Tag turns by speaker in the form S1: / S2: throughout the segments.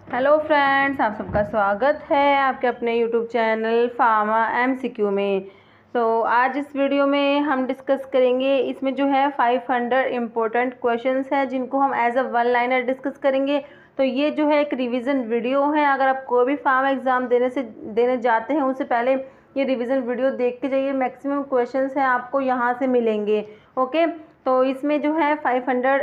S1: Hello friends, आप सबका स्वागत है आपके अपने यूट्यूब चैनल फार्मा एमसीक्यू में। तो आज इस वीडियो में हम डिस्कस करेंगे, इसमें जो है 500 इम्पोर्टेंट क्वेश्चंस हैं जिनको हम as a one liner discuss करेंगे। तो ये जो है एक रिवीजन वीडियो है। अगर आप कोई भी फार्मा एग्ज़ाम देने जाते हैं उससे पहले ये रिवीजन वीडियो देख के जाइए। मैक्सिमम क्वेश्चंस हैं आपको यहाँ से मिलेंगे। ओके, तो इसमें जो है 500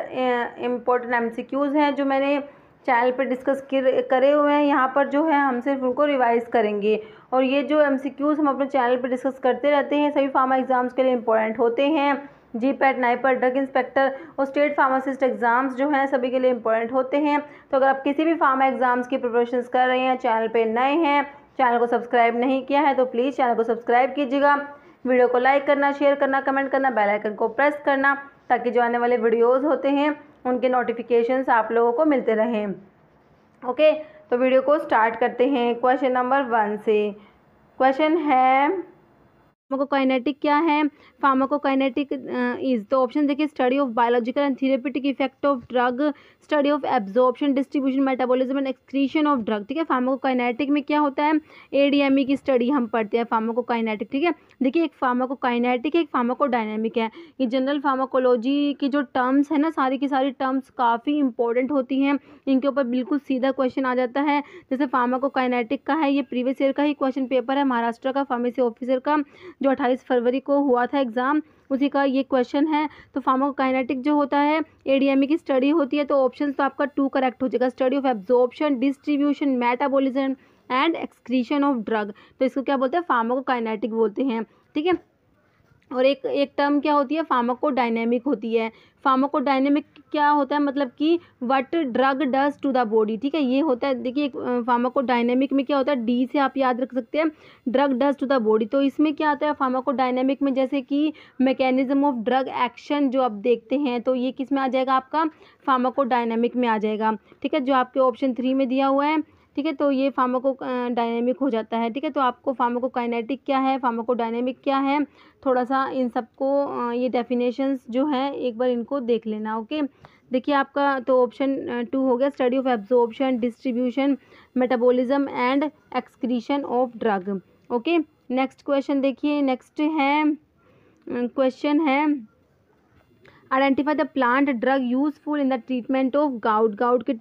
S1: इम्पोर्टेंट एमसीक्यूज़ हैं जो मैंने चैनल पे डिस्कस करे हुए हैं। यहाँ पर जो है हम सिर्फ उनको रिवाइज करेंगे। और ये जो एमसीक्यूज़ हम अपने चैनल पे डिस्कस करते रहते हैं सभी फार्मा एग्ज़ाम्स के लिए इंपॉर्टेंट होते हैं। जीपैट, नाइपर, ड्रग इंस्पेक्टर और स्टेट फार्मासिस्ट एग्ज़ाम्स जो हैं सभी के लिए इंपॉर्टेंट होते हैं। तो अगर आप किसी भी फार्मा एग्ज़ाम्स की प्रिपरेशन कर रहे हैं, चैनल पर नए हैं, चैनल को सब्सक्राइब नहीं किया है तो प्लीज़ चैनल को सब्सक्राइब कीजिएगा। वीडियो को लाइक करना, शेयर करना, कमेंट करना, बेल आइकन को प्रेस करना ताकि जो आने वाले वीडियोज़ होते हैं उनके नोटिफिकेशंस आप लोगों को मिलते रहें। ओके, तो वीडियो को स्टार्ट करते हैं क्वेश्चन नंबर 1 से। क्वेश्चन है फार्माकोकाइनेटिक क्या है। फार्माकोकाइनेटिक इज, तो ऑप्शन देखिए, study of biological and therapeutic effect of drug, study of absorption, distribution, metabolism and excretion of drug. ठीक है, फार्माकोकाइनेटिक में क्या होता है, एडीएमई की स्टडी हम पढ़ते हैं फार्माकोकाइनेटिक। ठीक है, देखिए एक फार्माकोकाइनेटिक है, एक फार्माकोडायनेमिक है। ये जनरल फार्माकोलॉजी की जो टर्म्स है ना, सारी की सारी टर्म्स काफ़ी इंपॉर्टेंट होती हैं। इनके ऊपर बिल्कुल सीधा क्वेश्चन आ जाता है। जैसे फार्माकोकाइनेटिक का है, ये प्रीवियस ईयर का ही क्वेश्चन पेपर है, महाराष्ट्र का फार्मेसी ऑफिसर का जो 28 फरवरी को हुआ था एग्ज़ाम, उसी का ये क्वेश्चन है। तो फार्माकोकाइनेटिक जो होता है एडीएमई की स्टडी होती है। तो ऑप्शन तो आपका 2 करेक्ट हो जाएगा, study of absorption, distribution, metabolism and excretion of drug. तो इसको क्या बोलते हैं, फार्माकोकाइनेटिक बोलते हैं। ठीक है, और एक टर्म क्या होती है, फार्माकोडायनेमिक होती है। फार्माकोडायनेमिक क्या होता है, मतलब कि what drug does to the body. ठीक है, ये होता है, देखिए फार्माकोडायनेमिक में क्या होता है, डी से आप याद रख सकते हैं, drug does to the body. तो इसमें क्या आता है फार्माकोडायनेमिक में, जैसे कि मैकेनिज्म ऑफ ड्रग एक्शन जो आप देखते हैं, तो ये किस में आ जाएगा, आपका फार्माकोडायनेमिक में आ जाएगा। ठीक है, जो आपके ऑप्शन 3 में दिया हुआ है। ठीक है, तो ये फार्माकोडायनेमिक हो जाता है। ठीक है, तो आपको फार्माकोकाइनेटिक क्या है, फार्माकोडायनेमिक क्या है, थोड़ा सा इन सबको ये डेफिनेशंस जो है एक बार इनको देख लेना। ओके, देखिए आपका तो ऑप्शन 2 हो गया, study of absorption, distribution, metabolism and excretion of drug. Okay, next question देखिए, नेक्स्ट है क्वेश्चन है identify the plant drug useful in the treatment of gout. Gout के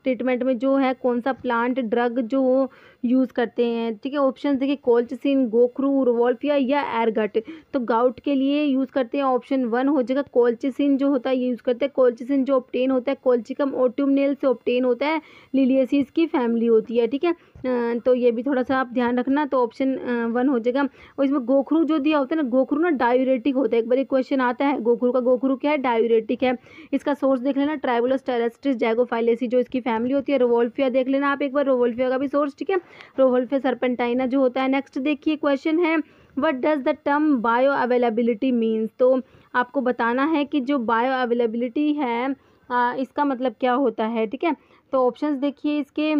S1: ट्रीटमेंट में जो है कौन सा प्लांट ड्रग जो यूज़ करते हैं। ठीक है, ऑप्शन देखिए, कोल्चिसिन, गोखरू, रोवोल्फिया या एरगट। तो गाउट के लिए यूज़ करते हैं, ऑप्शन 1 हो जाएगा कोल्चिसिन जो होता है ये यूज़ करते हैं। कोल्चिसिन जो ऑब्टेन होता है कोल्चिकम ऑट्युमनेल से ऑब्टेन होता है, लिलियेसिस की फैमिली होती है। ठीक है, तो ये भी थोड़ा सा आप ध्यान रखना। तो ऑप्शन 1 हो जाएगा। और इसमें गोखरू जो दिया होता है ना, गोखरू ना डायूरेटिक होता है। एक बार एक क्वेश्चन आता है गोखरू का, गोखरू क्या है, डायूरेटिक है। इसका सोर्स देख लेना, ट्राइबोलस टेरेस्ट्रिस जैगोफाइलेसी जो इसकी फैमिली होती है। रोवोल्फिया देख लेना आप एक बार, रोवोल्फिया का भी सोर्स। ठीक है, रोवोल्फिया सर्पेंटाइना जो होता है। नेक्स्ट देखिए क्वेश्चन है, what does the term bio availability means. तो आपको बताना है कि जो बायो अवेलेबिलिटी है इसका मतलब क्या होता है। ठीक है, तो ऑप्शंस देखिए इसके,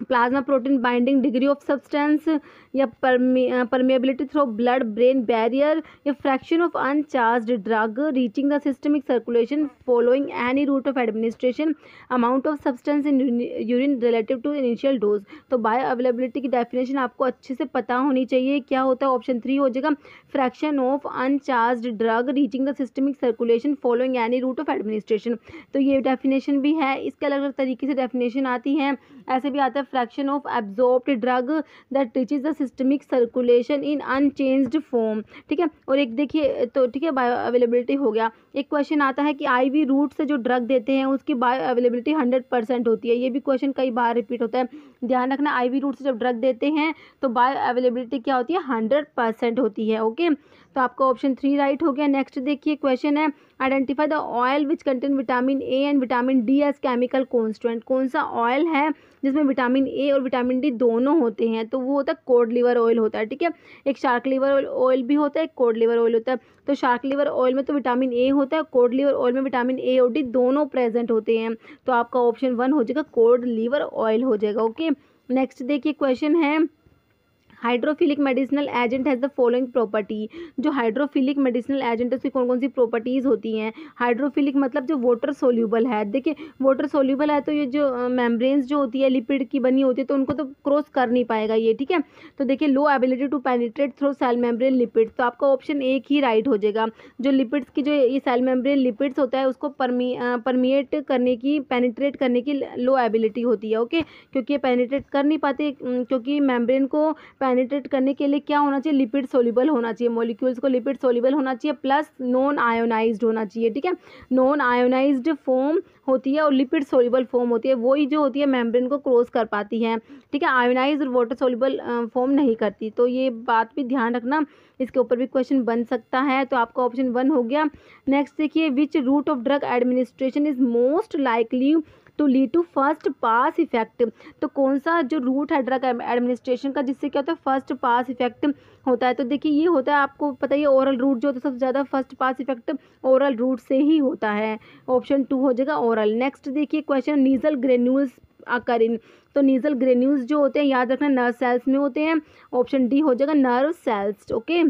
S1: plasma protein binding degree of substance, या permeability through blood brain barrier, या fraction of uncharged drug reaching the systemic circulation following any route of administration, amount of substance in urine relative to initial dose. तो bioavailability की definition आपको अच्छे से पता होनी चाहिए, क्या होता है, ऑप्शन 3 हो जाएगा, fraction of uncharged drug reaching the systemic circulation following any route of administration. तो ये डेफिनेशन भी है, इसके अलग अलग तरीके से डेफिनेशन आती है। ऐसे भी आता है fraction of absorbed drug that reaches the systemic circulation in unchanged form. ठीक है, और एक देखिए, तो ठीक है बायो अवेलेबिलिटी हो गया। एक क्वेश्चन आता है कि आईवी रूट से जो ड्रग देते हैं उसकी बायो अवेलेबिलिटी 100% होती है। ये भी क्वेश्चन कई बार रिपीट होता है, ध्यान रखना। आईवी रूट से जब ड्रग देते हैं तो बायो अवेलेबिलिटी क्या होती है, 100% होती है। ओके, तो आपका ऑप्शन 3 राइट हो गया। नेक्स्ट देखिए क्वेश्चन है, identify the oil which contain vitamin A and vitamin D as chemical constant. कौन सा ऑयल है जिसमें विटामिन ए और विटामिन डी दोनों होते हैं, तो वो होता है कोड लिवर ऑयल होता है। ठीक है, एक शार्क लिवर ऑयल भी होता है, एक कोड लिवर ऑयल होता है। तो शार्क लिवर ऑयल में तो विटामिन ए होता है, कोड लिवर ऑयल में विटामिन ए और डी दोनों प्रेजेंट होते हैं। तो आपका ऑप्शन 1 हो जाएगा, कोड लिवर ऑयल हो जाएगा। ओके, नेक्स्ट देखिए क्वेश्चन है, hydrophilic medicinal agent has the following property. जो हाइड्रोफिलिक मेडिसिनल एजेंट है उसकी कौन कौन सी प्रॉपर्टीज़ होती हैं। हाइड्रोफिलिक मतलब जो वाटर सोल्यूबल है। देखिए वाटर सोल्यूबल है तो ये जो मेम्ब्रेन्स जो होती है लिपिड की बनी होती है तो उनको तो क्रॉस कर नहीं पाएगा ये, ठीक है। तो देखिए low ability to penetrate through cell membrane lipid, तो आपका ऑप्शन एक ही राइट हो जाएगा। जो लिपिड्स की जो ये सेल मेम्ब्रेन लिपिड्स होता है उसको परमिएट करने की, पेनिट्रेट करने की लो एबिलिटी होती है, ओके। क्योंकि ये पेनिट्रेट कर नहीं पाते, क्योंकि मेम्ब्रेन को पेनिट्रेट करने के लिए क्या होना चाहिए, लिपिड सोल्यूबल होना चाहिए, मॉलिक्यूल्स को लिपिड सोल्यूबल होना चाहिए, प्लस नॉन आयोनाइज्ड होना चाहिए, ठीक है। नॉन आयोनाइज्ड फॉर्म होती है और लिपिड सोल्यूबल फॉर्म होती है, वही जो होती है मेम्ब्रेन को क्रॉस कर पाती है, ठीक है। आयोनाइज्ड और वाटर सोल्यूबल फॉर्म नहीं करती, तो ये बात भी ध्यान रखना, इसके ऊपर भी क्वेश्चन बन सकता है। तो आपका ऑप्शन 1 हो गया। नेक्स्ट देखिए, which route of drug administration is most likely to lead to first pass effect. तो कौन सा जो रूट है ड्रग एडमिनिस्ट्रेशन का जिससे क्या होता है फर्स्ट पास इफेक्ट होता है। तो देखिए ये होता है, आपको पता ही है, ओरल रूट जो होता है सबसे ज़्यादा first pass effect oral route से ही होता है। ऑप्शन 2 हो जाएगा ओरल। नेक्स्ट देखिए क्वेश्चन, नीजल ग्रेन्यूल्स आकर इन, तो नीजल ग्रेन्यूल्स जो होते हैं याद रखना नर्व सेल्स में होते हैं। ऑप्शन डी हो जाएगा नर्व सेल्स, ओके।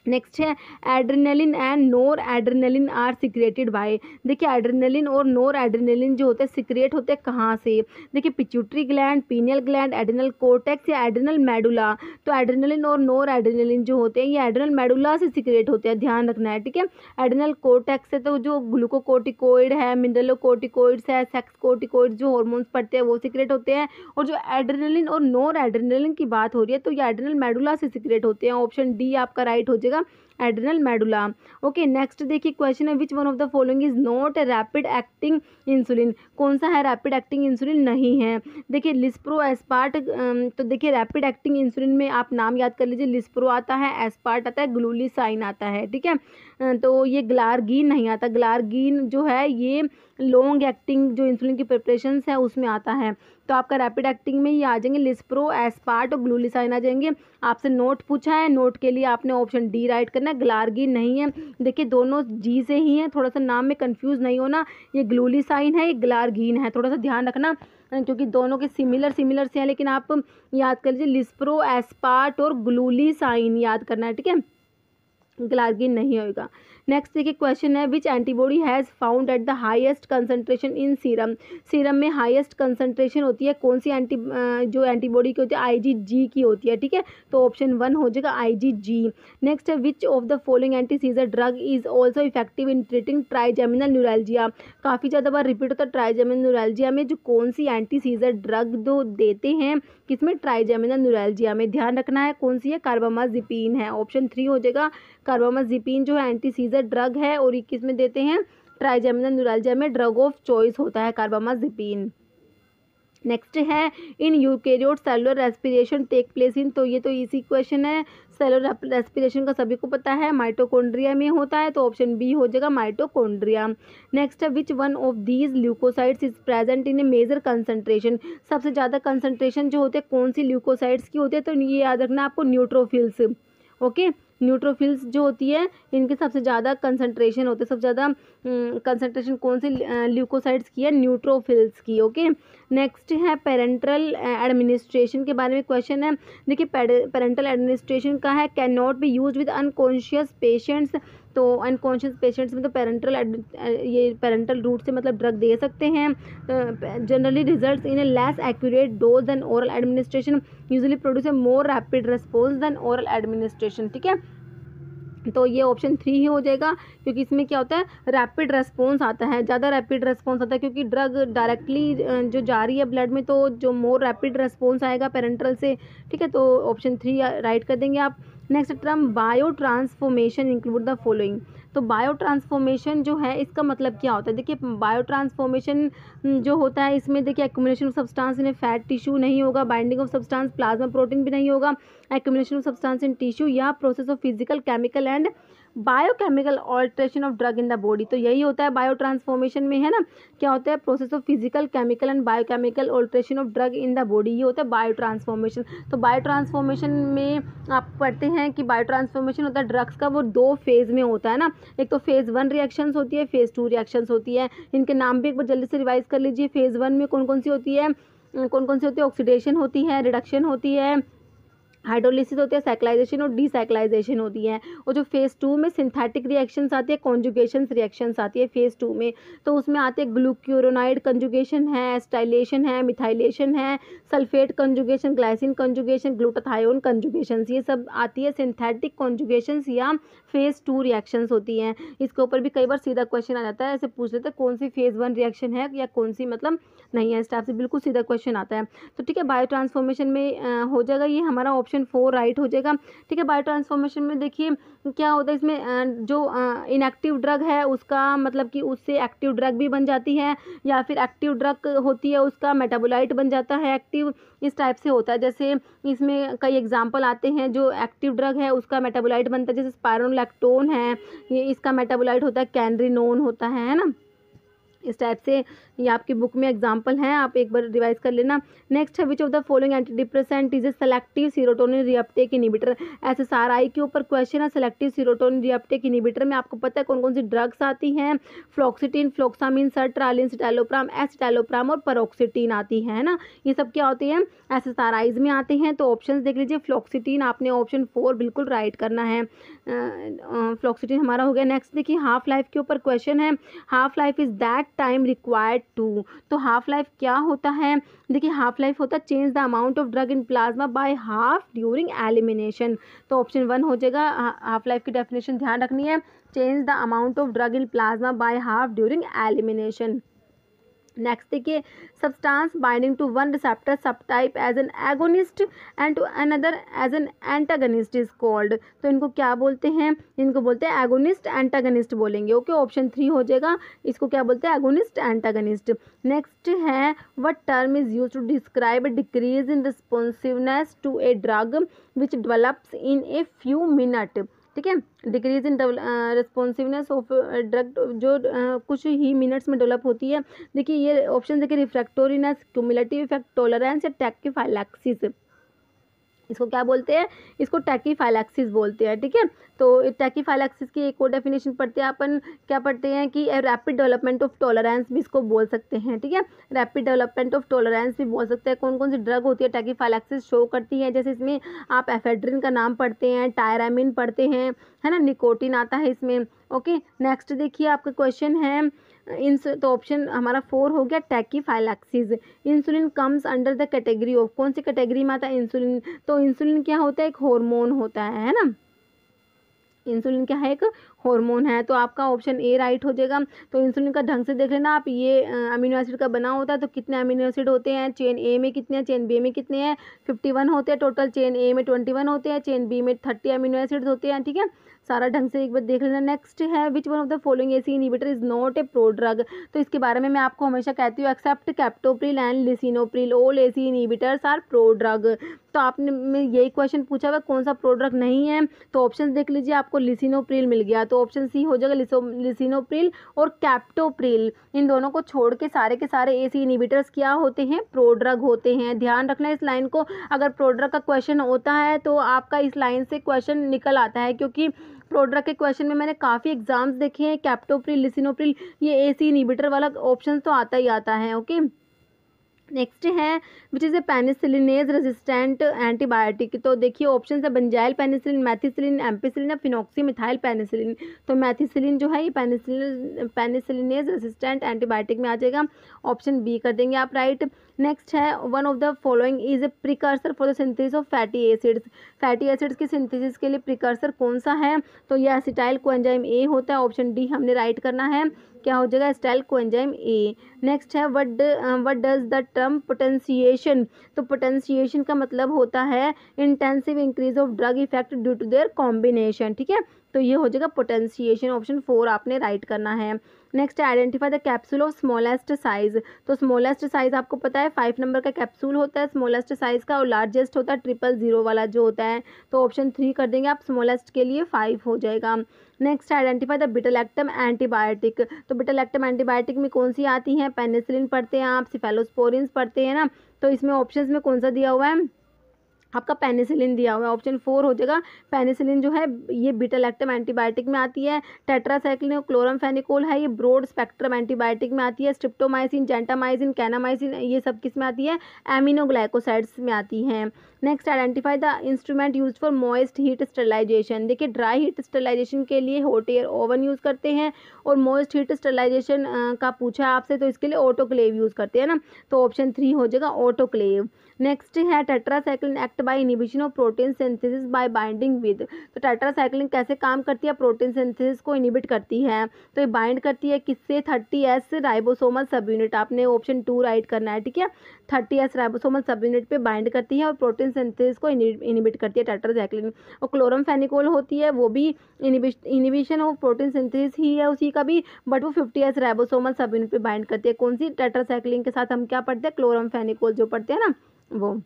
S1: नेक्स्ट है adrenaline and noradrenaline are secreted by. देखिए एड्रेनलिन और नोर एड्रेनलिन जो होते हैं सिक्रेट होते हैं कहाँ से। देखिए pituitary gland, pineal gland, adrenal cortex या एड्रेनल मेडुला। तो एड्रेनलिन और नोर एड्रेनलिन जो होते हैं ये एड्रेनल मेडुला से सिक्रेट होते हैं, ध्यान रखना है, ठीक है। एड्रेनल कोर्टेक्स से तो जो ग्लूकोकोर्टिकोइड है, मिनरलोकोर्टिकोइड्स है, सेक्स कोर्टिकोइड जो हॉर्मोन्स पड़ते हैं वो सिक्रेट होते हैं। और जो एड्रेनलिन और नोर एड्रेनलिन की बात हो रही है तो ये एड्रेनल मेडुला से सिक्रेट होते हैं। ऑप्शन डी आपका राइट हो जाएगा, एड्रेनल मेडुला, ओके। नेक्स्ट देखिए क्वेश्चन है, which one of the following is not rapid acting insulin. कौन सा है रैपिड एक्टिंग इंसुलिन नहीं है। देखिए लिस्प्रो एस्पार्ट, तो देखिए रैपिड एक्टिंग इंसुलिन में आप नाम याद कर लीजिए, लिस्प्रो आता है, एस्पार्ट आता है, ग्लूलिसाइन आता है, ठीक है। तो ये ग्लार्गीन नहीं आता। ग्लार्गीन जो है ये लॉन्ग एक्टिंग जो इंसुलिन की प्रिपरेशंस है उसमें आता है। तो आपका रैपिड एक्टिंग में ये आ जाएंगे लिस्प्रो, एस्पार्ट और ग्लूलिसाइन आ जाएंगे। आपसे नोट पूछा है, नोट के लिए आपने ऑप्शन डी राइट करना है, ग्लार्गीन नहीं है। देखिए दोनों जी से ही हैं, थोड़ा सा नाम में कंफ्यूज नहीं होना, ये ग्लूलिसाइन है, ये ग्लार्गीन है, थोड़ा सा ध्यान रखना क्योंकि दोनों के सिमिलर से हैं, लेकिन आप याद कर लीजिए लिस्प्रो, एस्पार्ट और ग्लूलिसाइन याद करना है, ठीक है, ग्लार्गीन नहीं होगा। नेक्स्ट देखिए क्वेश्चन है, which antibody has found at the highest concentration in serum. Serum में हाईएस्ट कंसंट्रेशन होती है कौन सी जो एंटीबॉडी की होती है, IgG की होती है, ठीक है। तो ऑप्शन 1 हो जाएगा IgG। नेक्स्ट है, which of the following anti scissor drug is also effective in treating trigeminal neuralgia. काफ़ी ज़्यादा बार रिपीट होता है ट्राइजेमिनल न्यूरैल्जिया में, जो कौन सी एंटी सीजर ड्रग दो देते हैं किसमें, ट्राइजेमिनल न्यूरैल्जिया में। ध्यान रखना है कौन सी है, कार्बामाजिपिन है। ऑप्शन 3 हो जाएगा, कार्बामाजिपिन जो है एंटी सीजर ड्रग है और ये किस में देते हैं, ट्राइजेमिनल न्यूरैल्जिया में ड्रग ऑफ चॉइस होता है कार्बामाजिपिन। नेक्स्ट है, in eukaryote cellular respiration take place in, तो ये तो इजी क्वेश्चन है, सेलुलर रेस्पिरेशन का सभी को पता है, माइटोकॉन्ड्रिया में होता है, तो ऑप्शन बी हो जाएगा माइटोकॉन्ड्रिया। नेक्स्ट है, which one of these leucocytes is present in a major concentration. सबसे ज़्यादा कंसंट्रेशन जो होते हैं कौन सी ल्यूकोसाइड्स की होती है, तो ये याद रखना आपको, न्यूट्रोफिल्स, ओके। न्यूट्रोफिल्स जो होती है इनके सबसे ज़्यादा कंसंट्रेशन होते हैं, सबसे ज़्यादा कंसंट्रेशन कौन सी ल्यूकोसाइड्स की है, न्यूट्रोफिल्स की, ओके। नेक्स्ट है पेरेंटल एडमिनिस्ट्रेशन के बारे में क्वेश्चन है। देखिए पेरेंटल एडमिनिस्ट्रेशन का है, can not be use with unconscious patients. तो अनकॉन्शियस पेशेंट्स में तो ये पेरेंटल रूट से मतलब ड्रग दे सकते हैं। Generally results in a less accurate dose than oral administration, usually produce a more rapid response than oral administration, ठीक है। तो ये ऑप्शन 3 ही हो जाएगा, क्योंकि इसमें क्या होता है, रैपिड रेस्पॉन्स आता है, ज़्यादा रैपिड रेस्पॉन्स आता है, क्योंकि ड्रग डायरेक्टली जो जा रही है ब्लड में, तो जो मोर रैपिड रेस्पॉन्स आएगा पेरेंटल से, ठीक है। तो ऑप्शन 3 राइट कर देंगे आप। Next term bio transformation include the following. तो बायो ट्रांसफॉर्मेशन जो है इसका मतलब क्या होता है। देखिए बायो ट्रांसफॉर्मेशन जो होता है इसमें देखिए accumulation of substance in fat tissue नहीं होगा, binding of substance plasma protein भी नहीं होगा, accumulation of substance in tissue या process of physical chemical and biochemical alteration of drug in the body. तो यही होता है बायो ट्रांसफॉर्मेशन में, है ना, क्या होता है, process of physical chemical and biochemical alteration of drug in the body, ये होता है बायो ट्रांसफॉर्मेशन। तो बायो ट्रांसफॉर्मेशन में आप पढ़ते हैं कि बायो ट्रांसफॉर्मेशन होता है ड्रग्स का, वो 2 फेज़ में होता है ना, एक तो फेज़ 1 रिएक्शंस होती है, फेज़ 2 रिएक्शंस होती है। इनके नाम भी एक बार जल्दी से रिवाइज कर लीजिए। फेज़ 1 में कौन कौन सी होती है, ऑक्सीडेशन होती है, रिडक्शन होती है, हाइड्रोलिसिस होती है, साइक्लाइजेशन और डीसाइक्लाइजेशन होती है। और जो फेज़ 2 में सिंथेटिक रिएक्शंस आती है, कॉन्जुगेशंस रिएक्शंस आती है फेज़ 2 में। तो उसमें आते हैं ग्लूक्यूरोनाइड कंजुगेशन है, एस्टाइलेशन है, मिथाइलेशन है, sulphate conjugation, glycine conjugation, glutathione conjugations, ये सब आती है सिंथेटिक कंजुगेशंस या फेज़ 2 रिएक्शंस होती हैं। इसके ऊपर भी कई बार सीधा क्वेश्चन आ जाता है, ऐसे पूछ लेते हैं कौन सी फेज़ 1 रिएक्शन है या कौन सी मतलब नहीं है, इस टाइप से बिल्कुल सीधा क्वेश्चन आता है। तो ठीक है, बायो ट्रांसफॉर्मेशन में हो जाएगा ये हमारा ऑप्शन 4 राइट हो जाएगा। ठीक है, बायो ट्रांसफॉर्मेशन में देखिए क्या होता है, इसमें जो इनएक्टिव ड्रग है उसका मतलब कि उससे एक्टिव ड्रग भी बन जाती है, या फिर एक्टिव ड्रग होती है उसका मेटाबोलाइट बन जाता है एक्टिव, इस टाइप से होता है। जैसे इसमें कई एग्जांपल आते हैं, जो एक्टिव ड्रग है उसका मेटाबोलाइट बनता है, जैसे स्पाइरोलैक्टोन है, ये इसका मेटाबोलाइट होता है कैनरिनोन होता है ना, इस टाइप से। ये आपकी बुक में एग्जांपल हैं, आप एक बार रिवाइज कर लेना। नेक्स्ट है which of the following anti depressant is a selective serotonin reuptake inhibitor. SSRI के ऊपर क्वेश्चन है, सेलेक्टिव सीरोटोनिन रीअपटेक इनहिबिटर में आपको पता है कौन कौन सी ड्रग्स आती हैं, फ्लोक्सिटिन, फ्लोक्सामिन, सर्ट्रालिन, सिटालोप्राम, एसिटालोप्राम और पेरोक्सिटिन आती है ना। ये सब क्या होती है, SSRIs में आते हैं। तो ऑप्शन देख लीजिए, फ्लोक्सिटिन आपने ऑप्शन 4 बिल्कुल राइट करना है, फ्लोक्सिटिन हमारा हो गया। नेक्स्ट देखिए, हाफ लाइफ के ऊपर क्वेश्चन है, half life is that time required to. तो हाफ लाइफ क्या होता है, देखिए हाफ लाइफ होता है change the amount of drug in plasma by half during elimination. तो ऑप्शन 1 हो जाएगा। हाफ लाइफ की डेफिनेशन ध्यान रखनी है, change the amount of drug in plasma by half during elimination. Next देखिए, substance binding to one receptor subtype as an agonist and to another as an antagonist is called. तो इनको क्या बोलते हैं, इनको बोलते हैं एगोनिस्ट एंटागनिस्ट बोलेंगे। ओके, ऑप्शन 3 हो जाएगा, इसको क्या बोलते हैं, एगोनिस्ट एंटागनिस्ट। नेक्स्ट है, what term is used to describe decrease in responsiveness to a drug which develops in a few minute. ठीक है, decrease in responsiveness of drug जो कुछ ही मिनट्स में डेवलप होती है। देखिए ये ऑप्शन देखिए, रिफ्रैक्टोरीनेस, क्यूमुलेटिव इफेक्ट, टॉलरेंस या टैकीफाइलैक्सिस। इसको क्या बोलते हैं, इसको टैकीफाइलैक्सिस बोलते हैं। ठीक है, तो टैकीफाइलैक्सिस की एक और डेफिनेशन पढ़ते हैं अपन, क्या पढ़ते हैं कि रैपिड डेवलपमेंट ऑफ टॉलरेंस भी इसको बोल सकते हैं। ठीक है, रैपिड डेवलपमेंट ऑफ टॉलरेंस भी बोल सकते हैं। कौन कौन सी ड्रग होती है टैकीफाइलैक्सिस शो करती है, जैसे इसमें आप एफेड्रिन का नाम पढ़ते हैं, टायरामिन पढ़ते हैं, है ना, निकोटिन आता है इसमें। ओके, नेक्स्ट देखिए आपका क्वेश्चन है तो ऑप्शन हमारा 4 हो गया, टैकीफाइलैक्सिस। Insulin comes under the category of, कौन सी कैटेगरी में आता है इंसुलिन। तो इंसुलिन क्या होता है, एक हार्मोन होता है ना, इंसुलिन क्या है, एक हार्मोन है। तो आपका ऑप्शन ए राइट हो जाएगा। तो इंसुलिन का ढंग से देख लेना आप, ये अमीनो एसिड का बना होता है। तो कितने अमीनो एसिड होते हैं, चेन ए में कितने हैं, चेन बी में कितने हैं, 51 होते हैं टोटल, चेन ए में 21 होते हैं, चेन बी में 30 अमीनो एसिड होते हैं। ठीक है, सारा ढंग से एक बार देख लेना। नेक्स्ट है, which one of the following ACE inhibitor is not a prodrug. तो इसके बारे में मैं आपको हमेशा कहती हूँ, except captopril and lisinopril all ACE inhibitors are prodrug. तो आपने में यही क्वेश्चन पूछा हुआ कौन सा प्रोड्रग नहीं है, तो ऑप्शन देख लीजिए, आपको लिसिनोप्रिल मिल गया। तो ऑप्शन सी हो जाएगा, लिसिनोप्रिल और कैप्टोप्रिल, इन दोनों को छोड़ के सारे एसी इनहिबिटर्स क्या होते हैं, प्रोड्रग होते हैं। ध्यान रखना इस लाइन को, अगर प्रोड्रग का क्वेश्चन होता है तो आपका इस लाइन से क्वेश्चन निकल आता है, क्योंकि प्रोड्रग के क्वेश्चन में मैंने काफ़ी एग्जाम्स देखे हैं, कैप्टोप्रिल, लिसिनोप्रिल, ये एसी इनहिबिटर वाला ऑप्शन तो आता ही आता है। ओके, नेक्स्ट है which is a penicillinase resistant antibiotic. तो देखिए ऑप्शन है, बंजाइल पेनिसिलिन, मैथिसिलिन, एम्पिसिलिन या फिनॉक्सी मिथाइल पेनिसिलिन। तो मैथिसिलिन जो है ये पेनिसिलिनेज रेजिस्टेंट एंटीबायोटिक में आ जाएगा, ऑप्शन बी कर देंगे आप राइट। नेक्स्ट है, one of the following is A precursor for the synthesis of fatty acids. Fatty acids की सिंथेसिस के लिए प्रिकर्सर कौन सा है, तो ये एसिटाइल कोएंजाइम ए होता है, ऑप्शन डी हमने राइट करना है, क्या हो जाएगा, एसिटाइल कोएंजाइम ए। नेक्स्ट है, what does the term potentiation. तो पोटेंशिएशन का मतलब होता है intensive increase of drug effect due to their combination. ठीक है, तो ये हो जाएगा पोटेंशिएशन, ऑप्शन 4 आपने राइट करना है। नेक्स्ट है, identify the capsule of smallest size. तो स्मॉलेस्ट साइज आपको पता है 5 नंबर का कैप्सूल होता है स्मॉलेस्ट साइज का, और लार्जेस्ट होता है 000 वाला जो होता है। तो ऑप्शन 3 कर देंगे आप, स्मॉलेस्ट के लिए 5 हो जाएगा। Next identify the beta-lactam antibiotic. तो बीटा-लैक्टम एंटीबायोटिक में कौन सी आती हैं, पेनिसिलिन पढ़ते हैं आप, सिफेलोस्पोरिन्स पढ़ते हैं ना। तो इसमें ऑप्शंस में कौन सा दिया हुआ है, आपका पेनिसिलिन दिया हुआ है, ऑप्शन 4 हो जाएगा। पेनिसिलिन जो है ये बीटा लैक्टम एंटीबायोटिक में आती है। टेट्रासाइक्लिन और क्लोरामफेनिकोल है, ये ब्रॉड स्पेक्ट्रम एंटीबायोटिक में आती है। स्ट्रिप्टोमाइसिन, जेंटामाइसिन, कैनामाइसिन ये सब किस में आती है, एमिनोग्लाइकोसाइड्स में आती हैं। Next, identify the instrument use for moist heat sterilization. देखिए ड्राई हीट स्टरलाइजेशन के लिए हॉट एयर ओवन यूज़ करते हैं, और मॉइस्ट हीट स्टरलाइजेशन का पूछा आपसे तो इसके लिए ऑटोक्लेव यूज़ करते हैं ना, तो ऑप्शन 3 हो जाएगा ऑटोक्लेव। नेक्स्ट है tetracycline act by inhibition of protein synthesis by binding with. तो टेट्रासाइक्लिन कैसे काम करती है, प्रोटीन सिंथेसिस को इनिबिट करती है, तो ये बाइंड करती है किससे, 30S राइबोसोमल सब यूनिट। आपने ऑप्शन 2 राइट करना है, ठीक है। 30S राइबोसोमल सब यूनिट पे बाइंड करती है और प्रोटीन सिंथेसिस को इनिबिट करती है टेट्रासाइक्लिन। और क्लोरमफेनिकोल होती है वो भी इनिबिशन ऑफ प्रोटीन सिंथेसिस ही है उसी का भी, बट वो 50S राइबोसोमल सब यूनिट पे बाइंड करती है। कौन सी, टेट्रासाइक्लिन के साथ हम क्या पढ़ते हैं, क्लोरमफेनिकोल जो पढ़ते हैं ना वो।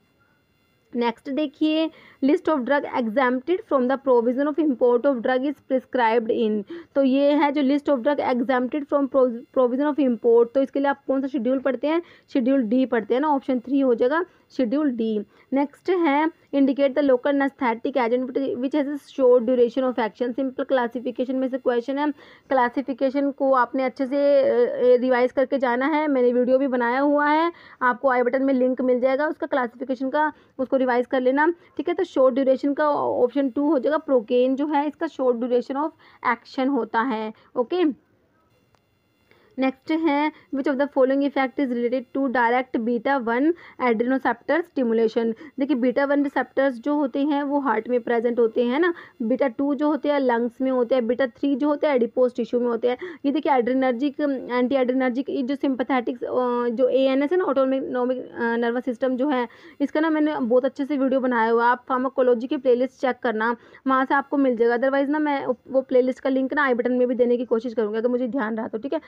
S1: नेक्स्ट देखिए, list of drug exempted from the provision of import of drug is prescribed इन। तो ये है जो list of drug exempted from provision of import, तो इसके लिए आप कौन सा शेड्यूल पढ़ते हैं, शेड्यूल डी पढ़ते हैं ना, ऑप्शन 3 हो जाएगा शेड्यूल डी। नेक्स्ट है indicate the local anaesthetic agent which has short duration of action. Simple classification में से क्वेश्चन है, क्लासिफिकेशन को आपने अच्छे से रिवाइज करके जाना है, मैंने वीडियो भी बनाया हुआ है, आपको आई बटन में लिंक मिल जाएगा उसका, क्लासिफिकेशन का, उसको रिवाइज कर लेना, ठीक है। तो शॉर्ट ड्यूरेशन का ऑप्शन 2 हो जाएगा, प्रोकेन जो है इसका शॉर्ट ड्यूरेशन ऑफ एक्शन होता है, ओके। नेक्स्ट है which of the following effect is related to direct beta 1 adrenoceptor stimulation. देखिए बीटा 1 रिसेप्टर्स जो होते हैं वो हार्ट में प्रेजेंट होते हैं ना, बीटा 2 जो होते हैं लंग्स में होते हैं, बीटा 3 जो होते हैं एडिपोज टिश्यू में होते हैं। ये देखिए एड्रेनर्जिक, एंटी एड्रेनर्जिक जो सिंपैथेटिक जो ANS है ना, ऑटोनोमिक नर्वस सिस्टम जो है, इसका ना मैंने बहुत अच्छे से वीडियो बनाया हुआ है, आप फार्माकोलॉजी की प्लेलिस्ट चेक करना, वहाँ से आपको मिल जाएगा। अदरवाइज ना मैं वो प्लेलिस्ट का लिंक ना आई बटन में भी देने की कोशिश करूँगी अगर मुझे ध्यान रहा तो, ठीक है।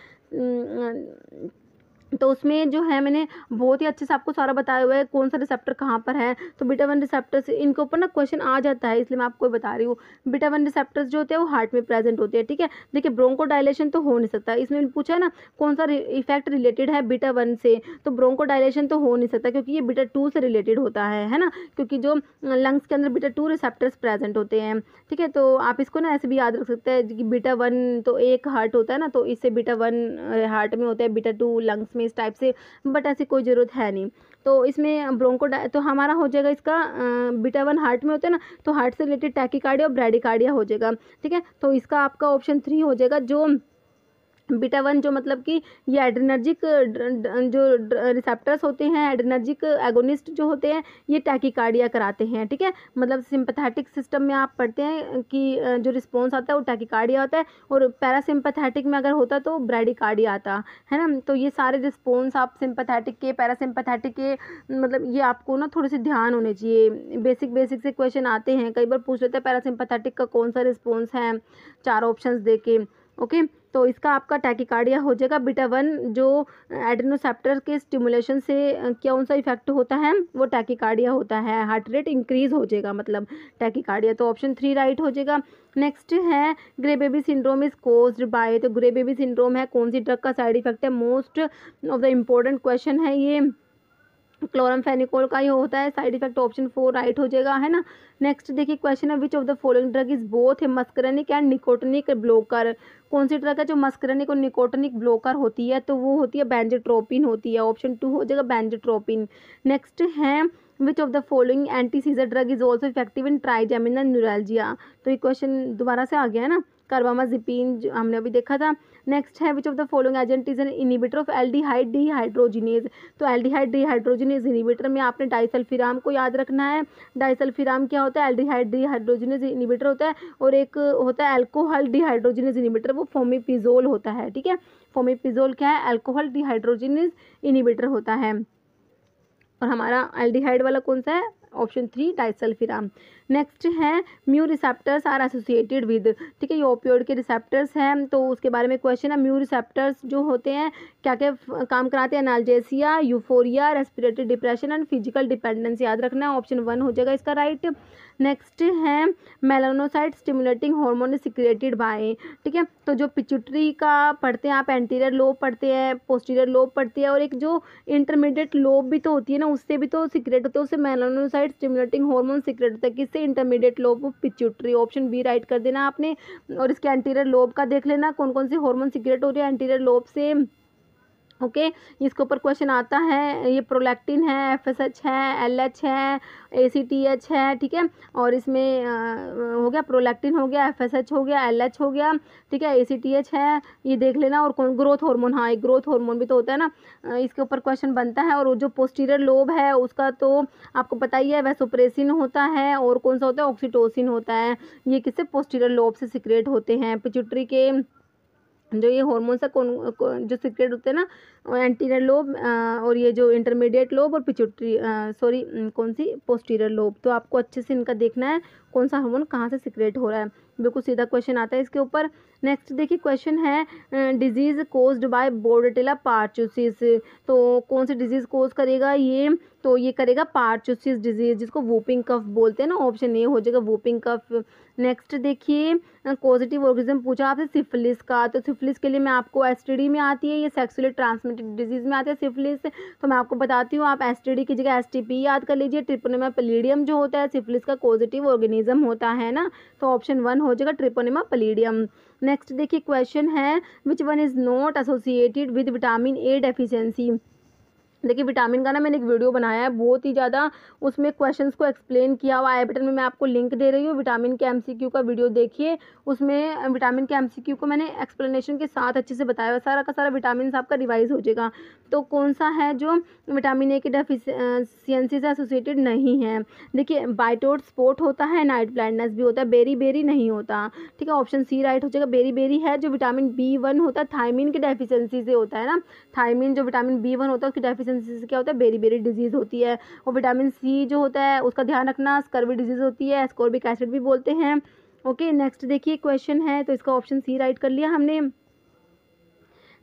S1: तो उसमें जो है मैंने बहुत ही अच्छे से आपको सारा बताया हुआ है कौन सा रिसेप्टर कहाँ पर है। तो बीटा 1 रिसेप्टर्स, इनके ऊपर ना क्वेश्चन आ जाता है इसलिए मैं आपको बता रही हूँ। बीटा 1 रिसेप्टर्स जो होते हैं वो हार्ट में प्रेजेंट होते हैं, ठीक है। देखिए ब्रोंको डायलेशन तो हो नहीं सकता, इसमें पूछा है ना कौन सा इफेक्ट रिलेटेड है बीटा 1 से, तो ब्रोंको डायलेशन तो हो नहीं सकता क्योंकि ये बीटा 2 से रिलेटेड होता है ना, क्योंकि जो लंग्स के अंदर बीटा 2 रिसेप्टर्स प्रेजेंट होते हैं, ठीक है। तो आप इसको ना ऐसे भी याद रख सकते हैं कि बीटा 1 तो एक हार्ट होता है ना, तो इससे बीटा 1 हार्ट में होता है, बीटा 2 लंग्स में, इस टाइप से, बट ऐसी कोई ज़रूरत है नहीं। तो इसमें ब्रोंको तो हमारा हो जाएगा इसका बीटा 1 हार्ट में होता है ना, तो हार्ट से रिलेटेड टैकीकार्डिया और ब्रैडीकार्डिया हो जाएगा, ठीक है। तो इसका आपका ऑप्शन 3 हो जाएगा, जो बीटा 1 जो मतलब कि ये एड्रेनर्जिक जो रिसेप्टर्स होते हैं, एड्रेनर्जिक एगोनिस्ट जो होते हैं, ये टैकीकार्डिया कराते हैं, ठीक है। मतलब सिंपैथेटिक सिस्टम में आप पढ़ते हैं कि जो रिस्पॉन्स आता है वो टैकीकार्डिया होता है, और पैरासिम्पैथेटिक में अगर होता तो ब्रैडीकार्डिया आता है ना। तो ये सारे रिस्पॉन्स आप सिंपैथेटिक के, पैरासिम्पैथेटिक के, मतलब ये आपको ना थोड़े से ध्यान होने चाहिए, बेसिक से क्वेश्चन आते हैं, कई बार पूछ लेते हैं पैरासिम्पैथेटिक का कौन सा रिस्पॉन्स है, 4 ऑप्शंस दे के, ओके। तो इसका आपका टैकीकार्डिया हो जाएगा। बीटा 1 जो एड्रेनोसेप्टर के स्टिमुलेशन से कौन सा इफेक्ट होता है, वो टैकीकार्डिया होता है, हार्ट रेट इंक्रीज हो जाएगा मतलब टैकीकार्डिया, तो ऑप्शन 3 राइट हो जाएगा। नेक्स्ट है grey baby syndrome is caused by, तो ग्रे बेबी सिंड्रोम है कौन सी ड्रग का साइड इफेक्ट है, most of the important question है ये, क्लोरमफेनिकोल का ही होता है साइड इफेक्ट, ऑप्शन 4 राइट हो जाएगा, है ना। नेक्स्ट देखिए क्वेश्चन है which of the following drug is both a muscarinic and nicotinic blocker. कौन सी ड्रग है जो मस्करनिक और निकोटिनिक ब्लोकर होती है, तो वो होती है बेंजोट्रोपिन होती है, ऑप्शन 2 हो जाएगा बेंजोट्रोपिन। नेक्स्ट है which of the following anti scissor drug is also effective in trigeminal neuralgia. तो ये क्वेश्चन दोबारा से आ गया है ना, कार्बामाजिपिन जो हमने अभी देखा था। नेक्स्ट है which of the following agent is an inhibitor of aldehyde dehydrogenase. तो एल्डिहाइड डिहाइड्रोजिनेज इनिबिटर में आपने डाइसल्फिराम को याद रखना है। डाइसल्फिराम क्या होता है, एल्डिहाइड डिहाइड्रोजिनेज इनिबिटर होता है, और एक होता है अल्कोहल डिहाइड्रोजिनेज इनिबिटर, वो फोमिपिजोल होता है, ठीक है। फोमिपिजोल क्या है, अल्कोहल डिहाइड्रोजिनेज इनिबिटर होता है, और हमारा एल्डिहाइड वाला कौन सा है, ऑप्शन 3 डाइसल्फिराम। नेक्स्ट है mu receptors are associated with, ठीक है, ये ओपियोइड के रिसेप्टर्स हैं, तो उसके बारे में क्वेश्चन है। म्यू रिसेप्टर्स जो होते हैं क्या क्या काम कराते हैं, analgesia, euphoria, respiratory depression and physical dependence, याद रखना है, ऑप्शन 1 हो जाएगा इसका राइट। नेक्स्ट है melanocyte stimulating hormone secreted by, ठीक है। तो जो पिट्यूटरी का पढ़ते हैं आप, एंटीरियर लोब पढ़ते हैं, पोस्टीरियर लोब पढ़ते हैं, और एक जो इंटरमीडिएट लोब भी तो होती है ना, उससे भी तो सिक्रेट होते हैं, उससे melanocyte appetite stimulating hormone secrete होता है किससे, intermediate lobe of pituitary. Option B write कर देना आपने। और इसके एंटीरियर लोब का देख लेना कौन कौन सी हार्मोन सीक्रेट हो रही है एंटीरियर लोब से। ओके इसके ऊपर क्वेश्चन आता है, ये प्रोलैक्टिन है, एफएसएच है, एलएच है, एसीटीएच है, ठीक है। और इसमें हो गया प्रोलैक्टिन हो गया, एफएसएच हो गया, एलएच हो गया, ठीक है, एसीटीएच है, ये देख लेना। और कौन, ग्रोथ हार्मोन, हाँ एक ग्रोथ हार्मोन भी तो होता है ना, इसके ऊपर क्वेश्चन बनता है। और जो पोस्टीरियर लोब है उसका तो आपको पता ही है, वैसोप्रेसिन होता है, और कौन सा होता है, ऑक्सीटोसिन होता है। ये किससे, पोस्टीरियर लोब से सिक्रेट होते हैं। पिट्यूटरी के जो ये हार्मोन्स है कौन जो सीक्रेट होते हैं ना, एंटीरियर लोब और ये जो इंटरमीडिएट लोब और पिट्यूटरी सॉरी कौन सी, पोस्टीरियर लोब। तो आपको अच्छे से इनका देखना है कौन सा हार्मोन कहाँ से सीक्रेट हो रहा है, बिल्कुल सीधा क्वेश्चन आता है इसके ऊपर। नेक्स्ट देखिए क्वेश्चन है, डिजीज़ कोज्ड बाय बोर्डेटेला पार्चुसिस। तो कौन सी डिजीज़ कोज करेगा ये, तो ये करेगा पार्चुसिस डिजीज़, जिसको वूपिंग कफ बोलते हैं ना। ऑप्शन ए हो जाएगा वूपिंग कफ। नेक्स्ट देखिए पॉजिटिव ऑर्गेनिज्म पूछा आपसे सिफिलिस का, तो सिफिलिस के लिए मैं आपको एसटीडी में आती है, ये सेक्सुअली ट्रांसमिटेड डिजीज़ में आती है सिफिलिस। तो मैं आपको बताती हूँ, आप एसटीडी की जगह एसटीपी याद कर लीजिए। ट्रिपोनेमा पैलिडियम जो होता है सिफिलिस का पॉजिटिव ऑर्गेनिज्म होता है ना, तो ऑप्शन 1 हो जाएगा ट्रिपोनेमा पैलिडियम। नेक्स्ट देखिए क्वेश्चन है, which one is not associated with vitamin A deficiency. देखिए विटामिन का ना मैंने एक वीडियो बनाया है, बहुत ही ज़्यादा उसमें क्वेश्चंस को एक्सप्लेन किया हुआ है। बटन में मैं आपको लिंक दे रही हूँ, विटामिन के एमसीक्यू का वीडियो देखिए, उसमें विटामिन के एमसीक्यू को मैंने एक्सप्लेनेशन के साथ अच्छे से बताया हुआ, सारा का सारा विटामिन आपका रिवाइज हो जाएगा। तो कौन सा है जो विटामिन ए की डेफिशिएंसी से एसोसिएटेड नहीं है। देखिए बाइटोट स्पॉट होता है, नाइट ब्लाइंडनेस भी होता है, बेरी बेरी नहीं होता, ठीक है। ऑप्शन सी राइट हो जाएगा, बेरी बेरी है जो विटामिन B1 होता है, थायमिन की डेफिशिएंसी से होता है ना। थायमिन जो विटामिन B1 होता है उसकी डेफिशिएंसी से क्या होता है, बेरी बेरी डिजीज़ होती है। और विटामिन सी जो होता है उसका ध्यान रखना, स्कर्वी डिजीज़ होती है, एस्कॉर्बिक एसिड भी बोलते हैं। ओके नेक्स्ट देखिए क्वेश्चन है, तो इसका ऑप्शन सी राइट कर लिया हमने।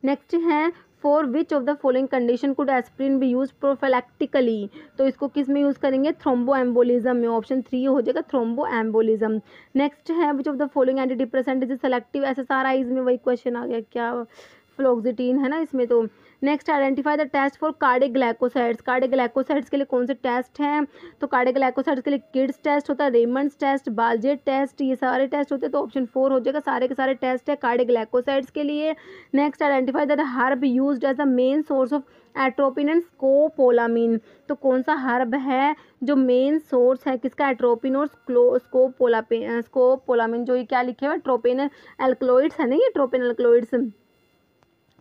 S1: नेक्स्ट है, for which of the following condition could aspirin be use prophylactically. तो इसको किस में यूज़ करेंगे, थ्रोम्बो एम्बोलिज्म में। ऑप्शन 3 हो जाएगा थ्रोम्बो एम्बोलिज्म। नेक्स्ट है, which of the following anti depressant is selective एसएसआरआईज में, वही क्वेश्चन आ गया क्या, फ्लोक्सिटीन है ना इसमें। तो next identify the test for cardiac glycosides. Cardiac glycosides के लिए कौन से टेस्ट हैं, तो कार्डिक ग्लाइकोसाइड्स के लिए किड्स टेस्ट होता है, रेमंड्स टेस्ट, बालजेट टेस्ट, ये सारे टेस्ट होते हैं। तो ऑप्शन 4 हो जाएगा, सारे के सारे टेस्ट है कार्डिक ग्लाइकोसाइड्स के लिए। Next identify the herb used as a main source of atropine and scopolamine. तो कौन सा हर्ब है जो मेन सोर्स है किसका, एट्रोपिन और स्कोपोलामिन। जो ये क्या लिखे हुए, ट्रोपिन एल्कलॉइड्स है ना, ये ट्रोपिन एल्कलॉइड्स।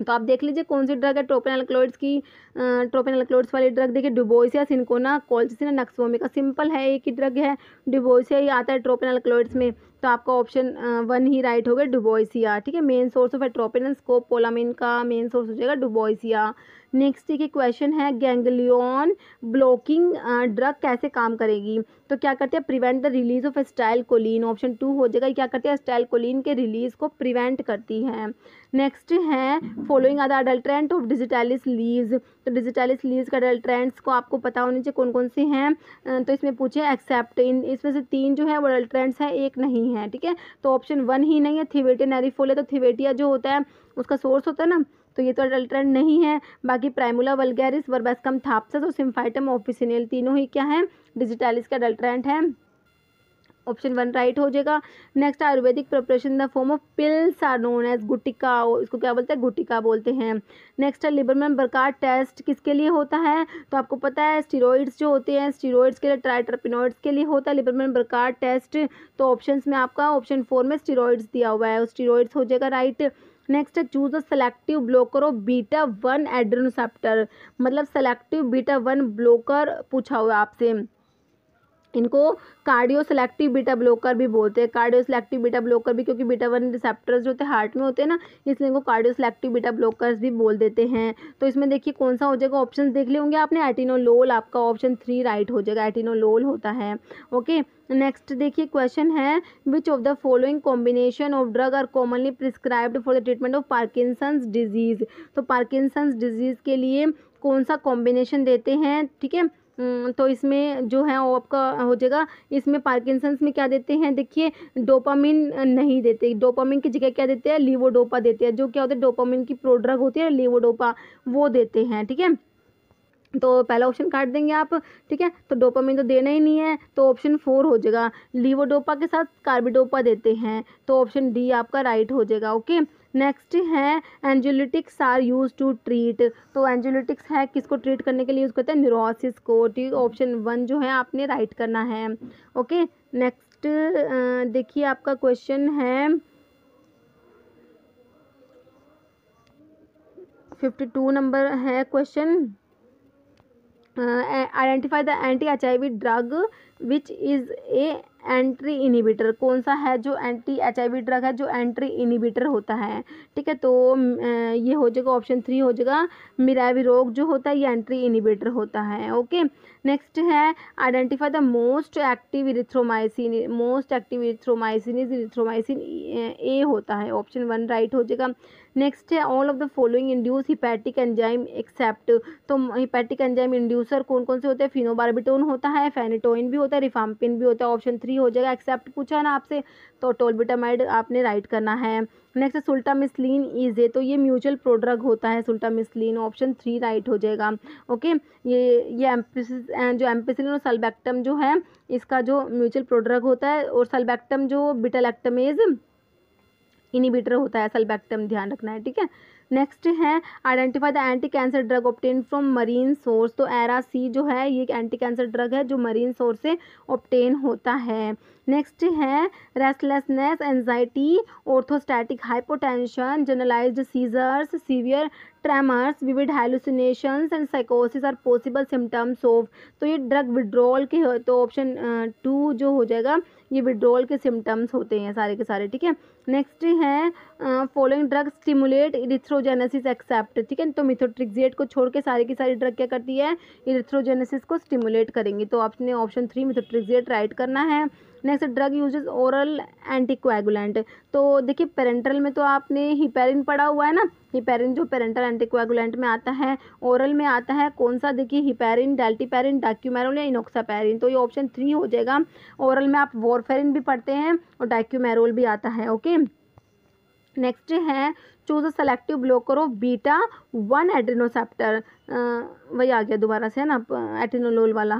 S1: तो आप देख लीजिए कौन सी ड्रग है ट्रोपिन एल्कलॉइड्स की, ट्रोपिन एल्कलॉइड्स वाली ड्रग देखिए, डुबोइसिया, सिंकोना, कोल्चिसिन, नक्सवोमिका। सिंपल है, एक ही ड्रग है, डुबोइसिया ही आता है ट्रोपिन एल्कलॉइड्स में। तो आपका ऑप्शन 1 ही राइट होगा, डुबोइसिया, ठीक है। Main source of atropine and स्कोपोलामिन का मेन सोर्स हो जाएगा डुबोइसिया। नेक्स्ट देखिए क्वेश्चन है, गैंग्लियन ब्लॉकिंग ड्रग कैसे काम करेगी। तो क्या करते हैं, prevent the release of acetylcholine. Option 2 हो जाएगा, क्या करते हैं, एसिटाइलकोलिन के रिलीज को प्रिवेंट करती है। नेक्स्ट है, following are the adulterant of digitalis leaves. तो डिजिटालिस लीव्स के अडल्ट्रेंट्स को आपको पता होने चाहिए कौन कौन से हैं। तो इसमें पूछे एक्सेप्ट, इन इसमें से 3 जो है वो अडल्ट्रेंट्स हैं, एक नहीं है, ठीक है। तो ऑप्शन 1 ही नहीं है, थिवेटिया नेरिफोलिया। तो थिवेटिया जो होता है उसका सोर्स होता है ना, तो ये तो अडल्ट्रेंट नहीं है। बाकी प्राइमुला वल्गैरिस, वर्बेस्कम थाप्सस और सिम्फाइटम ऑफिसिनियल, तीनों ही क्या है, डिजिटालिस के अडल्ट्रेंट हैं। ऑप्शन 1 राइट हो जाएगा। Next, Ayurvedic preparation in the form of pills are known as gutika. इसको क्या बोलते हैं, गुटिका बोलते हैं। नेक्स्ट है, लिबरमैन बर्काट टेस्ट किसके लिए होता है, तो आपको पता है स्टीरॉइड्स जो होते हैं, स्टीरॉइड्स के लिए, ट्राइटरपिनॉइड्स के लिए होता है लिबरमैन बर्काट टेस्ट। तो ऑप्शंस में आपका ऑप्शन 4 में स्टीरॉइड्स दिया हुआ है, स्टीरॉइड्स हो जाएगा राइट। नेक्स्ट है, choose the selective blocker of beta one adrenoceptor. मतलब सेलेक्टिव बीटा-1 ब्लोकर पूछा हुआ है आपसे। इनको कार्डियो सेलेक्टिव बीटा ब्लोकर भी बोलते हैं, कार्डियो सेलेक्टिव बीटा ब्लोकर भी, क्योंकि बीटा-1 रिसेप्टर्स जो होते हैं हार्ट में होते हैं ना, इसलिए इनको कार्डियो सेलेक्टिव बीटा ब्लोकर्स भी बोल देते हैं। तो इसमें देखिए कौन सा हो जाएगा, ऑप्शन देख लिए होंगे आपने, एटिनोलोल, आपका ऑप्शन 3 राइट हो जाएगा, एटिनोलोल होता है। ओके नेक्स्ट देखिए क्वेश्चन है, which of the following combination of drug are commonly prescribed for the treatment of Parkinson's disease. तो पार्किंसंस डिजीज के लिए कौन सा कॉम्बिनेशन देते हैं, ठीक है। तो इसमें जो है वो आपका हो जाएगा, इसमें पार्किंसंस में क्या देते हैं, देखिए डोपामिन नहीं देते, डोपामिन की जगह क्या देते हैं, लीवोडोपा देते हैं। जो क्या होता है, डोपामिन की प्रोड्रग होती है लीवोडोपा, वो देते हैं, ठीक है। तो पहला ऑप्शन काट देंगे आप, ठीक है। तो डोपामिन तो देना ही नहीं है, तो ऑप्शन 4 हो जाएगा। लीवोडोपा के साथ कार्बिडोपा देते हैं, तो ऑप्शन डी आपका राइट हो जाएगा। ओके, नेक्स्ट है एंजियोलिटिक्स आर यूज टू ट्रीट। तो एंजियोलिटिक्स है किसको ट्रीट करने के लिए यूज़ करते हैं, न्यूरोसिस को, ठीक। ऑप्शन 1 जो है आपने राइट करना है। ओके, नेक्स्ट देखिए आपका क्वेश्चन है 52 नंबर है question. Identify the anti HIV drug which is a entry inhibitor. कौन सा है जो एंटी HIV ड्रग है जो एंट्री इनिबिटर होता है, ठीक है। तो ये हो जाएगा ऑप्शन 3 हो जाएगा। मिराविरोग जो होता है ये एंट्री इनिबिटर होता है। ओके, नेक्स्ट है identify the most active erythromycin. Most active erythromycin is erythromycin A होता है, ऑप्शन 1 राइट हो जाएगा। नेक्स्ट है all of the following induce hepatic enzyme except. तो हिपैटिक एंजाइम इंड्यूसर कौन कौन से होते हैं, फिनोबार्बिटोन होता है, फेनिटोइन भी होता है, रिफाम्पिन भी होता है, ऑप्शन 3 हो जाएगा। एक्सेप्ट पूछा है ना आपसे, तो टोल्बिटामाइड आपने राइट करना है। नेक्स्ट है सुल्टामिस्लिन इज ए। तो ये म्यूचुअल प्रोड्रग होता है सुल्टामिस्लिन, ऑप्शन 3 राइट हो जाएगा। ओके, ये एम्पिसिलिन और सल्बैक्टम जो है इसका जो म्यूचुअल प्रोड्रग होता है, और सल्बैक्टम जो बीटा-लैक्टमेज इनिबिटर होता है सल्बैक्टम, ध्यान रखना है, ठीक है। नेक्स्ट है identify the anti cancer drug obtain from marine source. तो एरा सी जो है ये एक एंटी कैंसर ड्रग है जो मरीन सोर्स से ऑब्टेन होता है। नेक्स्ट है restlessness, anxiety, orthostatic hypotension, generalised seizures, severe tremors, vivid hallucinations and साइकोसिस आर पॉसिबल सिम्टम्स ऑफ। तो ये ड्रग विड्रॉल के, तो ऑप्शन 2 जो हो जाएगा, ये विड्रॉल के सिम्टम्स होते हैं सारे के सारे, ठीक है। नेक्स्ट है following drug stimulate erythrogenesis except, ठीक है। तो मिथोट्रिक्सेट को छोड़ के सारी की सारी ड्रग क्या करती है, इरिथ्रोजेनेसिस को स्टिमुलेट करेंगी, तो आपने ऑप्शन 3 मिथोट्रिक्सेट राइट करना है। Next drug uses oral anticoagulant. तो देखिए पेरेंटल में तो आपने हिपेरिन पढ़ा हुआ है ना, हिपेरिन जो पेरेंटल एंटीकोएगुलेंट में आता है, ओरल में आता है कौन सा, देखिए हिपेरिन, डेल्टीपेरिन, डाक्यूमेरोल या इनोक्सापेरिन। तो ये ऑप्शन 3 हो जाएगा। ओरल में आप वॉरफेरिन भी पढ़ते हैं और डाक्यूमेरोल भी आता है। ओके, नेक्स्ट है choose a selective blocker of beta one adrenoceptor. वही आ गया दोबारा से है ना, एटेनोलोल वाला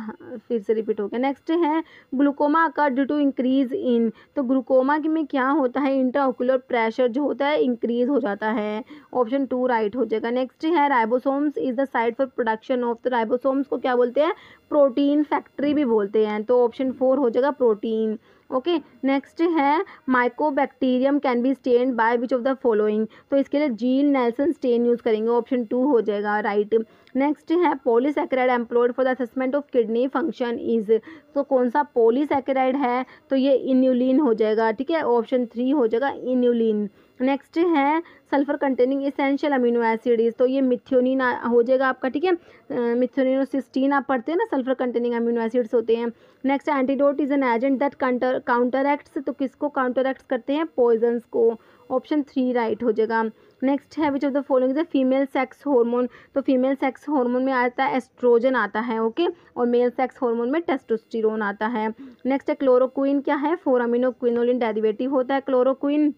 S1: फिर से रिपीट हो गया। नेक्स्ट है ग्लूकोमा का ड्यू टू इंक्रीज इन। तो ग्लूकोमा में क्या होता है, इंट्राओक्यूलर प्रेशर जो होता है इंक्रीज हो जाता है, ऑप्शन 2 राइट हो जाएगा। नेक्स्ट है ribosomes is the site for production of. तो राइबोसोम्स को क्या बोलते हैं, प्रोटीन फैक्ट्री भी बोलते हैं, तो ऑप्शन 4 हो जाएगा प्रोटीन। ओके, नेक्स्ट है mycobacterium can be stained by which of the following. तो इसके लिए जील नेल्सन स्टेन यूज़ करेंगे, ऑप्शन 2 हो जाएगा राइट। नेक्स्ट है polysaccharide employed for the assessment of kidney function is. तो कौन सा पॉलीसैकेराइड है, तो ये इन्यूलिन हो जाएगा, ठीक है, ऑप्शन 3 हो जाएगा इन्यूलिन। नेक्स्ट है sulphur containing essential amino acid. तो ये मिथ्योनिन हो जाएगा आपका, ठीक है। मिथ्योनिन और सिस्टीन आप पढ़ते हैं ना, सल्फर कंटेनिंग अमीनो एसिड्स होते हैं। Next antidote is an agent that counteracts. तो किसको काउंटरएक्ट्स करते हैं, पॉइजन्स को, ऑप्शन 3 राइट हो जाएगा। नेक्स्ट है which of the following is female sex hormone. तो फीमेल सेक्स हार्मोन में आता है एस्ट्रोजन आता है, ओके, और मेल सेक्स हार्मोन में टेस्टोस्टेरोन आता है। नेक्स्ट है क्लोरोक्विन, क्या है, 4 अमीनो क्विनोलिन डेरिवेटिव होता है क्लोरोक्विन,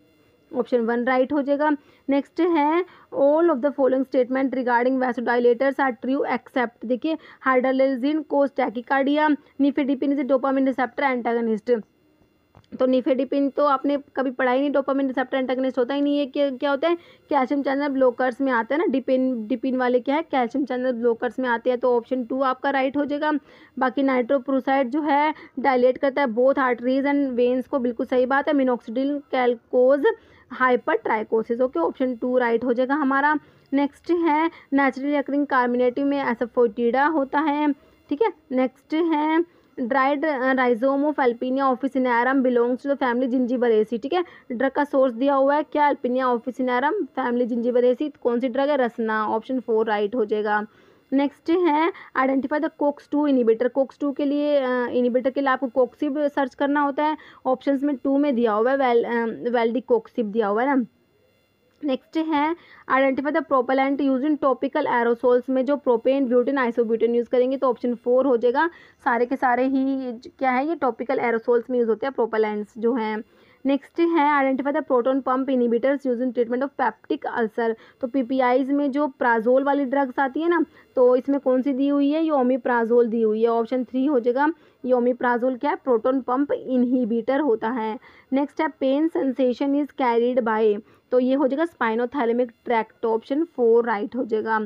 S1: ऑप्शन 1 राइट हो जाएगा। नेक्स्ट है all of the following statement regarding vasodilators are true except. देखिए hydralazine cause tachycardia, nifedipine is dopamine receptor antagonist. तो निफेडिपिन तो आपने कभी पढ़ा ही नहीं, डोपामिन रिसेप्टर एंटागनिस्ट होता ही नहीं है। क्या होता है, कैल्शियम चैनल ब्लॉकर्स में आता है ना, डिपिन वाले क्या है, कैल्शियम चैनल ब्लॉकर्स में आते हैं, तो ऑप्शन 2 आपका राइट हो जाएगा। बाकी नाइट्रोप्रोसाइड जो है डायलेट करता है बोथ आर्टरीज एंड वेन्स को, बिल्कुल सही बात है। Minoxidil causes hypertrichosis, okay, option 2 right हो जाएगा हमारा। नेक्स्ट है नेचुरली अकरिंग कार्मिनेटिव में एसोफोटिडा होता है, ठीक है। नेक्स्ट है dried rhizome of Alpinia officinarum belongs to the family Zingiberaceae, ठीक है। ड्रग का सोर्स दिया हुआ है क्या, अल्पिनिया ऑफिसिनारम, फैमिली जिंजीबरेसी, कौन सी ड्रग है, रसना, ऑप्शन 4 राइट हो जाएगा। नेक्स्ट है आइडेंटिफाई द कोक्स-2 इनिबिटर। कोक्स-2 के लिए इनिबिटर के लिए आपको कोक्सिब सर्च करना होता है, ऑप्शंस में 2 में दिया हुआ है वेल्डिकोक्सिब दिया हुआ है ना। नेक्स्ट है identify the propellant use in topical aerosols में, जो प्रोपेन, ब्यूटेन, आइसोब्यूटेन यूज़ करेंगे, तो ऑप्शन 4 हो जाएगा। सारे के सारे ही क्या है, ये टॉपिकल एरोसोल्स में यूज़ होते हैं प्रोपेलेंट्स जो हैं। नेक्स्ट है identify the proton pump inhibitors use in treatment of peptic ulcer. तो पीपीआईज में जो प्राजोल वाली ड्रग्स आती है ना, तो इसमें कौन सी दी हुई है, ये ओमिप्राजोल दी हुई है। ऑप्शन 3 हो जाएगा। ये ओमिप्राजोल क्या है, प्रोटोन पंप इनहिबिटर होता है। नेक्स्ट है pain sensation is carried by, तो ये हो जाएगा स्पाइनोथैलेमिक ट्रैक्ट। ऑप्शन 4 राइट हो जाएगा।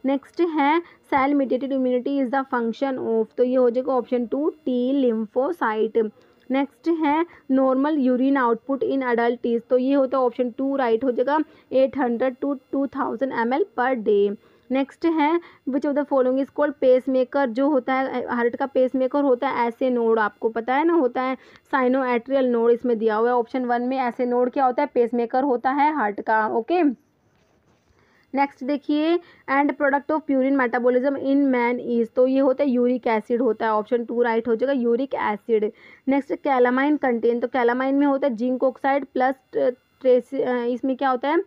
S1: नेक्स्ट है cell mediated immunity is the function of, तो ये हो जाएगा ऑप्शन 2 टी लिम्फोसाइट। नेक्स्ट है normal urine output in adult, तो ये होता है ऑप्शन 2 राइट हो जाएगा 800 to 2000 ml per day. Next है which of the following is called pacemaker, जो होता है हार्ट का पेस मेकर होता है ऐसे नोड, आपको पता है ना, होता है साइनो एट्रियल नोड इसमें दिया हुआ है। ऑप्शन 1 में ऐसे नोड क्या होता है, पेस मेकर होता है हार्ट का। ओके, नेक्स्ट देखिए and product of purine metabolism in man is, तो ये होता है यूरिक एसिड होता है। ऑप्शन 2 राइट हो जाएगा uric acid. Next calamine contain, तो कैलामाइन में होता है जिंक ऑक्साइड प्लस ट्रेस, इसमें क्या होता है,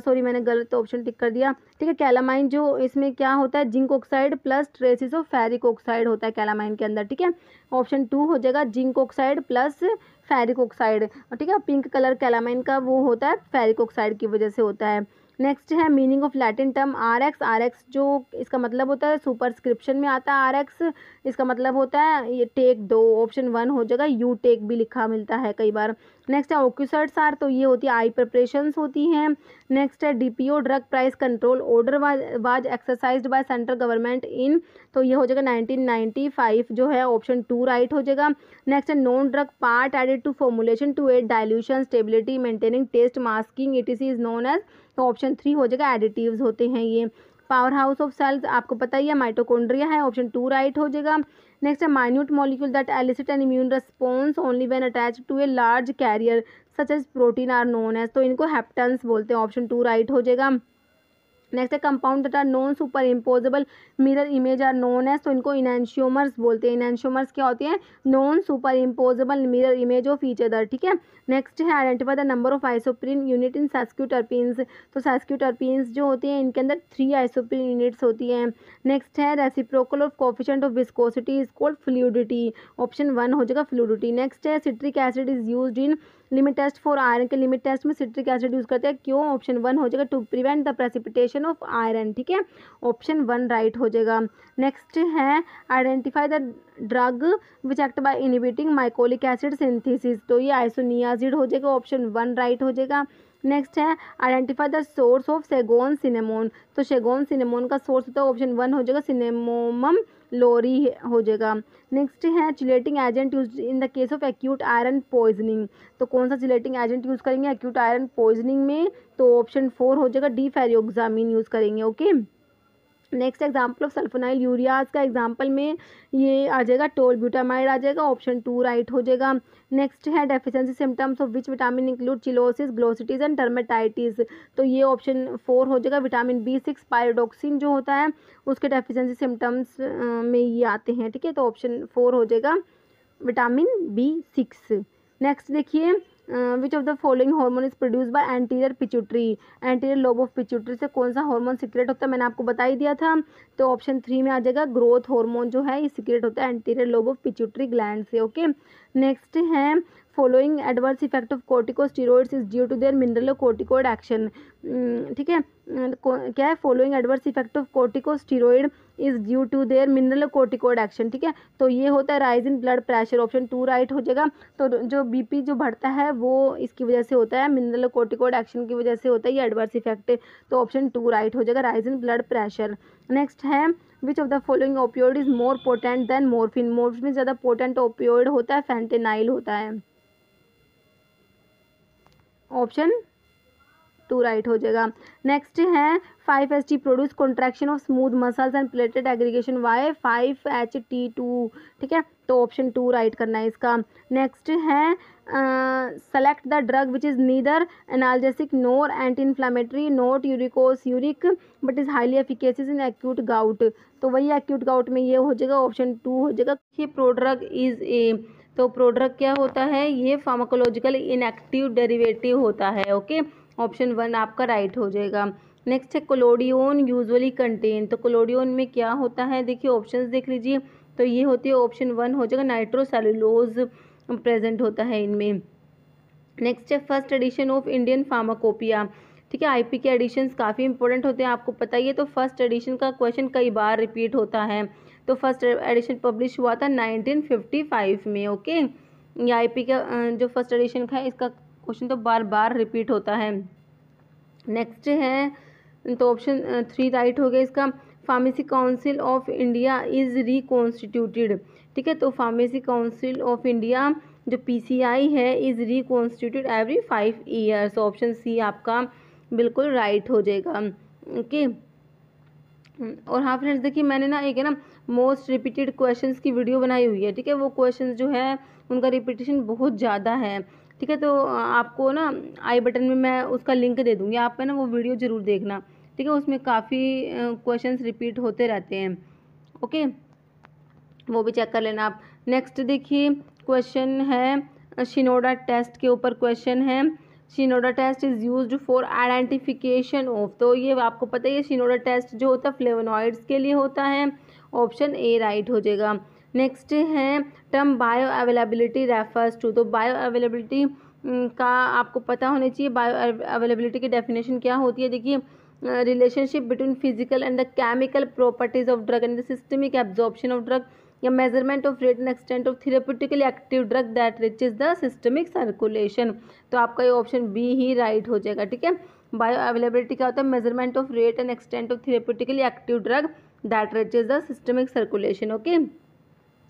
S1: सॉरी मैंने गलत ऑप्शन टिक कर दिया। ठीक है, कैलामाइन जो इसमें क्या होता है, zinc oxide plus traces of ferric oxide होता है कैलामाइन के अंदर। ठीक है, ऑप्शन 2 हो जाएगा zinc oxide plus ferric oxide. ठीक है, पिंक कलर कैलामाइन का वो होता है फेरिक ऑक्साइड की वजह से होता है। नेक्स्ट है meaning of Latin term R X. R X जो इसका मतलब होता है सुपरस्क्रिप्शन में आता है आर एक्स, इसका मतलब होता है ये टेक दो। ऑप्शन 1 हो जाएगा यू टेक भी लिखा मिलता है कई बार। नेक्स्ट है ऑक्यूसर्ट्स आर, तो ये होती है आई प्रिपरेशंस होती हैं। नेक्स्ट है DPO drug price control order was exercised by central government in, तो ये हो जाएगा 1995 जो है। ऑप्शन 2 राइट हो जाएगा। नेक्स्ट है non drug part added to formulation to aid dilution stability maintaining taste masking etc is known as, तो ऑप्शन 3 हो जाएगा एडिटिव्स होते हैं ये। पावर हाउस ऑफ सेल्स आपको पता ही है माइटोकॉन्ड्रिया है। ऑप्शन 2 राइट हो जाएगा। नेक्स्ट है minute molecule that elicit an immune response only when attached to a large carrier such as protein are known as, तो इनको हेप्टेंस बोलते हैं। ऑप्शन 2 राइट हो जाएगा। नेक्स्ट है compound that are non superimposable mirror image are known as, तो इनको enantiomers बोलते हैं। इनैंशियोमर्स क्या होती हैं, non superimposable mirror image of each other. ठीक है, नेक्स्ट है identify the number of isoprene unit in sesquiterpenes, तो सैस्क्यूटर्पीन्स जो होती हैं इनके अंदर 3 आइसोप्रीन यूनिट्स होती हैं। नेक्स्ट है reciprocal of coefficient of viscosity is called fluidity. Option 1 हो जाएगा फ्लूइडिटी। नेक्स्ट है citric acid is used in limit test for iron, के लिमिट टेस्ट में सिट्रिक एसिड यूज करते हैं, क्यों? ऑप्शन 1 हो जाएगा to prevent the precipitation of iron. ठीक है, ऑप्शन 1 राइट हो जाएगा। नेक्स्ट है identify the drug which act by inhibiting mycolic acid synthesis, तो ये आइसोनियाजिड हो जाएगा। ऑप्शन 1 राइट हो जाएगा। नेक्स्ट है identify the source of Saigon cinnamon, तो सेगोन सिनेमोन का सोर्स होता है ऑप्शन 1 हो जाएगा सिनेमोमम लोरी हो जाएगा। नेक्स्ट है chelating agent use in the case of acute iron poisoning, तो कौन सा चिलेटिंग एजेंट यूज करेंगे एक्यूट आयरन पॉइजनिंग में, तो ऑप्शन 4 हो जाएगा डीफेरियोक्सामिन यूज करेंगे। Okay, next example of sulfonyl ureas का एग्जाम्पल में ये आ जाएगा टोलब्यूटामाइड आ जाएगा। ऑप्शन 2 राइट हो जाएगा। नेक्स्ट है deficiency symptoms of which vitamin include cheilosis glossitis and dermatitis, तो ये ऑप्शन 4 हो जाएगा। विटामिन B6 पायरोडोक्सिन जो होता है उसके डेफिशिएंसी सिम्टम्स में ये आते हैं। ठीक है, तो ऑप्शन 4 हो जाएगा विटामिन B6। नेक्स्ट देखिए विच of the following hormone is produce by anterior pituitary, anterior lobe of pituitary से कौन सा हार्मोन सीक्रेट होता है, मैंने आपको बता ही दिया था, तो ऑप्शन 3 में आ जाएगा ग्रोथ हार्मोन जो है ये सीक्रेट होता है anterior lobe of pituitary gland से। ओके, नेक्स्ट है following adverse effect of corticosteroids is due to their mineralocorticoid action. ठीक है, क्या है following adverse effect of corticosteroid is due to their mineralocorticoid action. ठीक है, तो ये होता है rise in blood pressure. Option 2 right हो जाएगा। तो जो बीपी जो बढ़ता है वो इसकी वजह से होता है, मिनरलोकोर्टिकोइड एक्शन की वजह से होता है ये एडवर्स इफेक्ट, तो ऑप्शन 2 राइट हो जाएगा rise in blood pressure. Next है which of the following opioid is more potent than morphine, morphine ज़्यादा पोटेंट ओपियोइड होता है फेंटेनाइल होता है। ऑप्शन 2 राइट हो जाएगा। नेक्स्ट है 5HT produce contraction of smooth muscles and platelet aggregation via 5HT2। ठीक है, तो ऑप्शन 2 राइट करना है इसका। नेक्स्ट है select the drug which is neither analgesic nor anti inflammatory not uricosuric but is highly efficacious in acute gout, तो वही acute gout में ये हो जाएगा ऑप्शन 2 हो जाएगा। ये प्रोड्रग इज ए, तो प्रोड्रग क्या होता है, ये फार्माकोलॉजिकल इनएक्टिव डेरिवेटिव होता है। ओके, ऑप्शन 1 आपका राइट हो जाएगा। नेक्स्ट है कोलोडियोन यूजुअली कंटेन, तो कोलोडियोन में क्या होता है, देखिए ऑप्शंस देख लीजिए, तो ये होती है ऑप्शन 1 हो जाएगा नाइट्रोसेलुलोज प्रेजेंट होता है इनमें। नेक्स्ट है first edition of Indian pharmacopoeia. ठीक है, आईपी के एडिशंस काफ़ी इंपॉर्टेंट होते हैं, आपको पता ही है। तो फर्स्ट एडिशन का क्वेश्चन कई बार रिपीट होता है। तो फर्स्ट एडिशन पब्लिश हुआ था 1955 में। ओके, ये आईपी का जो फर्स्ट एडिशन का है इसका क्वेश्चन तो बार बार रिपीट होता है। नेक्स्ट है, तो ऑप्शन 3 राइट हो गया इसका। Pharmacy council of India is reconstituted. ठीक है, तो फार्मेसी काउंसिल ऑफ इंडिया जो पीसीआई है is reconstituted every 5 years. Option C आपका बिल्कुल राइट हो जाएगा। ओके, और हाँ फ्रेंड्स, देखिए मैंने ना एक है ना मोस्ट रिपीटेड क्वेश्चंस की वीडियो बनाई हुई है। ठीक है, वो क्वेश्चंस जो है उनका रिपीटेशन बहुत ज़्यादा है। ठीक है, तो आपको ना आई बटन में मैं उसका लिंक दे दूँगी, आप है ना वो वीडियो ज़रूर देखना। ठीक है, उसमें काफ़ी क्वेश्चंस रिपीट होते रहते हैं। ओके, वो भी चेक कर लेना आप। नेक्स्ट देखिए क्वेश्चन है शिनोडा टेस्ट के ऊपर क्वेश्चन है। Shinoda test is used for identification of, तो ये आपको पता ही है शिनोडा टेस्ट जो होता है फ्लेवोनॉइड्स के लिए होता है। ऑप्शन ए राइट हो जाएगा। नेक्स्ट है term bioavailability refers to, तो बायो अवेलेबिलिटी का आपको पता होना चाहिए। बायो अवेलेबिलिटी की डेफिनेशन क्या होती है, देखिए relationship between physical and the chemical properties of drug and the systemic absorption of drug या measurement of rate and extent of therapeutically active drug that reaches the systemic circulation. तो आपका ये option B ही right हो जाएगा। ठीक है, bio availability क्या होता है, measurement of rate and extent of therapeutically active drug that reaches the systemic circulation. Okay,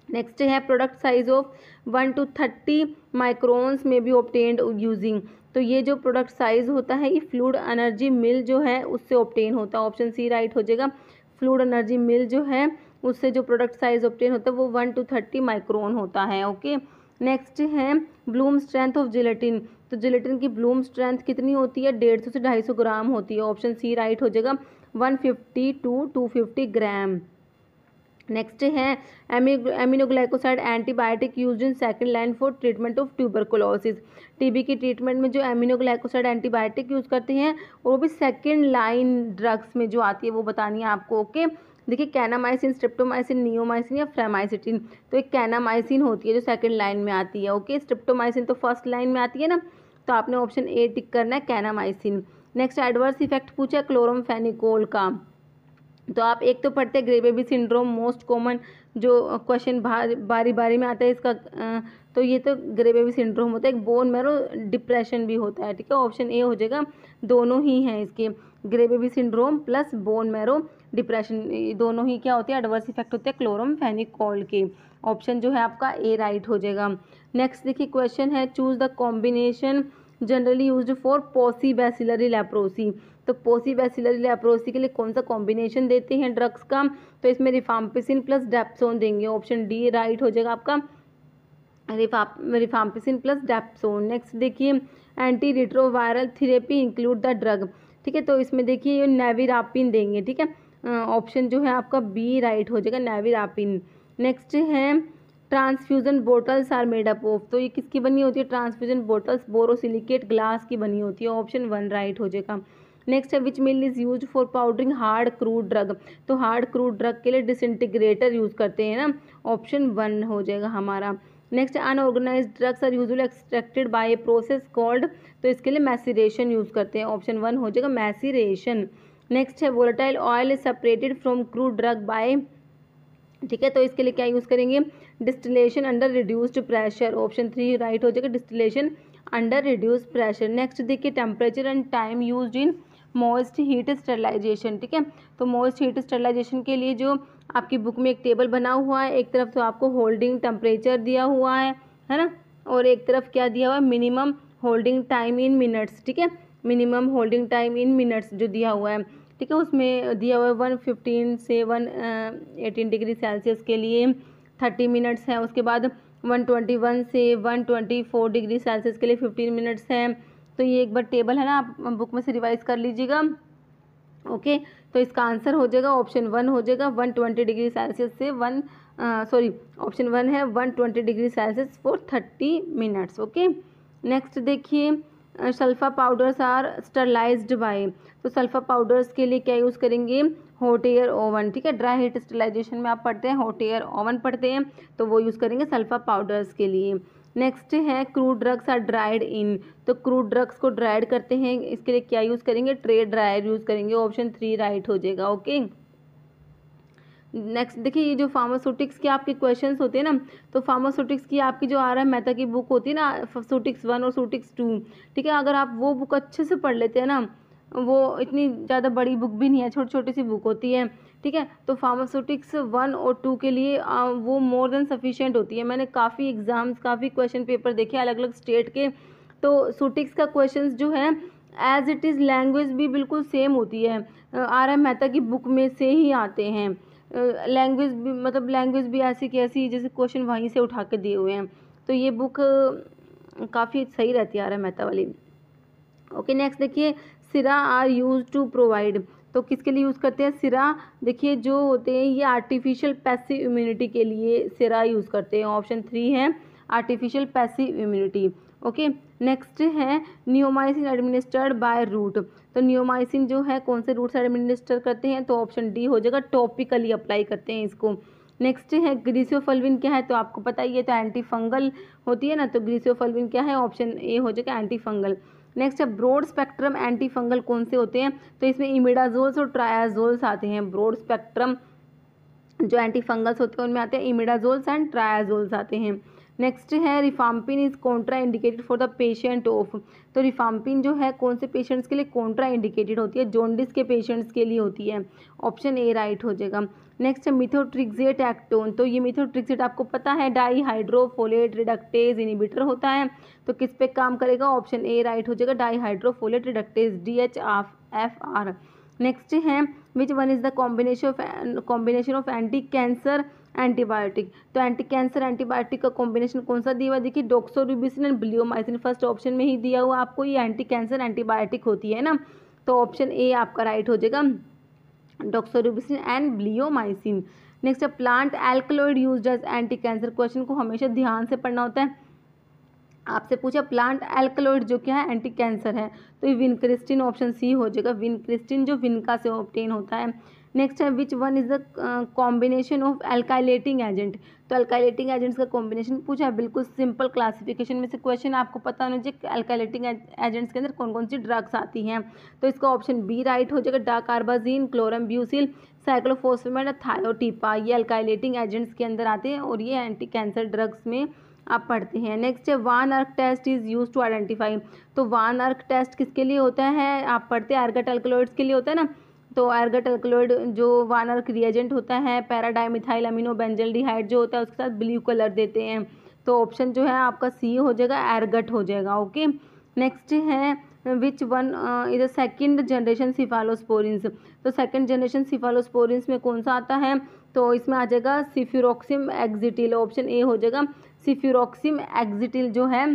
S1: next है product size of 1 to 30 microns may be obtained using, तो ये जो प्रोडक्ट साइज होता है ये फ्लूइड एनर्जी मिल जो है उससे ऑब्टेन होता है। ऑप्शन सी राइट हो जाएगा। फ्लूइड एनर्जी मिल जो है उससे जो प्रोडक्ट साइज ऑब्टेन होता है वो 1 to 30 माइक्रोन होता है। ओके, नेक्स्ट है ब्लूम स्ट्रेंथ ऑफ जिलेटिन, तो जिलेटिन की ब्लूम स्ट्रेंथ कितनी होती है, 150 से 250 ग्राम होती है। ऑप्शन सी राइट हो जाएगा, 150 to 250 ग्राम। नेक्स्ट है aminoglycoside antibiotic used in second line for treatment of tuberculosis. TB की ट्रीटमेंट में जो एमिनोग्लाइकोसाइड एंटीबायोटिक यूज़ करते हैं वो भी सेकंड लाइन ड्रग्स में जो आती है वो बतानी है आपको। ओके, देखिए कैनामाइसिन, स्ट्रिप्टोमाइसिन, नियोमाइसिन या फ्रेमाइसिटिन, तो एक कैनामाइसिन होती है जो सेकंड लाइन में आती है। ओके, स्ट्रिप्टोमाइसिन तो फर्स्ट लाइन में आती है ना, तो आपने ऑप्शन ए टिक करना है, कैनामाइसिन। नेक्स्ट एडवर्स इफेक्ट पूछा क्लोरोमफेनिकोल का, तो आप एक तो पढ़ते हैं grey baby syndrome, most common जो क्वेश्चन बारी बारी में आता है इसका, तो ये तो ग्रे बेबी सिंड्रोम होता है। एक बोन मैरो डिप्रेशन भी होता है। ठीक है, ऑप्शन ए हो जाएगा, दोनों ही हैं इसके, grey baby syndrome plus bone marrow depression, दोनों ही क्या होते हैं, एडवर्स इफेक्ट होते हैं क्लोरोमफेनिकोल के। ऑप्शन जो है आपका ए राइट हो जाएगा। नेक्स्ट देखिए क्वेश्चन है choose the combination generally used for paucibacillary leprosy, तो पॉसीबैसिलरी लेप्रोसी के लिए कौन सा कॉम्बिनेशन देते हैं ड्रग्स का, तो इसमें रिफाम्पिसिन प्लस डेप्सोन देंगे। ऑप्शन डी राइट हो जाएगा आपका, रिफाम्पिसिन प्लस डेप्सोन। नेक्स्ट देखिए anti retroviral therapy include the drug. ठीक है, तो इसमें देखिए ये नेविरापिन देंगे। ठीक है, ऑप्शन जो है आपका बी राइट हो जाएगा, नेविरापिन। नेक्स्ट है transfusion bottles are made up of, तो ये किसकी बनी होती है, ट्रांसफ्यूजन बोटल्स बोरोसिलिकेट ग्लास की बनी होती है। ऑप्शन 1 राइट हो जाएगा। नेक्स्ट है which mill is use for powdering hard crude drug, तो हार्ड क्रूड ड्रग के लिए डिसइंटीग्रेटर यूज़ करते हैं ना। ऑप्शन 1 हो जाएगा हमारा। Next unorganised drugs are usually extracted by a process called, तो इसके लिए मैसिरेशन यूज़ करते हैं। ऑप्शन 1 हो जाएगा मैसिरेशन। नेक्स्ट है volatile oil is separated from crude drug by, ठीक है, तो इसके लिए क्या यूज़ करेंगे, distillation under reduced pressure. Option 3 right हो जाएगा, distillation under reduced pressure. Next देखिए temperature and time used in moist heat sterilisation. ठीक है, तो मॉइस्ट हीट स्टरलाइजेशन के लिए जो आपकी बुक में एक टेबल बना हुआ है, एक तरफ तो आपको होल्डिंग टेम्परेचर दिया हुआ है ना, और एक तरफ क्या दिया हुआ है, minimum holding time in minutes. ठीक है, minimum holding time in minutes जो दिया हुआ है, ठीक है, उसमें दिया हुआ है 115 से 118 डिग्री सेल्सियस के लिए 30 मिनट्स है। उसके बाद 121 से 124 डिग्री सेल्सियस के लिए 15 मिनट्स हैं। तो ये एक बार टेबल है ना, आप बुक में से रिवाइज कर लीजिएगा। ओके, तो इसका आंसर हो जाएगा ऑप्शन 1 हो जाएगा, 120 डिग्री सेल्सियस से ऑप्शन 1 है 120 degree Celsius for 30 minutes. Okay, next देखिए sulpha powders are sterilised by, तो सल्फा पाउडर्स के लिए क्या यूज़ करेंगे, हॉट एयर ओवन। ठीक है, ड्राई हीट स्टरलाइजेशन में आप पढ़ते हैं हॉट एयर ओवन पढ़ते हैं, तो वो यूज़ करेंगे सल्फा पाउडर्स के लिए। नेक्स्ट है crude drugs are dried in, तो क्रूड ड्रग्स को ड्राइड करते हैं, इसके लिए क्या यूज़ करेंगे, ट्रे ड्रायर यूज़ करेंगे, ऑप्शन 3 राइट हो जाएगा। ओके, नेक्स्ट देखिए, ये जो फार्मास्यूटिक्स के आपके क्वेश्चंस होते हैं ना, तो फार्मास्यूटिक्स की आपकी जो RM मेहता की बुक होती है ना, फार्मास्यूटिक्स 1 और फार्मास्यूटिक्स 2, ठीक है, अगर आप वो बुक अच्छे से पढ़ लेते हैं ना, वो इतनी ज़्यादा बड़ी बुक भी नहीं है, छोटी छोटी सी बुक होती है, ठीक है, तो फार्मास्यूटिक्स 1 और 2 के लिए वो मोर देन सफिशिएंट होती है। मैंने काफ़ी एग्जाम्स, काफ़ी क्वेश्चन पेपर देखे अलग अलग स्टेट के, तो सूटिक्स का क्वेश्चन जो है एज इट इज़ लैंग्वेज भी बिल्कुल सेम होती है, RM मेहता की बुक में से ही आते हैं, लैंग्वेज भी, मतलब लैंग्वेज भी ऐसी की ऐसी जैसे क्वेश्चन वहीं से उठा के दिए हुए हैं, तो ये बुक काफ़ी सही रहती है RM मेहता वाली। ओके, नेक्स्ट देखिए, सिरा आर यूज टू प्रोवाइड, तो किसके लिए यूज़ करते हैं सिरा, देखिए जो होते हैं ये आर्टिफिशियल पैसिव इम्यूनिटी के लिए सिरा यूज़ करते हैं, ऑप्शन 3 है artificial passive immunity. Okay, next है नियोमाइसिन एडमिनिस्टर्ड बाय रूट, तो नियोमाइसिन जो है कौन से रूट से एडमिनिस्टर करते हैं, तो ऑप्शन डी हो जाएगा, टॉपिकली अप्लाई करते हैं इसको। नेक्स्ट है ग्रीसियोफल्विन, क्या है, तो आपको पता ही है, तो एंटी फंगल होती है ना, तो ग्रीसियोफल्विन क्या है, ऑप्शन ए हो जाएगा एंटी फंगल। नेक्स्ट है ब्रॉड स्पेक्ट्रम एंटी फंगल, कौन से होते हैं, तो इसमें इमिडाजोल्स और ट्रायाजोल्स आते हैं, ब्रॉड स्पेक्ट्रम जो एंटी फंगल्स होते हैं उनमें आते हैं इमिडाजोल्स एंड ट्रायाजोल्स आते हैं। नेक्स्ट है रिफाम्पिन is Contra indicated for the patient of, तो रिफाम्पिन जो है कौन से पेशेंट्स के लिए कॉन्ट्रा इंडिकेटेड होती है, जॉन्डिस के पेशेंट्स के लिए होती है, ऑप्शन ए राइट हो जाएगा। नेक्स्ट है मिथोट्रिक्सेट एक्टोन, तो ये मिथोट्रिक्सेट आपको पता है डाई हाइड्रोफोलेट रिडक्टेज इनिबिटर होता है, तो किस पे काम करेगा, ऑप्शन ए राइट हो जाएगा, डाई हाइड्रोफोलेट रिडक्टेज DHFR। नेक्स्ट है which one is the combination of anti cancer antibiotic, तो एंटी कैंसर एंटीबायोटिक का कॉम्बिनेशन कौन सा दिया हुआ, देखिए डॉक्सोरिबोसिन एंड ब्लियोमाइसिन, फर्स्ट ऑप्शन में ही दिया हुआ आपको, ये एंटी कैंसर एंटीबायोटिक होती है ना, तो ऑप्शन ए आपका राइट हो जाएगा, डॉक्सोरिबोसिन एंड ब्लियोमाइसिन। नेक्स्ट है plant alkaloid used as anticancer, question को हमेशा ध्यान से पढ़ना होता है, आपसे पूछा प्लांट एल्कलॉइड जो क्या है एंटी कैंसर है, तो ये विनक्रिस्टिन, ऑप्शन सी हो जाएगा, विनक्रिस्टिन जो विनका से ऑब्टेन होता है। नेक्स्ट है which one is the combination of alkylating agent, तो एल्काइलेटिंग एजेंट्स का कॉम्बिनेशन पूछा है, बिल्कुल सिंपल क्लासिफिकेशन में से क्वेश्चन, आपको पता होना चाहिए एल्काइलेटिंग एजेंट्स के अंदर कौन कौन सी ड्रग्स आती हैं, तो इसका ऑप्शन बी राइट हो जाएगा, डाकार्बाजीन, क्लोरम्ब्यूसिल, साइक्लोफॉस्फेमेट, थायोटीपा, ये एल्काइलेटिंग एजेंट्स के अंदर आते हैं और ये एंटी कैंसर ड्रग्स में आप पढ़ते हैं। नेक्स्ट है Van Urk test is use to identify, तो वान अर्क टेस्ट किसके लिए होता है, आप पढ़ते हैं एर्गट एल्कलॉइड्स के लिए होता है ना, तो एर्गट एल्कलॉइड जो वान अर्क रिएजेंट होता है पैराडाइमिथाइल अमीनो बेंजल्डिहाइड जो होता है उसके साथ ब्लू कलर देते हैं, तो ऑप्शन जो है आपका सी हो जाएगा, एर्गट हो जाएगा। ओके, नेक्स्ट है which one is the second generation cephalosporins, तो सेकेंड जनरेशन सिफालोस्पोरिन्स में कौन सा आता है, तो इसमें आ जाएगा सिफ्यूरोक्सिम एक्जिटिल, ऑप्शन ए हो जाएगा, सिफ्यूरोक्सिम एक्जिटिल जो है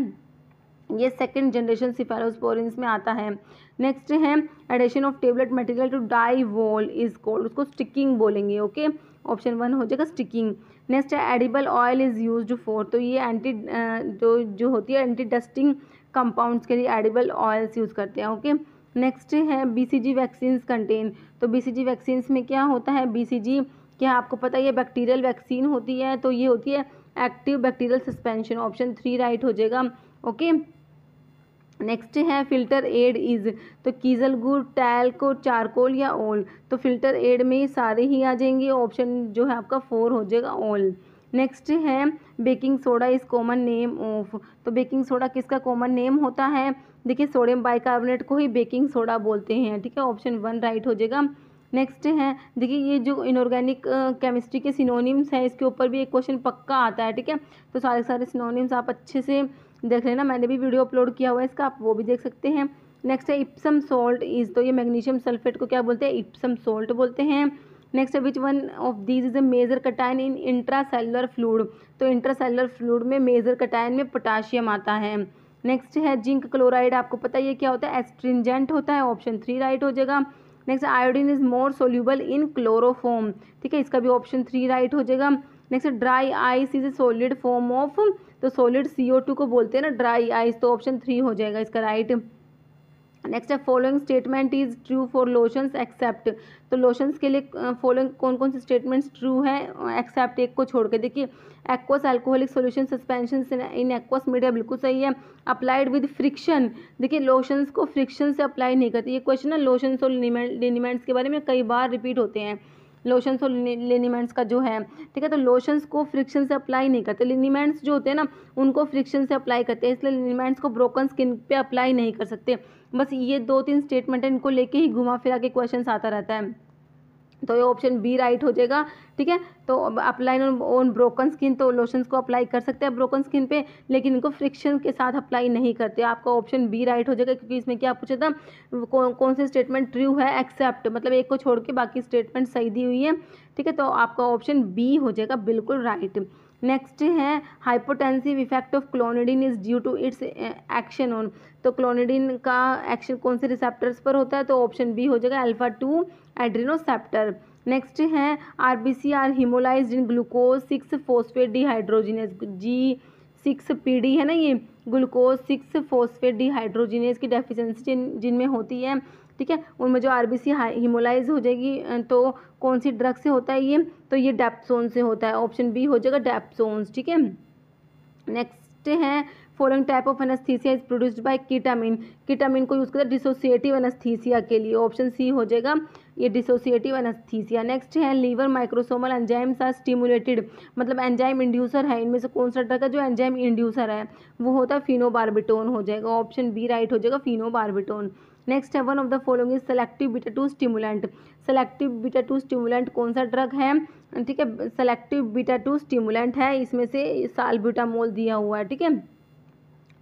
S1: ये सेकेंड जनरेशन सिफालोस्पोरिन्स में आता है। नेक्स्ट है addition of tablet material to die wall is called, उसको स्टिकिंग बोलेंगे। ओके, ऑप्शन 1 हो जाएगा स्टिकिंग। नेक्स्ट है edible oil is used for, तो ये एंटी जो होती है एंटी डस्टिंग कंपाउंड्स के लिए एडिबल ऑयल्स यूज़ करते हैं। ओके, नेक्स्ट है BCG वैक्सीन्स कंटेन, तो BCG वैक्सीन्स में क्या होता है, BCG क्या आपको पता है ये बैक्टीरियल वैक्सीन होती है, तो ये होती है active bacterial suspension, option 3 right हो जाएगा। ओके, नेक्स्ट है फिल्टर एड इज, तो कीजल गुड़, टैल्को, चारकोल या ऑल, तो फिल्टर एड में सारे ही आ जाएंगे, ऑप्शन जो है आपका 4 हो जाएगा ऑल। नेक्स्ट है baking soda is common name of, तो बेकिंग सोडा किसका कॉमन नेम होता है, देखिए सोडियम बाइकार्बोनेट को ही बेकिंग सोडा बोलते हैं, ठीक है, ऑप्शन 1 राइट हो जाएगा। नेक्स्ट है देखिए ये जो इनऑर्गेनिक केमिस्ट्री के सिनोनिम्स हैं इसके ऊपर भी एक क्वेश्चन पक्का आता है, ठीक है, तो सारे सारे सिनोनिम्स आप अच्छे से देख लेना, मैंने भी वीडियो अपलोड किया हुआ है इसका, आप वो भी देख सकते हैं। नेक्स्ट है इप्सम सॉल्ट इज, तो ये मैग्नीशियम सल्फेट को क्या बोलते हैं, इप्सम सॉल्ट बोलते हैं। नेक्स्ट है which one of these is a major cation in intracellular fluid, तो इंट्रासेलुलर फ्लूइड में मेजर कटायन में पोटाशियम आता है। नेक्स्ट है जिंक क्लोराइड, आपको पता है ये क्या होता है, एस्ट्रिंजेंट होता है, ऑप्शन 3 राइट हो जाएगा। Next iodine is more soluble in chloroform, ठीक है, इसका भी ऑप्शन 3 राइट हो जाएगा। Next dry ice is a solid form of, तो सॉलिड CO2 को बोलते हैं ना ड्राई आइस, तो ऑप्शन 3 हो जाएगा इसका राइट। नेक्स्ट है following statement is true for lotions except. तो लोशंस के लिए फॉलोइंग कौन कौन से स्टेटमेंट्स ट्रू है एक्सेप्ट एक को छोड़ के। देखिए aqueous alcoholic solution suspension in aqueous media बिल्कुल सही है। अप्लाइड विद फ्रिक्शन, देखिए लोशंस को फ्रिक्शन से अप्लाई नहीं करती। ये क्वेश्चन ना लोशंस और लिनीमेंट्स के बारे में कई बार रिपीट होते हैं। लोशंस और लिनीमेंट्स का जो है, ठीक है, तो लोशंस को फ्रिक्शन से अप्लाई नहीं करते, लिनीमेंट्स जो होते हैं ना उनको फ्रिक्शन से अप्लाई करते हैं, इसलिए लिनीमेंट्स को ब्रोकन स्किन पे अप्लाई नहीं कर सकते। बस ये 2-3 स्टेटमेंट है, इनको लेके ही घुमा फिरा के क्वेश्चन आता रहता है। तो ये ऑप्शन बी राइट हो जाएगा, ठीक है। तो अप्लाई ऑन ब्रोकन स्किन, तो लोशंस को अप्लाई कर सकते हैं ब्रोकन स्किन पे, लेकिन इनको फ्रिक्शन के साथ अप्लाई नहीं करते। आपका ऑप्शन बी राइट हो जाएगा, क्योंकि इसमें क्या पूछा था कौन से स्टेटमेंट ट्रू है एक्सेप्ट, मतलब एक को छोड़ के बाकी स्टेटमेंट सही दी हुई है, ठीक है। तो आपका ऑप्शन बी हो जाएगा बिल्कुल राइट। नेक्स्ट है hypotensive effect of clonidine is due to its action on. तो क्लोनिडिन का एक्शन कौन से रिसेप्टर्स पर होता है, तो ऑप्शन बी हो जाएगा अल्फा-2 एड्रेनोसेप्टर। नेक्स्ट है RBC are haemolysed in glucose 6 phosphate dehydrogenase, G6PD है ना, ये ग्लूकोज 6 फॉस्फेट डिहाइड्रोजिनेज की डेफिशिएंसी जिनमें होती है, ठीक है, उनमें जो आरबीसी हिमोलाइज हो जाएगी, तो कौन सी ड्रग से होता है ये, तो ये डेप्सोन से होता है, ऑप्शन बी हो जाएगा डेप्सोन्स, ठीक है। नेक्स्ट है following type of anaesthesia is produced by ketamine. Ketamine को यूज़ करते हैं डिसोसिएटिव एनेस्थीसिया के लिए, ऑप्शन सी हो जाएगा ये डिसोसिएटिव एनेस्थीसिया। नेक्स्ट है liver microsomal enzymes are stimulated, मतलब एंजाइम इंड्यूसर है, इनमें से कौन सा ड्रग है जो एंजाइम इंड्यूसर है, वो होता है फिनोबार्बिटोन हो जाएगा, ऑप्शन बी राइट हो जाएगा फिनोबार्बिटोन। नेक्स्ट है one of the following is selective beta two stimulant. Selective beta two stimulant कौन सा ड्रग है, ठीक है, सेलेक्टिव बीटा-2 स्टिमुलेंट है, इसमें से साल्ब्यूटामोल दिया हुआ है, ठीक है,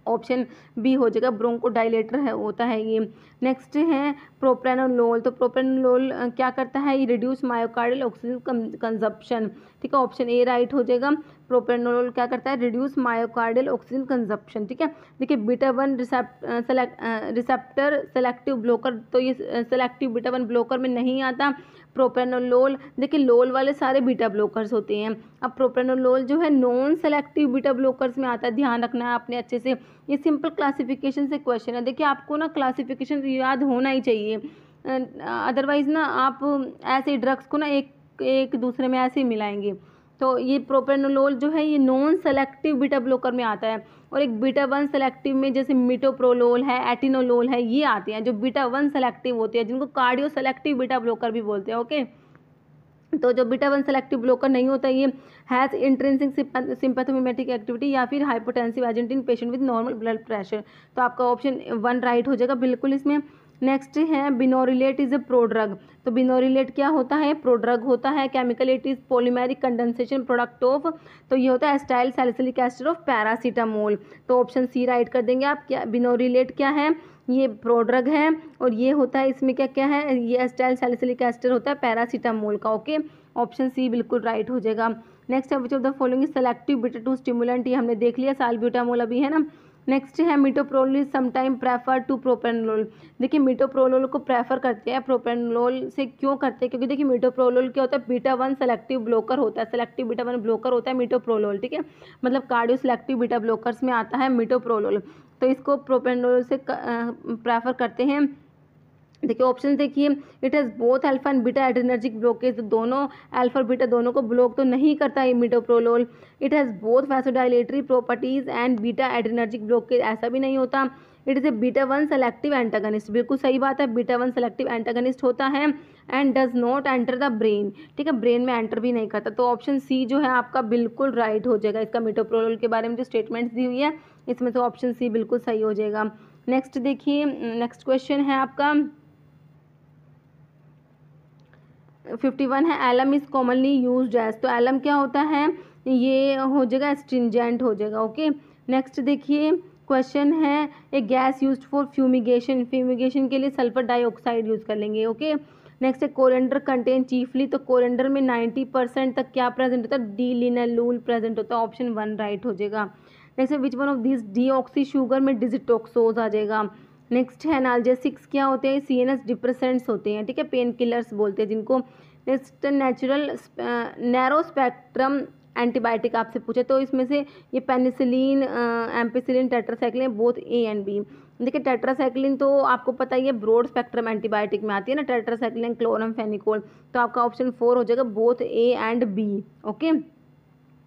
S1: ऑप्शन बी हो जाएगा ब्रोंकोडाइलेटर है होता है ये। नेक्स्ट है प्रोप्रेनोलोल। तो प्रोप्रेनोलोल क्या करता है, ये रिड्यूस मायोकार्डियल ऑक्सीजन कंजप्शन, ठीक है, ऑप्शन ए राइट हो जाएगा। प्रोप्रेनोलोल क्या करता है, रिड्यूस मायोकार्डियल ऑक्सीजन कंजप्शन, ठीक है। देखिए बीटा-1 रिसेप्टर सेलेक्टिव ब्लोकर, तो ये सेलेक्टिव बीटा-1 ब्लोकर में नहीं आता प्रोप्रेनोलोल। देखिए लोल वाले सारे बीटा ब्लोकर्स होते हैं, अब प्रोप्रेनोलोल जो है नॉन सेलेक्टिव बीटा ब्लोकर्स में आता है, ध्यान रखना है आपने अच्छे से। ये सिंपल क्लासिफिकेशन से क्वेश्चन है, देखिए आपको ना क्लासिफिकेशन याद होना ही चाहिए, अदरवाइज ना आप ऐसे ड्रग्स को ना एक दूसरे में ऐसे ही मिलाएंगे। तो ये प्रोप्रेनोलोल जो है ये नॉन सेलेक्टिव बीटा ब्लोकर में आता है, और एक बीटा-1 सेलेक्टिव में जैसे मिटोप्रोलोल है, एटिनोलोल है, ये आते हैं जो बीटा-1 सेलेक्टिव होते हैं, जिनको कार्डियो सेलेक्टिव बीटा ब्लोकर भी बोलते हैं, ओके। तो जो बीटा-1 सेलेक्टिव ब्लोकर नहीं होता ये हैज़ इंट्रिंसिक सिंपैथोमिमेटिक एक्टिविटी या फिर hypotensive agent in patient with normal blood pressure. तो आपका ऑप्शन 1 राइट हो जाएगा बिल्कुल इसमें। नेक्स्ट है बिनोरिलेट इज ए प्रोड्रग। तो बिनोरिलेट क्या होता है, प्रोड्रग होता है, chemical it is polymeric condensation product of, तो ये होता है acetyl salicylic acid of paracetamol. तो ऑप्शन सी राइट कर देंगे आप। क्या बिनोरिलेट क्या है, ये प्रोड्रग है, और ये होता है इसमें क्या क्या है, ये एस्टाइल सैलिसिलिक एसिड होता है पैरासीटामोल का, ओके, ऑप्शन सी बिल्कुल राइट हो जाएगा। नेक्स्ट है which of the following is selective beta two stimulant, ये हमने देख लिया, साल्ब्यूटामोल अभी है ना। नेक्स्ट है metoprolol is sometime prefer to propranolol. देखिए मिटोप्रोलोल को प्रेफर करते हैं प्रोप्रेनोलोल से, क्यों करते हैं, क्योंकि देखिए मिटोप्रोलोल क्या होता है, बीटा-1 सेलेक्टिव ब्लोकर होता है, सेलेक्टिव बीटा-1 ब्लोकर होता है मिटोप्रोलोल, ठीक है, मतलब कार्डियो सेलेक्टिव बीटा ब्लोकर्स में आता है मिटोप्रोलोल, तो इसको प्रोप्रेनोलोल से प्रेफर करते हैं। देखिए ऑप्शन देखिए, it has both alpha and beta adrenergic blockage, तो दोनों अल्फा और बीटा दोनों को ब्लॉक तो नहीं करता है metoprolol. It has both vasodilatory properties and beta adrenergic blockage, ऐसा भी नहीं होता। It is a beta one selective antagonist, बिल्कुल सही बात है, बीटा-1 सेलेक्टिव एंटागनिस्ट होता है and does not enter the brain, ठीक है, ब्रेन में एंटर भी नहीं करता। तो ऑप्शन सी जो है आपका बिल्कुल राइट हो जाएगा, इसका मिटोप्रोलोल के बारे में जो स्टेटमेंट्स दी हुई है इसमें से ऑप्शन सी बिल्कुल सही हो जाएगा। नेक्स्ट देखिए, नेक्स्ट क्वेश्चन है आपका 51 है alum is commonly used as. तो एलम क्या होता है, ये हो जाएगा एस्ट्रिंजेंट हो जाएगा, ओके। नेक्स्ट देखिए क्वेश्चन है a gas used for fumigation, fumigation के लिए सल्फर डाइऑक्साइड यूज़ कर लेंगे, ओके। नेक्स्ट है कोरिएंडर कंटेन चीफली, तो कोरिएंडर में 90% तक क्या प्रेजेंट होता है, डी लिनालूल प्रेजेंट होता है, ऑप्शन 1 राइट हो जाएगा। नेक्स्ट है which one of this deoxy sugar में डिजिटॉक्सोज आ जाएगा। नेक्स्ट है एनाल्जेसिक्स क्या होते हैं, CNS डिप्रेसेंट्स होते हैं, ठीक है, पेन किलर्स बोलते हैं जिनको। Next natural narrow spectrum antibiotic आपसे पूछे तो इसमें से ये penicillin, ampicillin, tetracycline both A and B. देखिए टेट्रासाइक्लिन तो आपको पता ही है ब्रॉड स्पेक्ट्रम एंटीबायोटिक में आती है ना, टेट्रासाइक्लिन, क्लोरामफेनिकोल, तो आपका ऑप्शन 4 हो जाएगा both A and B. Okay,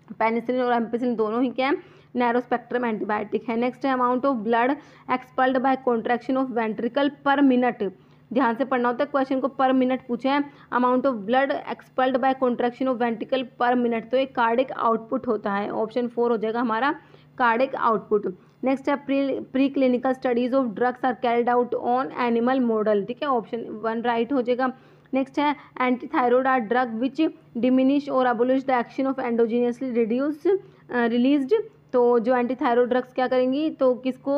S1: penicillin और एम्पिसिलिन दोनों ही क्या है, नैरो स्पेक्ट्रम एंटीबायोटिक है। नेक्स्ट है amount of blood expelled by contraction of ventricle per minute. ध्यान से पढ़ना होता है, क्वेश्चन को पर मिनट पूछा है। Amount of blood expelled by contraction of ventricle per minute, तो एक कार्डिक आउटपुट होता है। ऑप्शन 4 हो जाएगा हमारा कार्डिक आउटपुट। नेक्स्ट है preclinical studies of drugs are carried out on animal model, ठीक है, ऑप्शन 1 राइट हो जाएगा। नेक्स्ट है antithyroid are drug which diminish or abolish the action of endogenously released, तो जो एंटीथायरॉयड ड्रग्स क्या करेंगी, तो किसको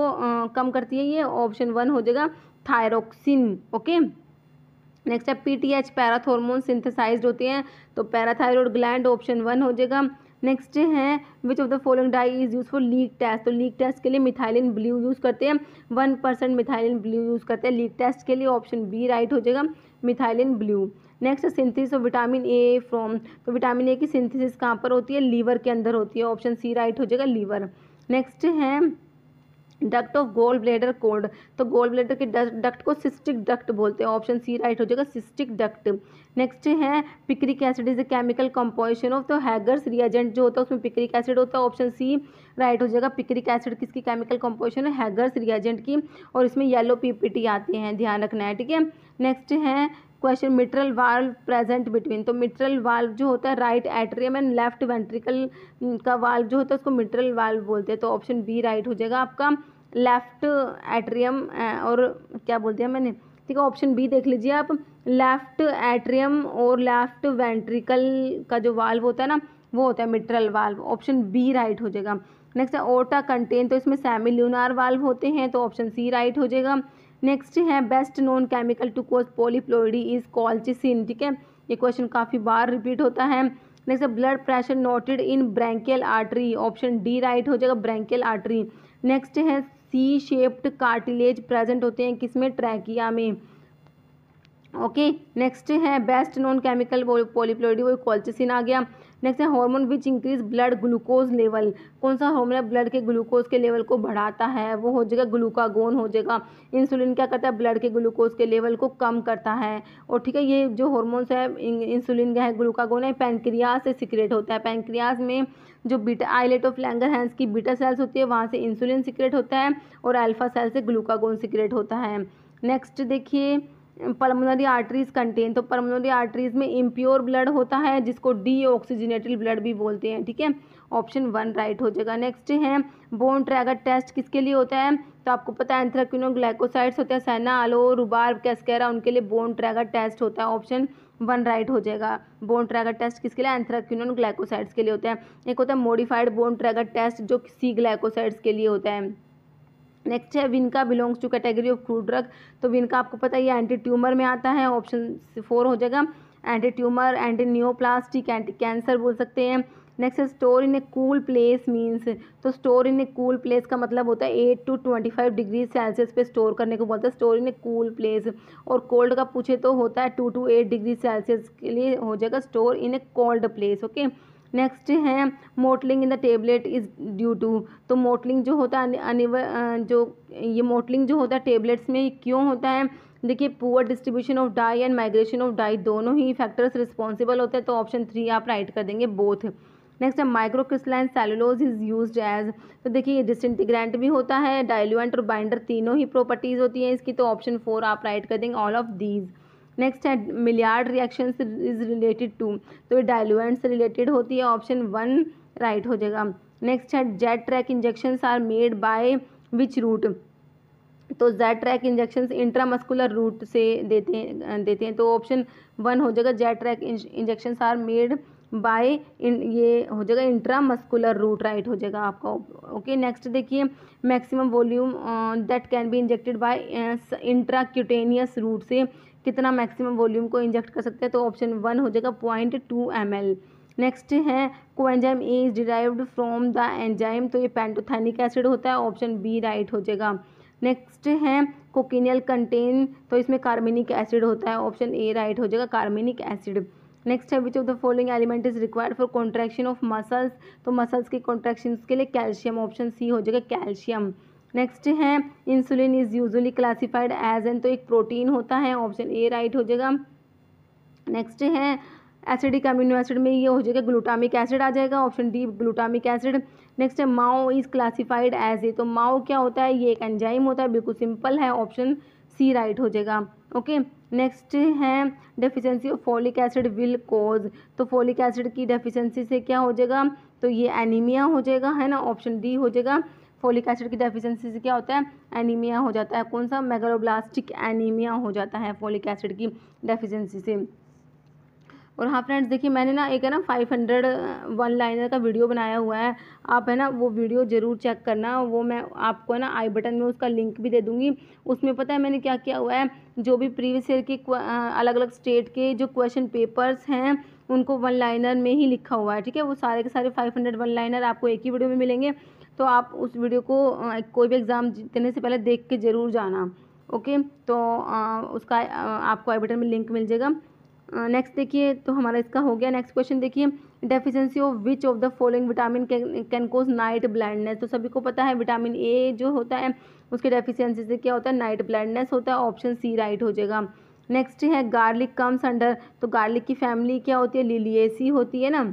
S1: कम करती है, ये ऑप्शन 1 हो जाएगा थायरोक्सिन। ओके, नेक्स्ट है पीटीएच पैराथॉर्मोन सिंथेसाइज्ड होते हैं, तो पैराथायरॉयड ग्लैंड ऑप्शन 1 हो जाएगा। नेक्स्ट है which of the following dye is use for leak test, तो लीक टेस्ट के लिए मिथाइलिन ब्लू यूज़ करते हैं, 1% मिथाइलिन ब्लू यूज़ करते हैं लीक टेस्ट के लिए, ऑप्शन बी राइट हो जाएगा methylene blue. Next synthesis of vitamin A from, तो विटामिन ए की सिंथेसिस कहाँ पर होती है, लीवर के अंदर होती है, ऑप्शन सी राइट हो जाएगा लीवर। नेक्स्ट है duct of gall bladder cold, तो गोल ब्लेडर के डक्ट को सिस्टिक डक्ट बोलते हैं, ऑप्शन सी राइट हो जाएगा सिस्टिक डक्ट। नेक्स्ट है picric acid is a chemical composition of, तो हैगर्स रिएजेंट जो होता है उसमें पिक्रिक एसिड होता है, ऑप्शन सी राइट हो जाएगा। पिक्रिक एसिड किसकी केमिकल कंपोजिशन है, हैगर्स रिएजेंट की, और इसमें येलो पीपीटी आते हैं, ध्यान रखना है, ठीक है। नेक्स्ट है question mitral valve present between, तो मिट्रल वाल्व जो होता है right atrium and left ventricle का वाल्व जो होता है उसको मिट्रल वाल्व बोलते हैं, तो ऑप्शन बी राइट हो जाएगा आपका लेफ्ट एट्रियम और क्या बोल दिया मैंने, ठीक है, ऑप्शन बी देख लीजिए आप, लेफ्ट एट्रियम और लेफ्ट वेंट्रिकल का जो वाल्व होता है ना वो होता है mitral valve, option B right हो जाएगा। नेक्स्ट है ओटा कंटेन, तो इसमें सेमी ल्यूनार वाल्व होते हैं, तो ऑप्शन सी राइट हो जाएगा। नेक्स्ट है best known chemical to cause polyploidy is colchicine, ठीक है, ये क्वेश्चन काफ़ी बार रिपीट होता है। नेक्स्ट है ब्लड प्रेशर नोटेड इन branchial artery, option D right हो जाएगा ब्रैंकियल आर्टरी। नेक्स्ट है सी शेप्ड कार्टिलेज प्रेजेंट होते हैं किसमें, ट्रैकिया में। ओके, नेक्स्ट है बेस्ट नोन केमिकल पॉलीप्लोइडी, वो कॉल्चिसिन आ गया। नेक्स्ट है hormone which increase blood glucose level, कौन सा हार्मोन है ब्लड के ग्लूकोज के लेवल को बढ़ाता है, वो हो जाएगा ग्लूकागोन हो जाएगा। इंसुलिन क्या करता है, ब्लड के ग्लूकोज के लेवल को कम करता है, और ठीक है ये जो हार्मोन्स है इंसुलिन का है, ग्लूकागोन है, पैंक्रियाज से सिक्रेट होता है। पैंक्रियाज में जो बीटा आइलेट ऑफ लैंगरहैंस की बीटा सेल्स होती है वहाँ से इंसुलिन सिक्रेट होता है, और अल्फा सेल से ग्लूकागोन सिक्रेट होता है। नेक्स्ट देखिए पल्मोनरी आर्टरीज कंटेन, तो पल्मोनरी आर्टरीज में इम्प्योर ब्लड होता है जिसको डीऑक्सीजनेटेड ब्लड भी बोलते हैं, ठीक है, ऑप्शन 1 राइट हो जाएगा। नेक्स्ट है बोन ट्रैगर टेस्ट किसके लिए होता है, तो आपको पता है एंथ्राक्विनोन ग्लाइकोसाइड्स होते हैं, सेना आलो रुबार्ब कैस्केरा, उनके लिए बोन ट्रैगर टेस्ट होता है, ऑप्शन 1 राइट हो जाएगा। बोन ट्रैगर टेस्ट किसके लिए, एंथ्राक्विनोन ग्लाइकोसाइड्स के लिए होता है। एक होता है मॉडिफाइड बोन ट्रैगर टेस्ट जो सी ग्लाइकोसाइड्स के लिए होता है। नेक्स्ट है vinca belongs to category of crude drug, तो विनका आपको पता है ये एंटी ट्यूमर में आता है, ऑप्शन 4 हो जाएगा। Anti tumour, anti neoplastic, anti cancer बोल सकते हैं। नेक्स्ट है store in a cool place means, तो store in a cool place का मतलब होता है 8 to 25 डिग्री सेल्सियस पे स्टोर करने को बोलता है store in a cool place, और कोल्ड का पूछे तो होता है 2 to 8 डिग्री सेल्सियस के लिए हो जाएगा store in a cold place. Okay, next है mottling in the tablet is due to, तो मोटलिंग जो होता है जो ये मोटलिंग जो होता है टेबलेट्स में क्यों होता है, देखिए poor distribution of dye and migration of dye दोनों ही फैक्टर्स रिस्पॉन्सिबल होते हैं, तो ऑप्शन 3 आप राइट कर देंगे बोथ। नेक्स्ट है microcrystalline cellulose is used as, तो देखिए ये डिसइंटीग्रेंट भी होता है, डाइल्यूएंट और बाइंडर तीनों ही प्रॉपर्टीज होती हैं इसकी, तो ऑप्शन 4 आप राइट कर देंगे ऑल ऑफ दीज। नेक्स्ट है milliard reactions is related to, तो ये डाइल्यूएंट से रिलेटेड होती है, ऑप्शन 1 राइट हो जाएगा। नेक्स्ट है Z track injections are made by which route, तो Z track injections intramuscular route से देते हैं, तो ऑप्शन 1 हो जाएगा Z track injections are made by ये हो जाएगा इंट्रामस्कुलर रूट राइट हो जाएगा आपका। ओके, नेक्स्ट देखिए maximum volume that can be injected by intracutaneous route से कितना मैक्सिमम वॉल्यूम को इंजेक्ट कर सकते हैं, तो ऑप्शन 1 हो जाएगा 0.2 ml। नेक्स्ट है coenzyme A is derived from the enzyme, तो ये पेंटोथेनिक एसिड होता है, ऑप्शन बी राइट हो जाएगा। नेक्स्ट है कोकिनियल कंटेन, तो इसमें कार्बनिक एसिड होता है, ऑप्शन ए राइट हो जाएगा कार्बनिक एसिड। नेक्स्ट है which of the following element is required for contraction of muscles, तो मसल्स की कॉन्ट्रैक्शन के लिए कैल्शियम, ऑप्शन सी हो जाएगा कैल्शियम। नेक्स्ट है insulin is usually classified as an, तो एक प्रोटीन होता है, ऑप्शन ए राइट हो जाएगा। नेक्स्ट है एसिडिक अमीनो एसिड में ये हो जाएगा ग्लूटामिक एसिड आ जाएगा, option D glutamic acid. Next है माओ इज क्लासिफाइड एज ए, तो माओ क्या होता है, ये एक एंजाइम होता है, बिल्कुल सिंपल है, ऑप्शन सी राइट हो जाएगा। ओके, नेक्स्ट है deficiency of folic acid will cause, तो फॉलिक एसिड की डेफिशिएंसी से क्या हो जाएगा, तो ये एनीमिया हो जाएगा, है ना, ऑप्शन डी हो जाएगा। फॉलिक एसिड की डेफिशिएंसी से क्या होता है, एनीमिया हो जाता है, कौन सा, मेगालोब्लास्टिक एनीमिया हो जाता है फॉलिक एसिड की डेफिशिएंसी से। और हाँ फ्रेंड्स, देखिए मैंने ना एक है ना 500 वन लाइनर का वीडियो बनाया हुआ है, आप है ना वो वीडियो ज़रूर चेक करना, वो मैं आपको है ना आई बटन में उसका लिंक भी दे दूँगी। उसमें पता है मैंने क्या किया हुआ है, जो भी प्रीवियस ईयर के अलग अलग स्टेट के जो क्वेश्चन पेपर्स हैं उनको वन लाइनर में ही लिखा हुआ है, ठीक है। वो सारे के सारे 500 वन लाइनर आपको एक ही वीडियो में मिलेंगे, तो आप उस वीडियो को कोई भी एग्ज़ाम देने से पहले देख के ज़रूर जाना। ओके, तो उसका आपको आई बटन में लिंक मिल जाएगा। नेक्स्ट देखिए, तो हमारा इसका हो गया। नेक्स्ट क्वेश्चन देखिए, deficiency of which of the following vitamin can cause night blindness, तो सभी को पता है विटामिन ए जो होता है उसके डेफिशिएंसी से क्या होता है, नाइट ब्लाइंडनेस होता है, ऑप्शन सी राइट हो जाएगा। नेक्स्ट है गार्लिक कम्स अंडर, तो गार्लिक की फैमिली क्या होती है, लिलिएसी होती है ना,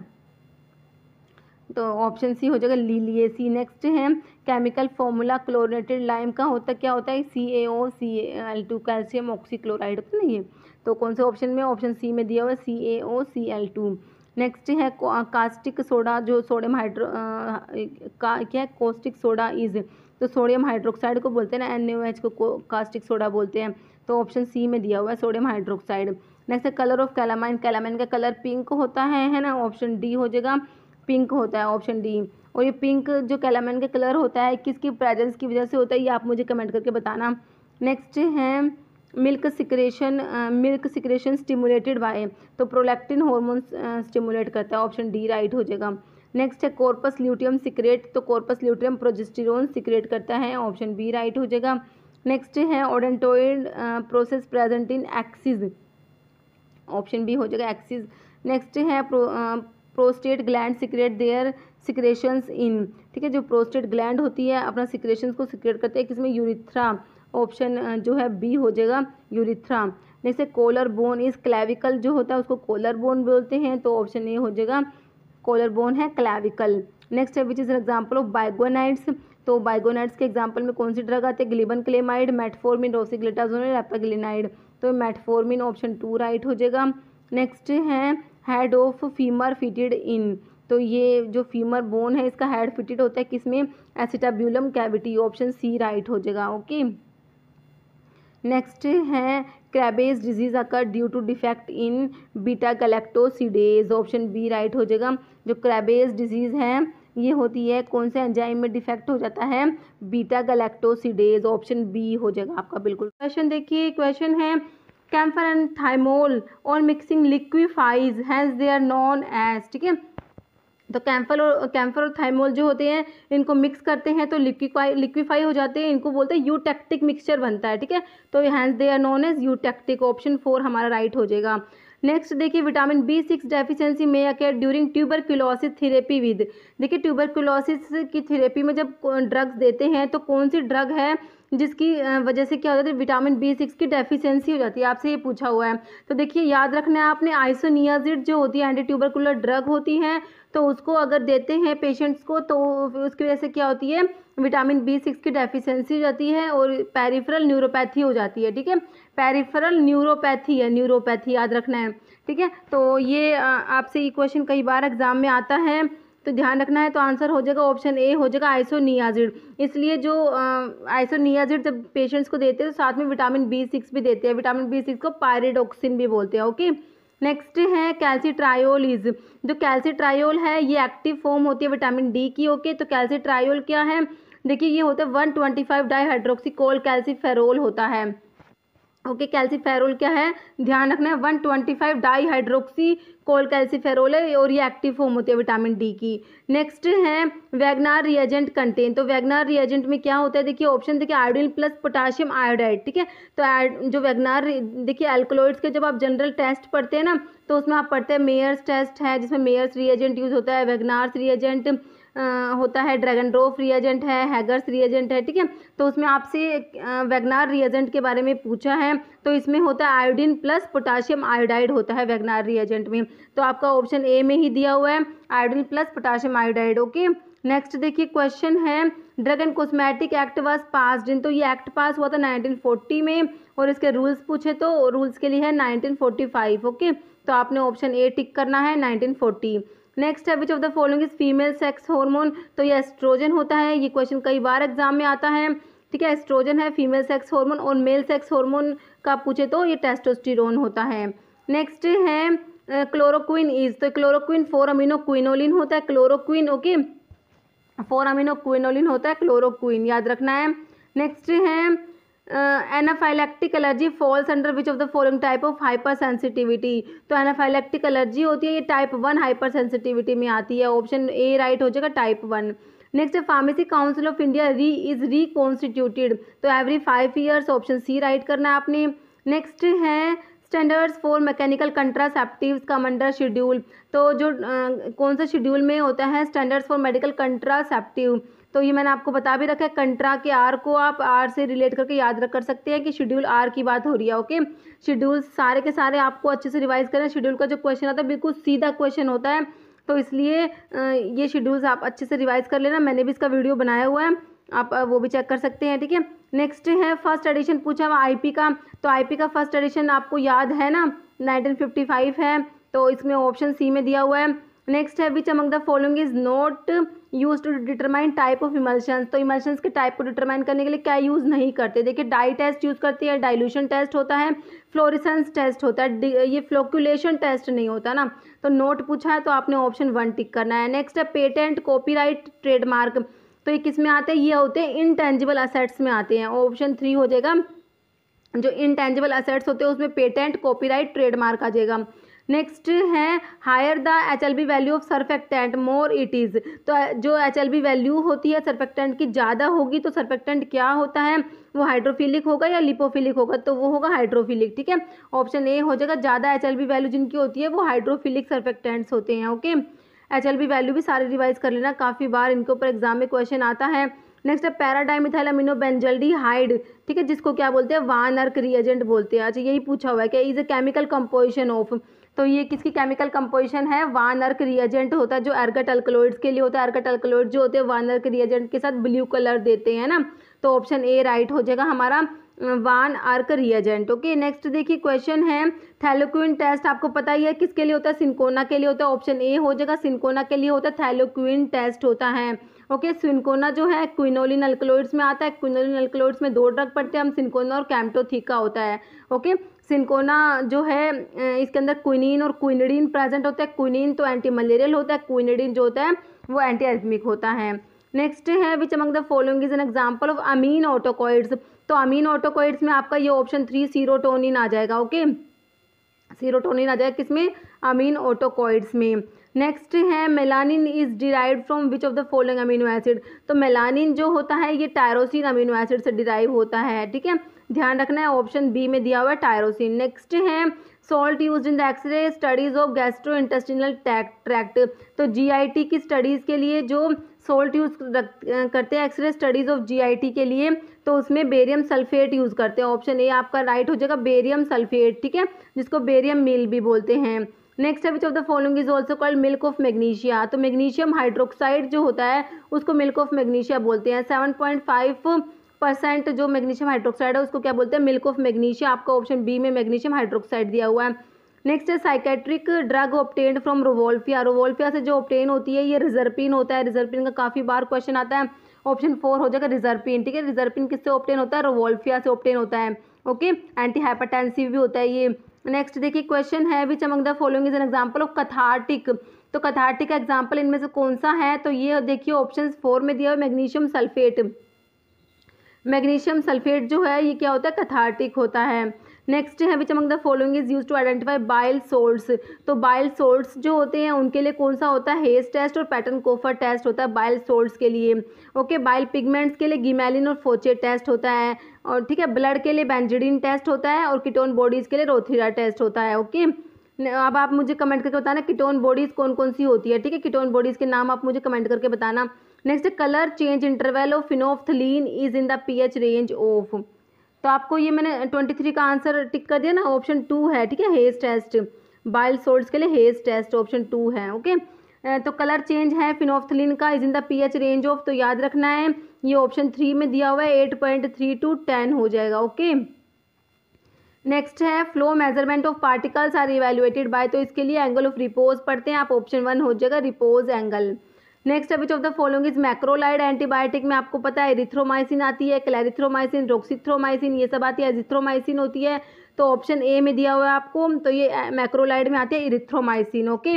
S1: तो ऑप्शन सी हो जाएगा लिलिएसी। नेक्स्ट है केमिकल फॉर्मूला क्लोरेटेड लाइम का होता क्या होता है, CaOCl2, कैल्शियम ऑक्सीक्लोराइड होता है ना ये, तो कौन से ऑप्शन में, ऑप्शन सी में दिया हुआ है CaOCl2। नेक्स्ट है कास्टिक सोडा, जो सोडियम हाइड्रो क्या है, कॉस्टिक सोडा इज, तो सोडियम हाइड्रोक्साइड को बोलते हैं ना, NaOH को कास्टिक सोडा बोलते हैं, तो ऑप्शन सी में दिया हुआ है सोडियम हाइड्रोक्साइड। नेक्स्ट है कलर ऑफ कैलामाइन, कैलामाइन का कलर पिंक होता है ना, ऑप्शन डी हो जाएगा, पिंक होता है, ऑप्शन डी। और ये पिंक जो कैलामाइन का कलर होता है किसकी प्रेजेंस की वजह से होता है, ये आप मुझे कमेंट करके बताना। नेक्स्ट है मिल्क सिक्रेशन स्टिमुलेटेड बाय, तो प्रोलैक्टिन हार्मोन स्टिमुलेट करता है, ऑप्शन डी राइट हो जाएगा। नेक्स्ट है कॉर्पस ल्यूटियम सिक्रेट, तो कॉर्पस ल्यूटियम प्रोजेस्टेरोन सिक्रेट करता है, ऑप्शन बी राइट हो जाएगा। नेक्स्ट है odontoid process present in axis, option B हो जाएगा एक्सिस। नेक्स्ट है prostate gland secrete their secretions in, ठीक है, जो प्रोस्टेट ग्लैंड होती है अपना सिक्रेशंस को सिक्रेट करते हैं किसमें, यूरिथ्रा, ऑप्शन जो है बी हो जाएगा यूरिथ्रा। नेक्स्ट है कोलर बोन इज क्लैविकल, जो होता है उसको कोलर बोन बोलते हैं, तो ऑप्शन ए हो जाएगा कोलर बोन है क्लैविकल। नेक्स्ट है which is an example of बाइगोनाइड्स, तो बाइगोनाइड्स के एग्जांपल में कौन सी ड्रग आती है, ग्लिबनक्लेमाइड, मेटफॉर्मिन, रोसिग्लुटाजोन, एपाग्लिनाइड, तो मेटफॉर्मिन ऑप्शन 2 राइट हो जाएगा। नेक्स्ट है head of femur fitted in, तो ये जो फीमर बोन है इसका हेड फिटेड होता है किसमें, acetabulum cavity, option C right हो जाएगा। ओके, नेक्स्ट है Krabbe's disease occur due to defect in beta galactosidase, option B right हो जाएगा। जो क्रेबेज डिजीज है ये होती है कौन से एंजाइम में डिफेक्ट हो जाता है, बीटा गैलेक्टोसिडेज, ऑप्शन बी हो जाएगा आपका बिल्कुल। क्वेश्चन देखिए, क्वेश्चन है कैम्फर एंड थाइमोल और mixing liquefies has they are known as, ठीक है, तो कैम्फर और थाइमोल जो होते हैं इनको मिक्स करते हैं तो लिक्विफाई हो जाते हैं, इनको बोलते हैं यूटेक्टिक मिक्सचर बनता है, ठीक है, तो hence they are known as eutectic, option 4 हमारा राइट हो जाएगा। नेक्स्ट देखिए विटामिन B6 डेफिशिएंसी में अकेयर ड्यूरिंग ट्यूबरक्लोसिस थेरेपी विद, देखिए ट्यूबरक्लोसिस की थेरेपी में जब ड्रग्स देते हैं तो कौन सी ड्रग है जिसकी वजह से क्या हो जाता है, विटामिन B6 की डेफिशिएंसी हो जाती है, आपसे ये पूछा हुआ है। तो देखिए याद रखना है आपने, आइसोनियाजिड जो होती है एंटी ट्यूबरकुलर ड्रग होती है, तो उसको अगर देते हैं पेशेंट्स को तो उसकी वजह से क्या होती है, विटामिन B6 की डेफिशिएंसी हो जाती है और पेरिफेरल न्यूरोपैथी हो जाती है, ठीक है, पेरिफेरल न्यूरोपैथी है, न्यूरोपैथी याद रखना है, ठीक है। तो ये आपसे ये क्वेश्चन कई बार एग्जाम में आता है, तो ध्यान रखना है, तो आंसर हो जाएगा ऑप्शन ए हो जाएगा आइसोनियाजिड। इसलिए जो आइसोनियाजिड जब पेशेंट्स को देते हैं तो साथ में विटामिन B6 भी देते हैं, विटामिन B6 को पायरिडोक्सिन भी बोलते हैं। ओके, नेक्स्ट है कैल्सीट्रायोल इज, जो कैल्सीट्रायोल है ये एक्टिव फॉर्म होती है विटामिन डी की। ओके, तो कैल्सीट्रायोल क्या है, देखिए ये होता है 125 डाईहाइड्रोक्सी कोल कैल्सीफेरोल होता है, ओके, कैल्सीफेरोल क्या है, ध्यान रखना है 125 डाई हाइड्रोक्सी कोल कैल्सीफेरोल है और ये एक्टिव फॉर्म होती है विटामिन डी की। नेक्स्ट है वैगनार रिएजेंट कंटेन, तो वैगनार रिएजेंट में क्या होता है, देखिए ऑप्शन देखिए आयोडीन प्लस पोटाशियम आयोडाइड, ठीक है। तो जो वैगनार देखिए एल्कलॉइड्स के जब आप जनरल टेस्ट पढ़ते हैं ना, तो उसमें आप पढ़ते हैं मेयर्स टेस्ट है जिसमें मेयर्स रिएजेंट यूज होता है, वैगनार्स रिएजेंट होता है, ड्रैगनड्रॉफ रिएजेंट है, हैगर्स रिएजेंट है, ठीक है। तो उसमें आपसे वैगनार रिएजेंट के बारे में पूछा है, तो इसमें होता है आयोडीन प्लस पोटाशियम आयोडाइड होता है वैगनार रिएजेंट में। तो आपका ऑप्शन ए में ही दिया हुआ है iodine plus potassium iodide. Okay, next देखिए क्वेश्चन है drug and cosmetic act was passed in, तो ये एक्ट पास हुआ था 1940 में और इसके रूल्स पूछे तो रूल्स के लिए है 1945। ओके, तो आपने ऑप्शन ए टिक करना है 1940। नेक्स्ट है which of the following is female sex hormone, तो ये एस्ट्रोजन होता है, ये क्वेश्चन कई बार एग्जाम में आता है, ठीक है। एस्ट्रोजन है फीमेल सेक्स हार्मोन और मेल सेक्स हार्मोन का पूछे तो ये टेस्टोस्टेरोन होता है। नेक्स्ट है क्लोरोक्विन इज, तो क्लोरोक्विन 4 अमीनो क्विनोलिन होता है, क्लोरोक्विन ओके 4 अमीनो क्विनोलिन होता है क्लोरोक्विन, याद रखना है। नेक्स्ट है anaphylactic allergy falls under which of the following type of hyper sensitivity, तो एनाफाइलैक्टिक एलर्जी होती है ये टाइप 1 हाइपर सेंसिटिविटी में आती है, ऑप्शन ए राइट हो जाएगा टाइप 1। नेक्स्ट है pharmacy council of India is reconstituted, तो every 5 years, option C right करना है आपने। नेक्स्ट है standards for mechanical contraceptives come under schedule, तो जो कौन सा शेड्यूल में होता है स्टैंडर्ड्स फॉर मेडिकल कंट्रासेप्टिव, तो ये मैंने आपको बता भी रखा है, कंट्रा के आर को आप आर से रिलेट करके याद रख कर सकते हैं कि शेड्यूल आर की बात हो रही है। ओके, शेड्यूल सारे के सारे आपको अच्छे से रिवाइज करें, शेड्यूल का जो क्वेश्चन आता है बिल्कुल सीधा क्वेश्चन होता है, तो इसलिए ये शेड्यूल्स आप अच्छे से रिवाइज कर लेना, मैंने भी इसका वीडियो बनाया हुआ है, आप वो भी चेक कर सकते हैं, ठीक है। नेक्स्ट है फर्स्ट एडिशन पूछा हुआ आईपी का, तो आईपी का फर्स्ट एडिशन आपको याद है ना 1955 है, तो इसमें ऑप्शन सी में दिया हुआ है। नेक्स्ट है which among the following is not use to determine type of emulsions, तो इमल्शंस के टाइप को डिटरमाइन करने के लिए क्या यूज़ नहीं करते, देखिए डाई टेस्ट यूज़ करती है, डाइल्यूशन टेस्ट होता है, फ्लोरेसेंस टेस्ट होता है, ये फ्लोक्यूलेशन टेस्ट नहीं होता ना, तो नोट पूछा है तो आपने ऑप्शन 1 टिक करना है। नेक्स्ट है पेटेंट कॉपीराइट ट्रेडमार्क, तो ये किस में आते हैं, ये होते हैं इनटेंजिबल असेट्स में आते हैं, ऑप्शन 3 हो जाएगा, जो इनटेंजिबल असेट्स होते हैं उसमें पेटेंट कॉपीराइट ट्रेडमार्क आ जाएगा। नेक्स्ट है higher the HLB value of surfactant more it is, तो जो HLB वैल्यू होती है सर्फेक्टेंट की ज़्यादा होगी तो सर्फेक्टेंट क्या होता है, वो हाइड्रोफिलिक होगा या लिपोफिलिक होगा, तो वो होगा हाइड्रोफिलिक, ठीक है। ऑप्शन ए हो जाएगा, ज़्यादा HLB वैल्यू जिनकी होती है वो हाइड्रोफिलिक सर्फेक्टेंट्स होते हैं। ओके, HLB वैल्यू भी सारे रिवाइज कर लेना, काफ़ी बार इनके ऊपर एग्जाम में क्वेश्चन आता है। नेक्स्ट है पैराडाइमिथाइल अमीनो बेंजल्डिहाइड, ठीक है, जिसको क्या बोलते हैं वान अर्क रिएजेंट बोलते हैं। अच्छा, यही पूछा हुआ है कि is a chemical composition of, तो ये किसकी केमिकल कंपोजिशन है, वान अर्क रिएजेंट होता है जो एर्गट अल्कलॉइड्स के लिए होता है, एर्गट अल्कलॉइड जो होते हैं वान अर्क रिएजेंट के साथ ब्लू कलर देते हैं ना, तो ऑप्शन ए राइट हो जाएगा हमारा वान आर्क रिएजेंट। ओके, नेक्स्ट देखिए क्वेश्चन है थैलोक्विन टेस्ट, आपको पता ही है किसके लिए होता है, सिंकोना के लिए होता है, ऑप्शन ए हो जाएगा सिंकोना के लिए होता है थैलोक्विन टेस्ट होता है। ओके, सिंकोना जो है क्विनोलिन अल्कलॉइड्स में आता है, क्विनोलिन अल्कलॉइड्स में 2 ड्रग पड़ते हैं हम, सिंकोना और कैम्टोथिका होता है। ओके, सिंकोना जो है इसके अंदर क्विनीन और क्विनिडीन प्रेजेंट होता है, क्विनीन तो एंटी मलेरियल होता है, क्विनिडीन जो होता है वो एंटी एरिथमिक होता है। नेक्स्ट है which among the following is an example of amine autacoids, तो अमीन ऑटोकॉइड्स में आपका ये ऑप्शन 3 सीरोटोनिन आ जाएगा। ओके, सीरोटोनिन आ जाएगा किसमें, अमीन ऑटोकॉइड्स में। नेक्स्ट है melanin is derived from which of the following amino acid, तो मेलानिन जो होता है ये टायरोसिन अमीनो एसिड से डिराइव होता है, ठीक है, ध्यान रखना है, ऑप्शन बी में दिया हुआ है टायरोसिन। नेक्स्ट है salt used in the X-ray studies of gastrointestinal tract, तो GIT की स्टडीज़ के लिए जो सॉल्ट यूज़ करते हैं एक्सरे स्टडीज़ ऑफ GIT के लिए, तो उसमें बेरियम सल्फेट यूज़ करते हैं, ऑप्शन ए आपका राइट हो जाएगा बेरियम सल्फेट, ठीक है, जिसको बेरियम मील भी बोलते हैं। नेक्स्ट है which of the following is also called milk of magnesia, तो मैग्नीशियम हाइड्रोक्साइड जो होता है उसको मिल्क ऑफ मैग्नीशिया बोलते हैं। 7.5% जो मैग्नीशियम हाइड्रोक्साइड है उसको क्या बोलते हैं, मिल्क ऑफ मैग्नीशिया, आपका ऑप्शन बी में मैग्नीशियम हाइड्रोक्साइड दिया हुआ है। नेक्स्ट है psychiatric drug obtained from rauvolfia, rauvolfia से जो ऑब्टेन होती है ये रिजर्पिन होता है, रिजर्पिन का काफ़ी बार क्वेश्चन आता है, ऑप्शन 4 हो जाएगा रिजर्पिन, ठीक है, रिजर्पिन किससे ऑब्टेन होता है, रोवोल्फिया से ऑब्टेन होता है। ओके, एंटी हाइपरटेंसिव भी होता है ये। नेक्स्ट देखिए क्वेश्चन है which among the following is an example of cathartic, तो कथार्टिक का एग्जांपल इनमें से कौन सा है, तो ये देखिए ऑप्शन 4 में दिया हुआ मैग्नीशियम सल्फेट, मैग्नीशियम सल्फेट जो है ये क्या होता है, कथार्टिक होता है। नेक्स्ट है which among the following is use to identify bile salts. तो बाइल सोल्ट्स जो होते हैं उनके लिए कौन सा होता है, हेस टेस्ट और पैटर्न कोफर टेस्ट होता है बाइल सोल्ट्स के लिए। ओके, बाइल पिगमेंट्स के लिए गिमेलिन और फोचे टेस्ट होता है, और ठीक है ब्लड के लिए बेंजिडिन टेस्ट होता है, और कीटोन बॉडीज के लिए रोथिरा टेस्ट होता है। ओके, अब आप मुझे कमेंट करके बताना कीटोन बॉडीज कौन कौन सी होती है, ठीक है कीटोन बॉडीज के नाम आप मुझे कमेंट करके बताना। Next, colour change interval of phenolphthalein is in the pH range of. तो आपको ये मैंने 23 का आंसर टिक कर दिया ना, ऑप्शन 2 है, ठीक है हेज टेस्ट, बाइल सोल्ट्स के लिए हेज टेस्ट ऑप्शन 2 है। ओके, तो कलर चेंज है फिनोफ्थलीन का is in the pH range of, तो याद रखना है ये ऑप्शन 3 में दिया हुआ है 8.3 to 10 हो जाएगा। ओके, नेक्स्ट है flow measurement of particles are evaluated by, तो इसके लिए एंगल ऑफ रिपोज पढ़ते हैं आप, ऑप्शन 1 हो जाएगा repose angle. Next which of the following is macrolide antibiotic में आपको पता है एरिथ्रोमाइसिन आती है, क्लैरिथ्रोमाइसिन, रोक्सिथ्रोमाइसिन ये सब आती है, एजिथ्रोमाइसिन होती है, तो ऑप्शन ए में दिया हुआ है आपको, तो ये मैक्रोलाइड में आती है एरिथ्रोमाइसिन। ओके,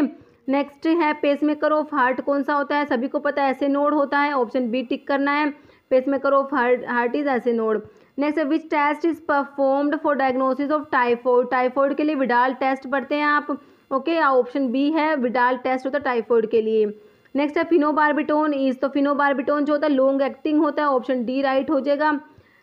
S1: नेक्स्ट है पेसमेकर ऑफ हार्ट कौन सा होता है, सभी को पता है ऐसे नोड होता है, ऑप्शन बी टिक करना है, pacemaker of heart is SA node. Next which test is performed for diagnosis of typhoid, typhoid के लिए विडाल टेस्ट पढ़ते हैं आप। ओके, ऑप्शन बी है विडाल टेस्ट होता है टाइफॉइड के लिए। नेक्स्ट है फिनोबार्बिटोन इज, तो फिनोबार्बिटोन जो होता है लॉन्ग एक्टिंग होता है, ऑप्शन डी राइट हो जाएगा।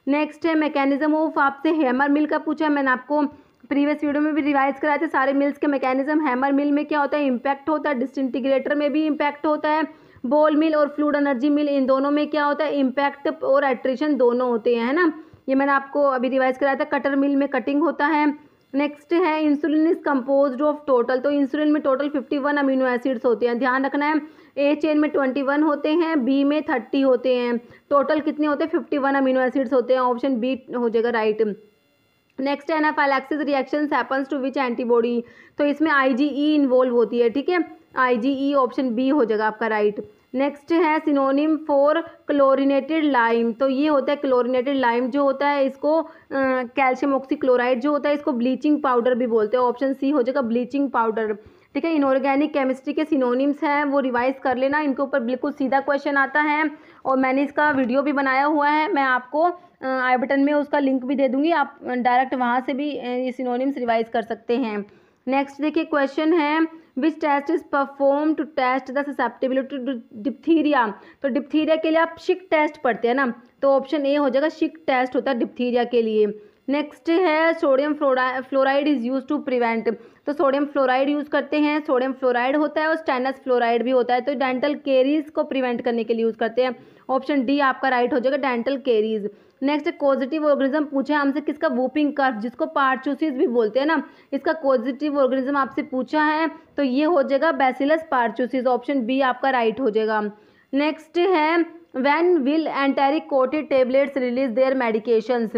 S1: नेक्स्ट है मैकेनिज्म ऑफ, आपसे हैमर मिल का पूछा है, मैंने आपको प्रीवियस वीडियो में भी रिवाइज कराए थे सारे मिल्स के मैकेनिज्म। हैमर मिल में क्या होता है, इम्पैक्ट होता है, डिसइंटीग्रेटर में भी इम्पैक्ट होता है, बॉल मिल और फ्लूइड एनर्जी मिल इन दोनों में क्या होता है, इम्पैक्ट और एट्रिशन दोनों होते हैं, है ना, ये मैंने आपको अभी रिवाइज कराया था। कटर मिल में कटिंग होता है। नेक्स्ट है insulin is composed of total, तो इंसुलिन में टोटल 51 अमीनो एसिड्स होते हैं, ध्यान रखना है, ए चेन में 21 होते हैं, बी में 30 होते हैं, टोटल कितने होते हैं 51 अमीनो एसिड्स होते हैं, ऑप्शन बी हो जाएगा राइट। नेक्स्ट है anaphylaxis reactions happens to which antibody, तो इसमें आईजीई इन्वॉल्व होती है, ठीक है आईजीई ऑप्शन बी हो जाएगा आपका राइट। नेक्स्ट है सिनोनिम फॉर क्लोरिनेटेड लाइम, तो ये होता है क्लोरिनेटेड लाइम जो होता है इसको कैल्शियम ऑक्सीक्लोराइड जो होता है इसको ब्लीचिंग पाउडर भी बोलते हैं, ऑप्शन सी हो जाएगा ब्लीचिंग पाउडर, ठीक है। इनऑर्गेनिक केमिस्ट्री के सिनोनिम्स हैं वो रिवाइज कर लेना, इनके ऊपर बिल्कुल सीधा क्वेश्चन आता है और मैंने इसका वीडियो भी बनाया हुआ है, मैं आपको आई बटन में उसका लिंक भी दे दूंगी, आप डायरेक्ट वहाँ से भी ये सिनोनिम्स रिवाइज कर सकते हैं। नेक्स्ट देखिए क्वेश्चन है which test is perform to test the susceptibility to diphtheria, तो डिप्थीरिया के लिए आप शिक टेस्ट पढ़ते हैं ना, तो ऑप्शन ए हो जाएगा शिक टेस्ट होता है डिप्थीरिया के लिए। नेक्स्ट है sodium fluoride is use to prevent, तो सोडियम फ्लोराइड यूज करते हैं, सोडियम फ्लोराइड होता है और स्टेनस फ्लोराइड भी होता है, तो डेंटल केरीज को प्रिवेंट करने के लिए यूज करते हैं, ऑप्शन डी आपका राइट हो जाएगा dental caries. Next causative organism पूछा है हमसे किसका, वूपिंग कफ जिसको पार्चूसिस भी बोलते हैं ना, इसका कॉजेटिव ऑर्गेनिज्म आपसे पूछा है तो ये हो जाएगा बैसिलस पार्चूसिस, ऑप्शन बी आपका राइट हो जाएगा। नेक्स्ट है when will enteric coated tablets release their medications,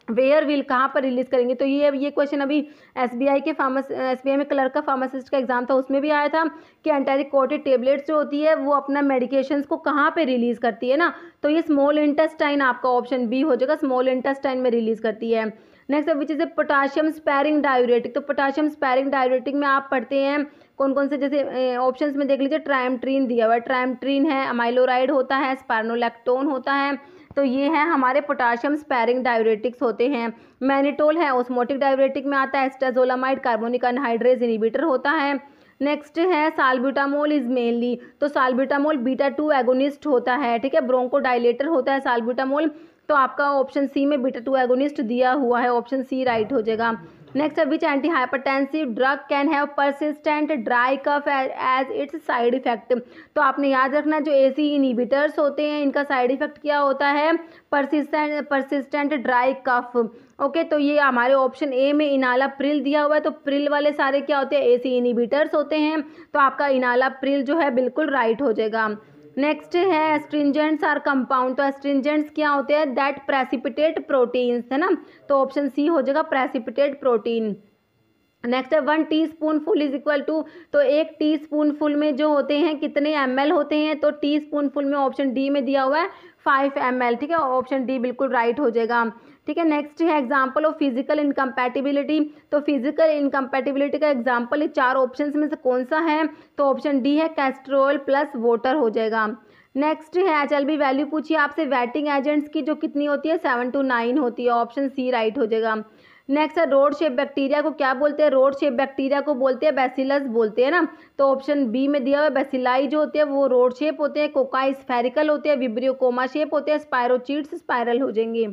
S1: where will कहाँ पर रिलीज करेंगे, तो ये क्वेश्चन अभी एसबीआई में क्लर्क का फार्मासिस्ट का एग्जाम था उसमें भी आया था कि एंटेरिक कोटेड टेबलेट्स जो होती है वो अपना मेडिकेशंस को कहाँ पे रिलीज करती है ना, तो ये स्मॉल इंटेस्टाइन आपका ऑप्शन बी हो जाएगा, स्मॉल इंटेस्टाइन में रिलीज करती है। Next which is a potassium sparing diuretic, तो पोटाशियम स्पैरिंग डायूरेटिक में आप पढ़ते हैं कौन कौन से, जैसे ऑप्शंस में देख लीजिए ट्राइमट्रीन दिया हुआ है, ट्राइमट्रीन है, अमाइलोराइड होता है, स्पार्नोलैक्टोन होता है, तो ये है हमारे पोटाशियम स्पैरिंग डायूरेटिक्स होते हैं। मैनिटोल है ऑस्मोटिक डायूरेटिक में आता है, एस्टाजोलामाइड कार्बोनिक अनहाइड्रेज इनहिबिटर होता है। नेक्स्ट है साल्ब्यूटामोल इज मेनली, तो साल्ब्यूटामोल बीटा 2 एगोनिस्ट होता है, ठीक है, ब्रोंकोडाइलेटर होता है साल्ब्यूटामोल, तो आपका ऑप्शन सी में बीटा 2 एगोनिस्ट दिया हुआ है, ऑप्शन सी राइट हो जाएगा। नेक्स्ट है which antihypertensive drug can have persistent dry cough as its side effect, तो आपने याद रखना जो एसी इनहिबिटर्स होते हैं इनका साइड इफेक्ट क्या होता है, परसिस्टेंट ड्राई कफ। ओके, तो ये हमारे ऑप्शन ए में इनालाप्रिल दिया हुआ है, तो प्रिल वाले सारे क्या होते हैं एसी इनहिबिटर्स होते हैं, तो आपका इनालाप्रिल जो है बिल्कुल राइट हो जाएगा। नेक्स्ट है एस्ट्रिंजेंट्स आर कंपाउंड, तो एस्ट्रिंजेंट्स क्या होते हैं दैट प्रेसिपिटेट प्रोटीन्स, है ना, तो ऑप्शन सी हो जाएगा प्रेसिपिटेट प्रोटीन। नेक्स्ट है 1 टीस्पूनफुल इज इक्वल टू, तो 1 टीस्पूनफुल में जो होते हैं कितने ml होते हैं, तो टीस्पूनफुल में ऑप्शन डी में दिया हुआ है 5 ml, ठीक है, ऑप्शन डी बिल्कुल राइट हो जाएगा, ठीक है। नेक्स्ट है एग्जांपल ऑफ फिजिकल इनकम्पैटिबिलिटी, तो फिजिकल इनकम्पैटिबिलिटी का एग्जांपल इस 4 ऑप्शंस में से कौन सा है, तो ऑप्शन डी है कैस्ट्रोल प्लस वाटर हो जाएगा। नेक्स्ट है HLB वैल्यू पूछिए आपसे वेटिंग एजेंट्स की जो कितनी होती है 7 to 9 होती है, ऑप्शन सी राइट हो जाएगा। नेक्स्ट है रोड शेप बैक्टीरिया को क्या बोलते हैं, रोड शेप बैक्टीरिया को बोलते हैं बैसिलस बोलते हैं ना। तो ऑप्शन बी में दिया हुआ है बैसिलाई जो होते हैं वो रोड शेप होते हैं, कोकाई स्फेरिकल होते हैं, विब्रियो कोमा शेप होते हैं, स्पायरोचीट्स स्पाइरल हो जाएंगे।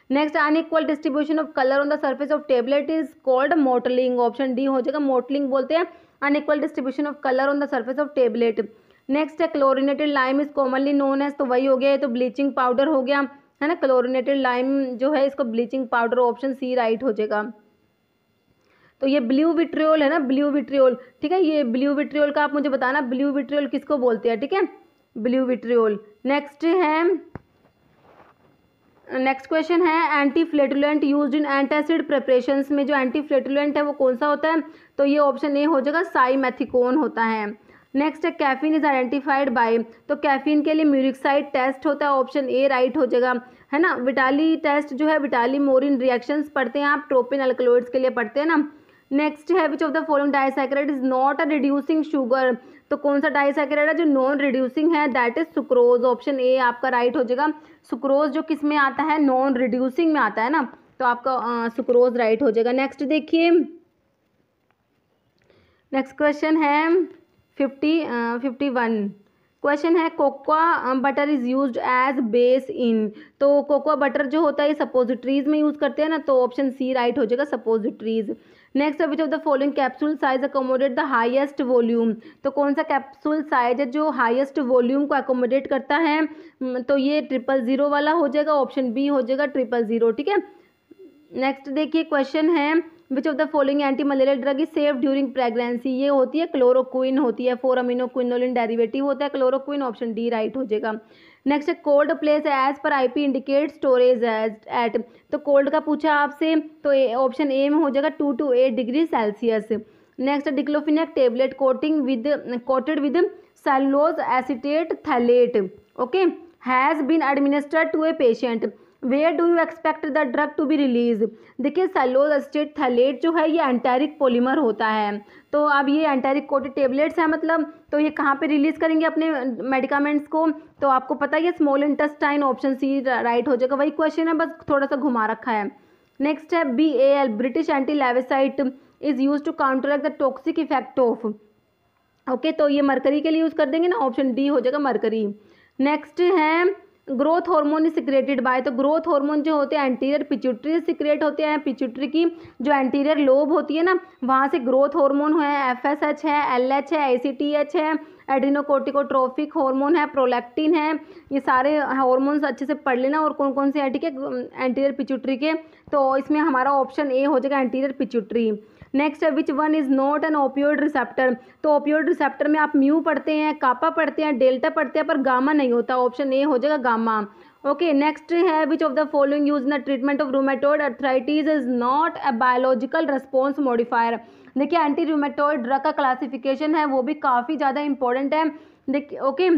S1: Next unequal distribution of colour on the surface of tablet is called mottling, option D हो जाएगा मोटलिंग बोलते हैं unequal distribution of colour on the surface of tablet. Next है chlorinated lime is commonly known as, तो वही हो गया, तो ब्लीचिंग पाउडर हो गया है ना, क्लोरिनेटेड लाइम जो है इसको bleaching powder, option C right हो जाएगा। तो ये ब्लू विट्रियोल है ना, ब्लू विट्रियोल, ठीक है, ये ब्लू विट्रियोल का आप मुझे बताना ब्लू विट्रियोल किसको बोलते हैं, ठीक है, ब्लू विट्रियोल। नेक्स्ट क्वेश्चन है anti flatulent used in antacid preparations में जो एंटी फ्लेटुलेंट है वो कौन सा होता है, तो ये ऑप्शन ए हो जाएगा साइमेथिकोन होता है। नेक्स्ट है कैफीन इज आइडेंटिफाइड बाय, तो कैफीन के लिए म्यूरिक्साइड टेस्ट होता है, ऑप्शन ए राइट हो जाएगा है ना। विटाली टेस्ट जो है विटाली मोरिन रिएक्शंस पढ़ते हैं आप, ट्रोपिन अल्कलॉइड्स के लिए पढ़ते हैं ना। नेक्स्ट है which of the following disaccharide is not a reducing sugar, तो कौन सा डाइसैकेराइड है जो नॉन रिड्यूसिंग है, that is sucrose, option A आपका राइट हो जाएगा। सुक्रोज जो किस में आता है, नॉन रिड्यूसिंग में आता है ना, तो आपका सुक्रोज राइट हो जाएगा। नेक्स्ट देखिए, नेक्स्ट क्वेश्चन है 51 क्वेश्चन है cocoa butter is used as base in, तो कोकोआ बटर जो होता है ये सपोजिटरीज में यूज करते हैं ना, तो ऑप्शन सी राइट हो जाएगा suppositories. Next which of the following capsule size accommodate the highest volume, तो कौन सा कैप्सूल साइज है जो हाईएस्ट वॉल्यूम को अकोमोडेट करता है, तो ये 000 वाला हो जाएगा, ऑप्शन बी हो जाएगा 000, ठीक है। नेक्स्ट देखिए क्वेश्चन है which of the following anti malarial drug is safe during pregnancy, ये होती है क्लोरोक्विन होती है, 4-अमीनो-क्विनोलिन डेरिवेटिव होता है क्लोरोक्विन, ऑप्शन डी राइट हो जाएगा। नेक्स्ट है cold place as per IP indicate storage at, तो कोल्ड का पूछा आपसे, तो ऑप्शन ए में हो जाएगा 2 to 8 degree Celsius. Next diclofenac tablet coated with cellulose acetate phthalate, okay, has been administered to a patient, where do you expect the drug to be release. देखिए cellulose acetate phthalate जो है ये enteric polymer होता है, तो अब ये enteric coated tablets हैं मतलब, तो ये कहाँ पे रिलीज करेंगे अपने मेडिकामेंट्स को, तो आपको पता ही है small intestine, option C right हो जाएगा, वही क्वेश्चन है बस थोड़ा सा घुमा रखा है। नेक्स्ट है BAL British anti Lewisite is use to counteract the toxic effect of, okay, तो ये मरकरी के लिए यूज कर देंगे ना, ऑप्शन डी हो जाएगा मरकरी। नेक्स्ट है growth hormone is secreted by, तो ग्रोथ हार्मोन जो होते हैं एंटीरियर पिट्यूटरी से सिक्रेट होते हैं, पिट्यूटरी की जो एंटीरियर लोब होती है ना वहाँ से ग्रोथ हार्मोन है, FSH है, LH है, ACTH है, एड्रीनोकोर्टिकोट्रोफिक हार्मोन है, प्रोलैक्टिन है, ये सारे हार्मोन्स अच्छे से पढ़ लेना और कौन कौन से है, ठीक है, एंटीरियर पिट्यूटरी के, तो इसमें हमारा ऑप्शन ए हो जाएगा एंटीरियर पिट्यूटरी। नेक्स्ट है which one is not N opioid receptor, तो ओपियोइड रिसेप्टर में आप म्यू पढ़ते हैं, कापा पढ़ते हैं, डेल्टा पढ़ते हैं, पर गामा नहीं होता, ऑप्शन ए हो जाएगा गामा, ओके। नेक्स्ट है which of the following use in the treatment of rheumatoid arthritis is not a biological response modifier, देखिए एंटी रूमेटॉइड ड्रग का क्लासिफिकेशन है वो भी काफ़ी ज़्यादा इंपॉर्टेंट है, देखिए ओके।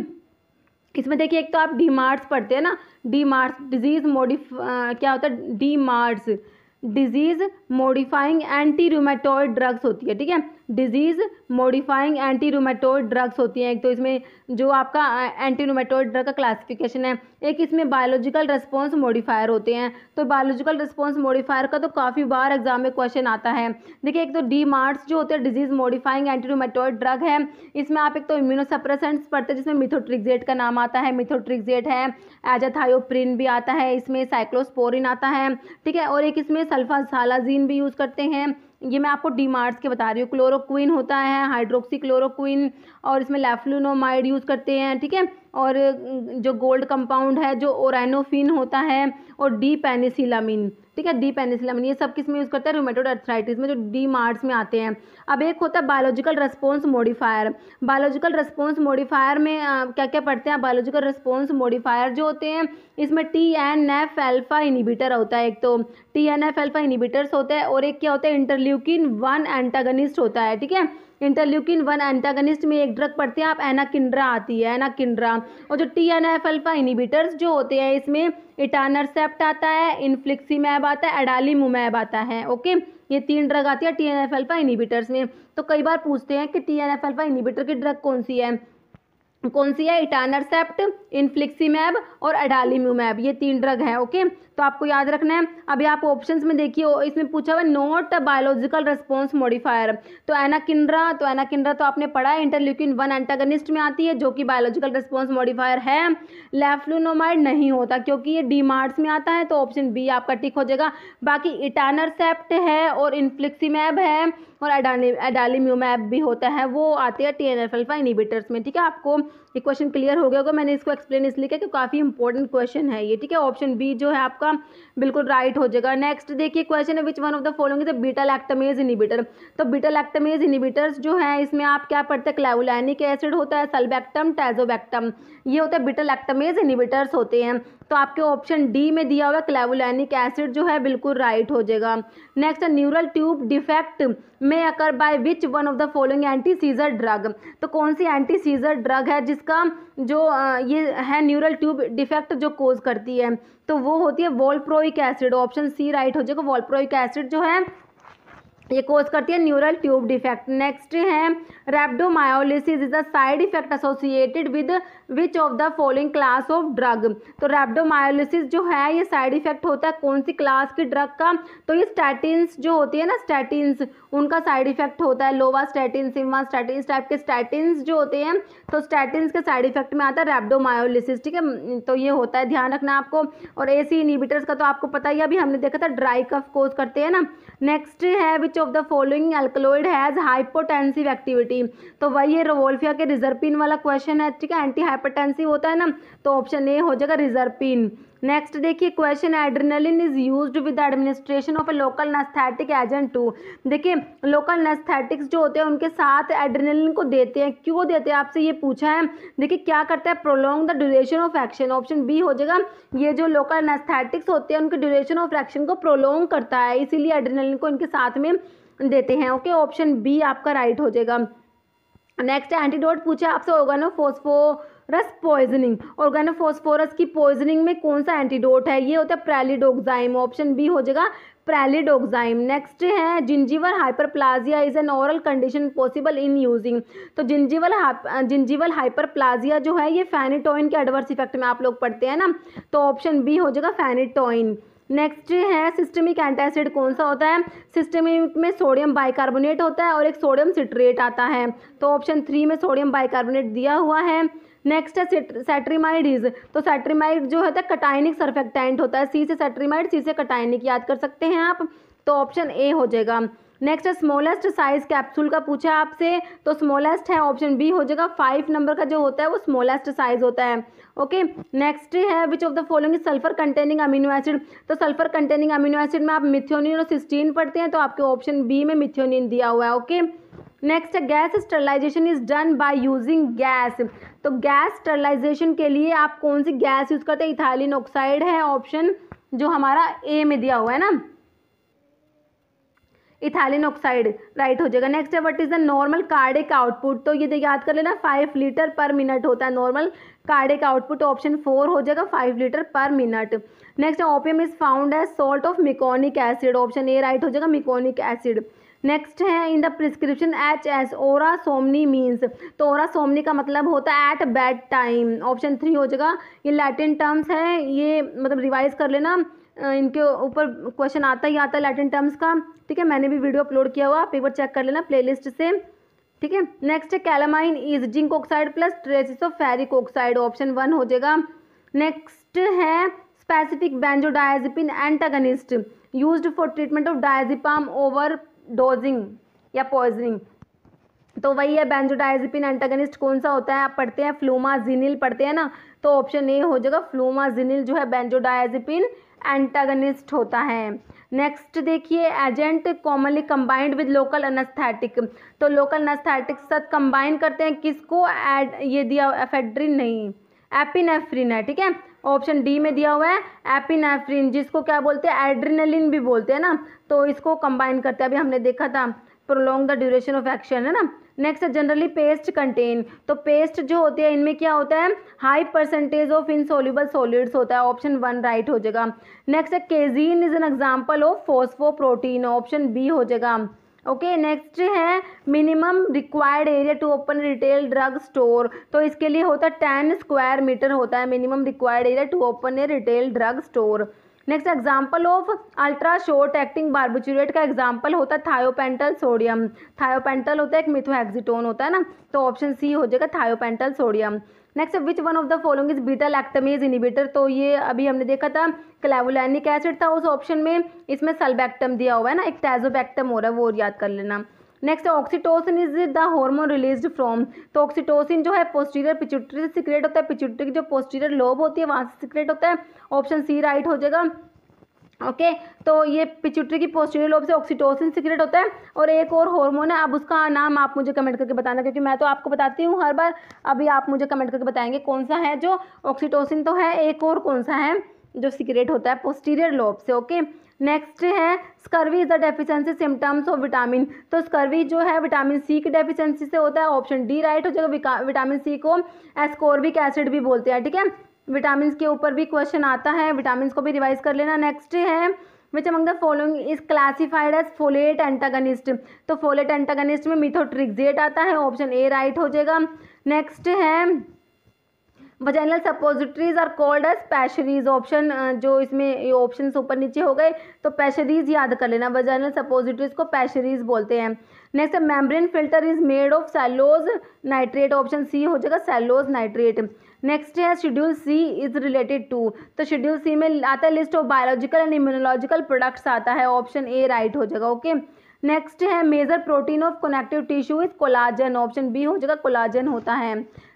S1: इसमें देखिए एक तो आप डीमार्ट्स पढ़ते हैं ना, डीमार्ट्स डिजीज क्या होता है, DMARDs disease modifying anti rheumatoid drugs होती है, ठीक है, disease modifying anti rheumatoid drugs होती हैं। एक तो इसमें जो आपका एंटी रूमेटॉइड ड्रग का क्लासिफिकेशन है, एक इसमें बायोलॉजिकल रिस्पॉन्स मॉडिफायर होते हैं, तो बायोलॉजिकल रिस्पॉन्स मॉडिफायर का तो काफ़ी बार एग्जाम में क्वेश्चन आता है। देखिए एक तो डीमार्ट्स जो होते हैं disease modifying anti rheumatoid drug है, इसमें आप एक तो इम्यूनोसप्रेसेंट्स पढ़ते हैं जिसमें मिथोट्रिक्सेट का नाम आता है, मिथोट्रिक्सेट है, एजाथायोप्रिन भी आता है, इसमें साइक्लोस्पोरिन आता है, ठीक है, और एक इसमें सल्फासालाजीन भी यूज़ करते हैं, ये मैं आपको डीमार्ट्स के बता रही हूँ। क्लोरोक्विन होता है, हाइड्रोक्सी क्लोरोक्विन, और इसमें लैफ्लुनोमाइड यूज़ करते हैं, ठीक है, और जो गोल्ड कंपाउंड है जो ओरेनोफिन होता है, और डी पेनिसिलामिन, ठीक है, डी पेनिसिलामिन, ये सब किस में यूज़ करते हैं, रूमेटॉइड अर्थराइटिस में, जो डीमार्ट्स में आते हैं। अब एक होता है biological response modifier, biological response modifier में क्या क्या पढ़ते हैं, बायोलॉजिकल रेस्पॉन्स मॉडिफायर जो होते हैं इसमें TNF अल्फा इनिबिटर होता है, एक तो TNF अल्फा इनिबिटर्स होता है, और एक क्या होता है इंटरल्यूकिन 1 एंटागनिस्ट होता है, ठीक है, इंटरल्यूकिन 1 एंटागनिस्ट में एक ड्रग पढ़ते हैं आप, एनाकिंड्रा आती है, एनाकिंड्रा, और जो TNF अल्फा इनिबिटर्स जो होते हैं इसमें इटानरसेप्ट आता है, इन्फ्लिक्सीमैब आता है, एडालीमुमैब आता है, ओके, ये 3 ड्रग आती है TNF अल्फा इनिबिटर्स में। तो कई बार पूछते हैं कि TNF अल्फा इनिबिटर की ड्रग कौन सी है, कौन सी है, इटानरसेप्ट, इन्फ्लिक्सीमैब और एडालीम्यूमैब, ये 3 ड्रग हैं। ओके, तो आपको याद रखना है। अभी आप ऑप्शंस में देखिए, इसमें पूछा हुआ नॉट बायोलॉजिकल रिस्पॉन्स मॉडिफायर, तो एनाकिंड्रा तो आपने पढ़ा है, इंटरल्यूकिन 1 एंटागनिस्ट में आती है जो कि बायोलॉजिकल रिस्पॉन्स मॉडिफायर है। लेफ्लुनोमाइड नहीं होता क्योंकि ये डीमार्ट्स में आता है, तो ऑप्शन बी आपका टिक हो जाएगा। बाकी इटानरसेप्ट है और इन्फ्लिक्सीमैब है और एडालीम्यूमैब भी होता है, वो आते हैं TNF अल्फा इनिबिटर्स में। ठीक है, आपको ये क्वेश्चन क्लियर हो गया होगा। मैंने इसको एक्सप्लेन इसलिए किया कि काफ़ी इंपॉर्टेंट क्वेश्चन है ये। ठीक है, ऑप्शन बी जो है आपका बिल्कुल राइट हो जाएगा। नेक्स्ट देखिए क्वेश्चन है, which one of the following is beta lactamase inhibitor. तो बीटा लैक्टामेज इनिबिटर्स जो है इसमें आप क्या पढ़ते हैं, क्लेवुलैनिक एसिड होता है, सल्बैक्टम, टैजोबैक्टम, ये होता है बीटा लैक्टामेज इनिबिटर्स होते हैं। तो आपके ऑप्शन डी में दिया हुआ क्लेवुलैनिक एसिड जो है बिल्कुल राइट हो जाएगा। नेक्स्ट न्यूरल ट्यूब डिफेक्ट में occur by which one of the following anti scissor drug. तो कौन सी एंटी सीजर ड्रग है जिसका जो ये है न्यूरल ट्यूब डिफेक्ट जो कोज करती है, तो वो होती है वॉल्प्रोइक एसिड। ऑप्शन सी राइट हो जाएगा, वॉल्प्रोइक एसिड जो है ये कोज करती है न्यूरल ट्यूब डिफेक्ट। नेक्स्ट है rhabdomyolysis is the side effect associated with which of the following class of drug. तो रैप्डोमायोलिसिस जो है ये साइड इफेक्ट होता है कौन सी क्लास की ड्रग का, तो ये स्टैटिन्स जो होती है ना, स्टैटिन्स उनका साइड इफेक्ट होता है, लोवास्टैटिन, सिम्वास्टैटिन, इस टाइप के स्टैटिन्स जो होते हैं, तो स्टैटिन्स के साइड इफेक्ट में आता है रैप्डोमायोलिसिस। ठीक है, तो ये होता है, ध्यान रखना आपको। और AC इनिबिटर्स का तो आपको पता ही, अभी हमने देखा था ड्राई कफ कोज करते हैं ना। नेक्स्ट है which of the following alkaloid has hypotensive activity, तो वही ये रोवोल्फिया के रिजर्पिन वाला क्वेश्चन है। ठीक है, एंटी हाइपरटेंसिव होता है ना, तो ऑप्शन ए हो जाएगा रिजर्पिन। नेक्स्ट देखिए question, adrenaline is used with administration of a local anaesthetic agent to. देखिए लोकल एनेस्थेटिक्स जो होते हैं उनके साथ एड्रेनलिन को देते हैं, क्यों देते हैं आपसे ये पूछा है। देखिए क्या करता है, prolong the duration of action, option B हो जाएगा। ये जो लोकल एनेस्थेटिक्स होते हैं उनके ड्यूरेशन ऑफ एक्शन को प्रोलॉन्ग करता है, इसीलिए एड्रेनलिन को इनके साथ में देते हैं। ओके, ऑप्शन बी आपका राइट हो जाएगा। नेक्स्ट एंटीडोट पूछा आपसे, ऑर्गेनोफॉस्फोरस पॉइजनिंग, ऑर्गेनोफॉस्फोरस की पॉइजनिंग में कौन सा एंटीडोट है, ये होता है प्रेलिडोक्साइम, ऑप्शन बी हो जाएगा प्रेलिडोक्साइम। नेक्स्ट है gingival hyperplasia is an oral condition possible in using. तो जिंजीवल हाइपरप्लाजिया जो है ये फेनिटोइन के एडवर्स इफेक्ट में आप लोग पढ़ते हैं ना, तो ऑप्शन बी हो जाएगा फेनिटोइन। नेक्स्ट है सिस्टमिक एंटासिड कौन सा होता है, सिस्टमिक में सोडियम बाइकार्बोनेट होता है और एक सोडियम सिट्रेट आता है, तो ऑप्शन 3 में सोडियम बाइकार्बोनेट दिया हुआ है। नेक्स्ट है सेट्रीमाइड इज, तो सेट्रीमाइड जो होता है कटाइनिक सर्फेक्टेंट होता है, सी से सेट्रीमाइड, सी से कटाइनिक, याद कर सकते हैं आप, तो ऑप्शन ए हो जाएगा। नेक्स्ट है स्मॉलेस्ट साइज कैप्सूल का पूछा आपसे, तो स्मॉलेस्ट है ऑप्शन बी हो जाएगा, 5 नंबर का जो होता है वो स्मॉलेस्ट साइज होता है। ओके, नेक्स्ट है which of the following sulphur containing amino acid, तो सल्फर कंटेनिंग अमीनो एसिड में आप मिथ्योनिन और सिस्टीन पढ़ते हैं, तो आपके ऑप्शन बी में मिथ्योनिन दिया हुआ है। ओके, नेक्स्ट है gas sterilisation is done by using gas, तो गैस स्टरलाइजेशन के लिए आप कौन सी गैस यूज करते हैं, इथाइलिन ऑक्साइड है, ऑप्शन जो हमारा ए में दिया हुआ है ना, इथाइलिन ऑक्साइड राइट हो जाएगा। नेक्स्ट है what is the normal cardiac output, तो ये याद कर लेना 5 लीटर पर मिनट होता है नॉर्मल कार्डिक आउटपुट, ऑप्शन 4 हो जाएगा 5 लीटर पर मिनट। नेक्स्ट है opium is found as salt of meconic acid, option A right हो जाएगा मिकोनिक एसिड। नेक्स्ट है इन द प्रिस्क्रिप्शन HS ओरा सोमनी मीन्स, तो ओरा सोमनी का मतलब होता है एट बेड टाइम, ऑप्शन 3 हो जाएगा। ये लैटिन टर्म्स है, ये मतलब रिवाइज कर लेना, इनके ऊपर क्वेश्चन आता ही आता है लैटिन टर्म्स का। ठीक है, मैंने भी वीडियो अपलोड किया हुआ, आप एक बार चेक कर लेना प्लेलिस्ट से। ठीक है, नेक्स्ट है calamine is zinc oxide plus traces of ferric oxide, option 1 हो जाएगा। नेक्स्ट है specific benzodiazepine antagonist used for treatment of diazepam over dosing या पॉइजनिंग, तो वही है बेंजोडायजेपिन एंटागनिस्ट कौन सा होता है, आप पढ़ते हैं फ्लूमाजिनिल पढ़ते हैं ना, तो ऑप्शन ए हो जाएगा फ्लूमाजिनिल जो है बेंजोडायजेपिन एंटागनिस्ट होता है। नेक्स्ट देखिए agent commonly combined with local anaesthetic, तो लोकल एनेस्थेटिक के साथ कंबाइन करते हैं किसको, ये दिया एफेड्रिन नहीं एपिनेफ्रिन है। ठीक है, ऑप्शन डी में दिया हुआ है एपिनेफ्रिन, जिसको क्या बोलते हैं एड्रेनलिन भी बोलते हैं ना, तो इसको कंबाइन करते हैं, अभी हमने देखा था prolong the duration of action है ना। नेक्स्ट जनरली पेस्ट कंटेन, तो पेस्ट जो होते हैं इनमें क्या होता है high percentage of insoluble solids होता है, ऑप्शन 1 राइट हो जाएगा। नेक्स्ट है casein is an example of phosphoprotein, option B हो जाएगा। ओके, नेक्स्ट है minimum required area to open retail drug store, तो इसके लिए होता है 10 स्क्वायर मीटर होता है minimum required area to open a retail drug store. Next example of ultra short acting barbiturate का एग्जांपल होता है थायोपेंटल सोडियम। थायोपेंटल होता है एक मिथोहेक्सिटोन होता है ना, तो ऑप्शन सी हो जाएगा thiopental sodium. Next, which one of the following is beta lactamase inhibitor, तो ये अभी हमने देखा था क्लेवुलैनिक एसिड था उस ऑप्शन में, इसमें सल्बैक्टम दिया हुआ है ना, एक टैजोबैक्टम हो रहा है वो याद कर लेना। Next, oxytocin is the hormone released from, तो ऑक्सीटोसिन जो है पोस्टीरियर पिट्यूटरी से सिक्रेट होता है, पिट्यूटरी की जो पोस्टीरियर लोब होती है वहाँ से सिक्रेट होता है, ऑप्शन सी राइट हो जाएगा। ओके, तो ये पिट्यूटरी की पोस्टीरियर लोब से ऑक्सीटोसिन सिक्रेट होता है। और एक और हार्मोन है, अब उसका नाम आप मुझे कमेंट करके बताना, क्योंकि मैं तो आपको बताती हूँ हर बार, अभी आप मुझे कमेंट करके बताएंगे कौन सा है जो ऑक्सीटोसिन तो है, एक और कौन सा है जो सिक्रेट होता है पोस्टीरियर लोब से। ओके, नेक्स्ट है scurvy is the deficiency symptoms of vitamin, तो स्कर्वी जो है विटामिन सी की डेफिशिएंसी से होता है, ऑप्शन डी राइट हो जाएगा। विटामिन सी को एस्कॉर्बिक एसिड भी बोलते हैं, ठीक है, विटामिन के ऊपर भी क्वेश्चन आता है, विटामिन को भी रिवाइज कर लेना। नेक्स्ट है which among the following is classified as folate antagonist, तो फोलेट एंटागनिस्ट में मिथोट्रिक्सेट आता है, ऑप्शन ए राइट हो जाएगा। नेक्स्ट है vaginal suppositories are called as pessaries, option जो इसमें ये ऑप्शन ऊपर नीचे हो गए तो पैशरीज याद कर लेना, वजाइनल सपोजिटरीज को पैशरीज बोलते हैं। नेक्स्ट है membrane filter is made of cellulose nitrate, option C हो जाएगा सेलोज नाइट्रेट। नेक्स्ट है schedule C is related to, तो शेड्यूल सी में आता है list of biological and immunological products आता है, ऑप्शन ए राइट हो जाएगा। ओके, नेक्स्ट है major protein of connective tissue is collagen, option B हो जाएगा कोलाजन होता है।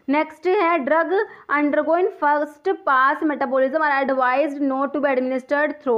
S1: नेक्स्ट है drug undergoing first pass metabolism are advised not to be administered through,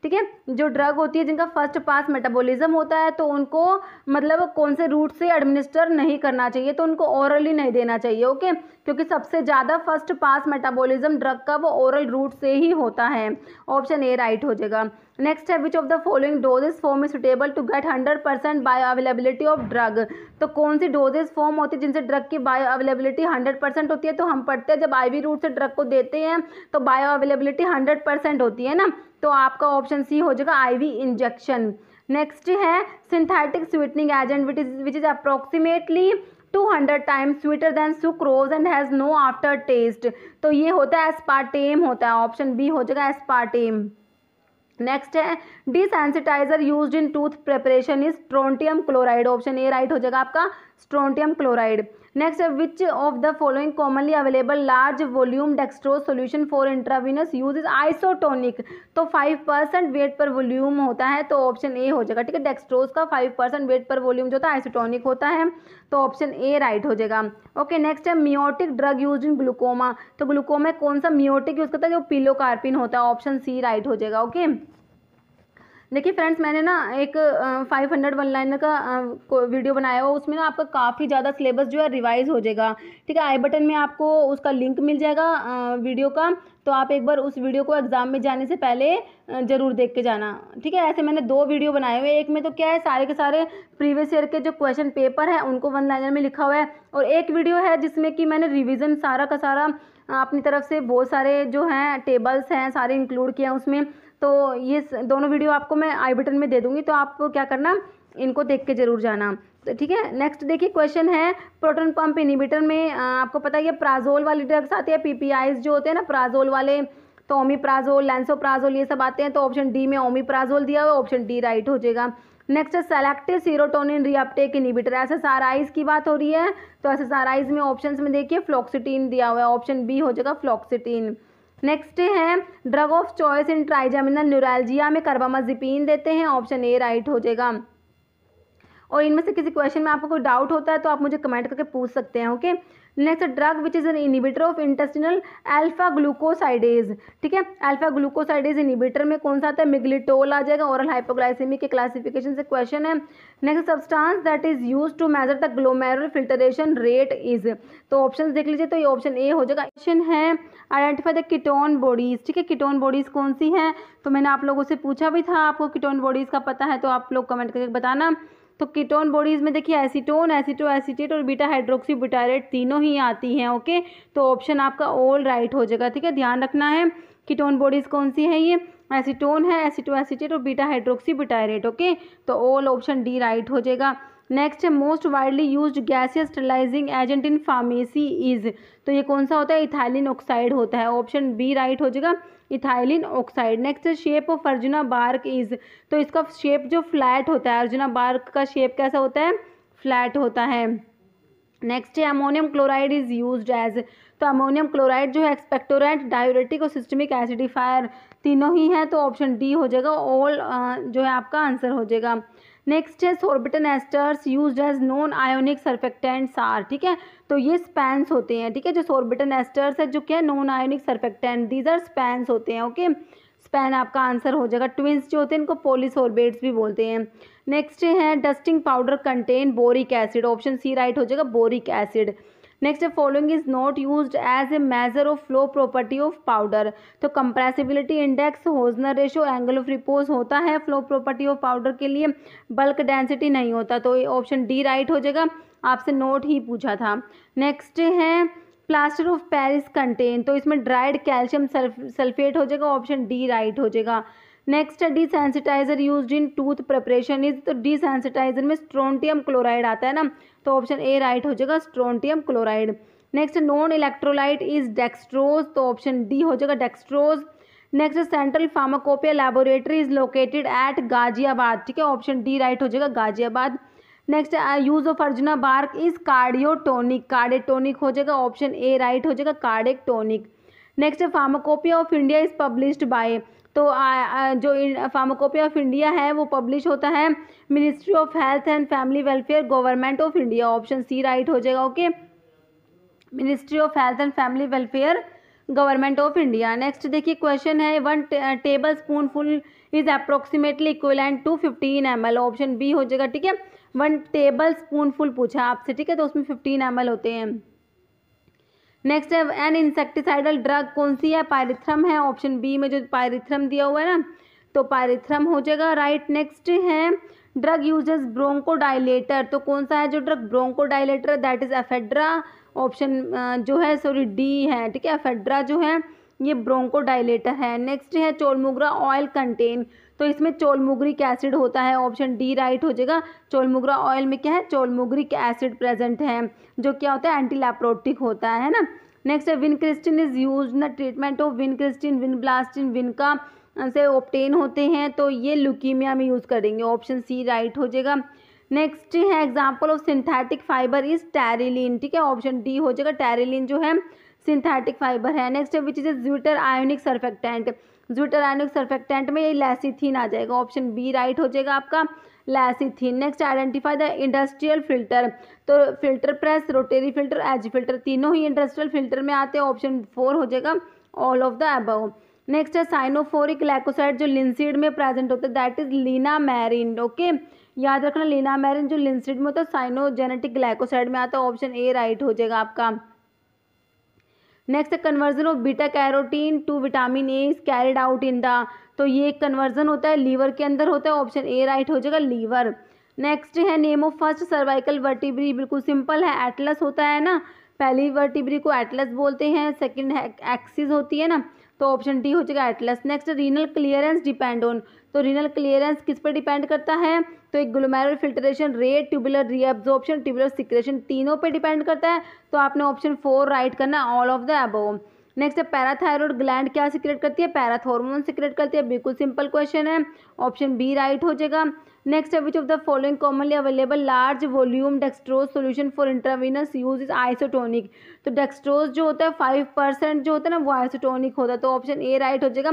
S1: ठीक है, जो ड्रग होती है जिनका फर्स्ट पास मेटाबॉलिज्म होता है तो उनको मतलब कौन से रूट से एडमिनिस्टर नहीं करना चाहिए, तो उनको ओरली नहीं देना चाहिए। ओके, क्योंकि सबसे ज़्यादा फर्स्ट पास मेटाबॉलिज्म ड्रग का वो ओरल रूट से ही होता है, ऑप्शन ए राइट हो जाएगा। नेक्स्ट है which of the following doses form is suitable to get 100% bioavailability of drug, तो कौन सी डोजेस फॉर्म होती है जिनसे ड्रग की बायो अवेलेबिलिटी 100% होती है, तो हम पढ़ते हैं जब आईवी रूट से ड्रग को देते हैं तो बायो अवेलेबिलिटी 100% होती है ना, तो आपका ऑप्शन सी हो जाएगा आईवी इंजेक्शन। नेक्स्ट है synthetic sweetening agent which is approximately 200 times sweeter than sucrose and has no aftertaste, तो ये होता है एस्पार्टेम होता है, ऑप्शन बी हो जाएगा एस्पार्टेम। नेक्स्ट है desensitizer used in tooth preparation is strontium chloride, option A right हो जाएगा आपका स्ट्रोंटियम क्लोराइड। नेक्स्ट है which of the following commonly available large volume dextrose solution for intravenous use is isotonic, तो 5% wait पर volume होता है, तो option A हो जाएगा, ठीक है, डेक्सट्रोज का 5% वेट पर वॉल्यूम जो होता है आइसोटोनिक होता है, तो ऑप्शन ए राइट हो जाएगा। ओके, नेक्स्ट है miotic drug use in glaucoma, तो ग्लूकोमा में कौन सा मियोटिक यूज करता है, जो पिलोकार्पिन होता है, ऑप्शन सी राइट हो जाएगा। ओके, देखिए फ्रेंड्स, मैंने ना एक 500 वन लाइनर का वीडियो बनाया हुआ, उसमें ना आपका काफ़ी ज़्यादा सिलेबस जो है रिवाइज हो जाएगा, ठीक है, आई बटन में आपको उसका लिंक मिल जाएगा वीडियो का, तो आप एक बार उस वीडियो को एग्ज़ाम में जाने से पहले ज़रूर देख के जाना, ठीक है। ऐसे मैंने 2 वीडियो बनाए हुए, एक में तो क्या है सारे के सारे प्रीवियस ईयर के जो क्वेश्चन पेपर है उनको वन लाइनर में लिखा हुआ है, और एक वीडियो है जिसमें कि मैंने रिविज़न सारा का सारा अपनी तरफ से बहुत सारे जो हैं टेबल्स हैं सारे इंक्लूड किए हैं उसमें, तो ये दोनों वीडियो आपको मैं आई बटन में दे दूंगी, तो आप क्या करना इनको देख के जरूर जाना, तो ठीक है। नेक्स्ट देखिए क्वेश्चन है प्रोटोन पंप इनिबिटर में आपको पता है ये प्राजोल वाली ड्रग्स आती है, पीपीआईज जो होते हैं ना प्राजोल वाले, तो ओमिप्राजोल लैंसोप्राजोल ये सब आते हैं, तो ऑप्शन डी में ओमिप्राजोल दिया हुआ, ऑप्शन डी राइट हो जाएगा। Next selective serotonin reuptake inhibitor, एसएसआरआईज की बात हो रही है, तो एसएसआरआईज में ऑप्शंस में देखिए फ्लोक्सिटीन दिया हुआ है, ऑप्शन बी हो जाएगा फ्लोक्सिटीन। नेक्स्ट है drug of choice in trigeminal neuralgia में कार्बामाजिपिन देते हैं, ऑप्शन ए राइट हो जाएगा। और इनमें से किसी क्वेश्चन में आपको कोई डाउट होता है तो आप मुझे कमेंट करके पूछ सकते हैं। Okay, next drug which is an inhibitor of intestinal alpha glucosidase, ठीक है, अल्फा ग्लूकोसाइडेज इनिबिटर में कौन सा आता है, मिग्लिटोल आ जाएगा, ओरल हाइपोग्लाइसेमी के क्लासिफिकेशन से क्वेश्चन है। Next substance that is used to measure the glomerular filtration rate is, तो ऑप्शन देख लीजिए, तो ये ऑप्शन ए हो जाएगा। क्वेश्चन है आइडेंटिफाई द कीटोन बॉडीज, ठीक है, कीटोन बॉडीज कौन सी हैं, तो मैंने आप लोगों से पूछा भी था, आपको कीटोन बॉडीज का पता है तो आप लोग कमेंट करके बताना। तो कीटोन बॉडीज़ में देखिए एसीटोन, एसिटोएसीटेट और बीटा हाइड्रोक्सी ब्यूटारेट तीनों ही आती हैं। ओके, तो ऑप्शन आपका ऑल राइट हो जाएगा। ठीक है, ध्यान रखना है कीटोन बॉडीज़ कौन सी है, ये एसीटोन है, एसिटोएसीटेट और बीटा हाइड्रोक्सी ब्यूटारेट। ओके, तो ऑल ऑप्शन डी राइट हो जाएगा। नेक्स्ट है most widely used gaseous sterilising agent in pharmacy is, तो ये कौन सा होता है, इथाइलिन ऑक्साइड होता है। ऑप्शन बी राइट हो जाएगा, इथाइलिन ऑक्साइड। नेक्स्ट है shape of arjuna bark is, तो इसका शेप जो फ्लैट होता है, अर्जुना बार्क का शेप कैसा होता है, फ्लैट होता है। नेक्स्ट है ammonium chloride is used as, तो अमोनियम क्लोराइड जो है एक्सपेक्टोरेंट, डायूरेटिक और सिस्टमिक एसिडिफायर तीनों ही है, तो ऑप्शन डी हो जाएगा, ऑल जो है आपका आंसर हो जाएगा। नेक्स्ट है sorbitan esters used as non ionic surfactants are, ठीक है, तो ये स्पैंस होते हैं। ठीक है, जो सोर्बिटन एस्टर्स है जो क्या non ionic surfactant, these are spans होते हैं। ओके, स्पैन आपका आंसर हो जाएगा। ट्विंस जो होते हैं इनको पॉलीसोर्बेट्स भी बोलते हैं। नेक्स्ट है dusting powder contain boric acid, option C right हो जाएगा, बोरिक एसिड। नेक्स्ट है following is not used as a measure of flow property of powder, तो compressibility index, Hausner ratio, angle of repose होता है flow property of powder के लिए, bulk density नहीं होता, तो ऑप्शन डी राइट हो जाएगा, आपसे नोट ही पूछा था। नेक्स्ट है प्लास्टर ऑफ पेरिस कंटेन, तो इसमें ड्राइड कैल्शियम सल्फेट हो जाएगा, ऑप्शन डी राइट हो जाएगा। नेक्स्ट है desensitizer used in tooth preparation is, तो डिसेंसिटाइजर में स्ट्रोंटियम क्लोराइड आता है ना, तो ऑप्शन ए राइट हो जाएगा, strontium chloride. Next non electrolyte is dextrose, तो ऑप्शन डी हो जाएगा, dextrose. Next central pharmacopoeia laboratory is located at Ghaziabad, ठीक है, ऑप्शन डी राइट हो जाएगा, Ghaziabad. Next use of arjuna bark is cardiotonic, cardiotonic हो जाएगा, ऑप्शन ए राइट हो जाएगा, cardiac tonic. Next pharmacopoeia of India is published by, तो जो फार्माकोपिया ऑफ इंडिया है वो पब्लिश होता है ministry of health and family welfare government of India, option C right हो जाएगा। Okay, ministry of health and family welfare government of India. Next देखिए question है 1 tablespoonful is approximately equivalent to 15 ml, option B हो जाएगा। ठीक है, 1 table spoon full पूछा आपसे, ठीक है, तो उसमें 15 ml होते हैं। नेक्स्ट है एन इंसेक्टिसाइडल ड्रग कौन सी है, पायरिथ्रम है, ऑप्शन बी में जो पायरिथ्रम दिया हुआ है ना, तो पायरिथ्रम हो जाएगा, राइट। नेक्स्ट है ड्रग यूजेस ब्रोंकोडाइलेटर, तो कौन सा है जो drug bronchodilator, that is ephedra, option जो है सॉरी डी है। ठीक है, एफेड्रा जो है ये ब्रोंकोडाइलेटर है। नेक्स्ट है चोलमुगरा ऑयल कंटेन, तो इसमें चोलमुगरिक एसिड होता है, ऑप्शन डी राइट हो जाएगा। चोलमुगरा ऑयल में क्या है, चोलमुगरिक एसिड प्रेजेंट है, जो क्या होता है एंटीलैप्रोटिक होता है ना। नेक्स्ट है vincristine is used in the treatment of vincristine, vinblastine, vinca से ऑब्टेन होते हैं, तो ये ल्यूकीमिया में यूज़ करेंगे, ऑप्शन सी राइट हो जाएगा। नेक्स्ट है example of synthetic fibre is terylene, ठीक है, ऑप्शन डी हो जाएगा, टेरिलीन जो है सिंथेटिक फाइबर है। नेक्स्ट है which is zwitter ionic surfactant, zwitter ionic surfactant में ये लैसीथीन आ जाएगा, ऑप्शन बी राइट हो जाएगा आपका, lecithin. Next identify the industrial filter, तो filter press, rotary filter, edge filter तीनों ही इंडस्ट्रियल फिल्टर में आते हैं, ऑप्शन 4 हो जाएगा, all of the above. Next है साइनोफोरिक ग्लाइकोसाइड जो लिंसीड में प्रेजेंट होता है, दैट इज लीनामेरिन। ओके, याद रखना लीनामेरिन जो लिंसीड में होता है साइनोजेनेटिक ग्लाइकोसाइड में आता है, ऑप्शन ए राइट हो जाएगा आपका। Next conversion of beta carotene to vitamin A is carried out in the, तो ये कन्वर्जन होता है लीवर के अंदर होता है, ऑप्शन ए राइट हो जाएगा, लीवर। नेक्स्ट है name of first cervical vertebrae, बिल्कुल सिंपल है, एटलस होता है ना, पहली वर्टिब्री को एटलस बोलते हैं, सेकंड एक्सिस होती है ना, तो ऑप्शन डी हो जाएगा Atlas. Next renal clearance depend on, तो रीनल क्लियरेंस किस पर डिपेंड करता है, तो एक glomerular filtration rate, tubular reabsorption, tubular secretion तीनों पे डिपेंड करता है, तो आपने ऑप्शन 4 राइट करना, all of the above. Next है पैराथायरॉयड ग्लैंड क्या सिक्रेट करती है, पैराथॉर्मोन सिक्रेट करती है, बिल्कुल सिंपल क्वेश्चन है, ऑप्शन बी राइट हो जाएगा। नेक्स्ट है which of the following commonly available large volume dextrose solution for intravenous use is isotonic, तो डेक्सट्रोज जो होता है 5% जो होता है ना वो आइसोटोनिक होता है, तो ऑप्शन ए राइट हो जाएगा,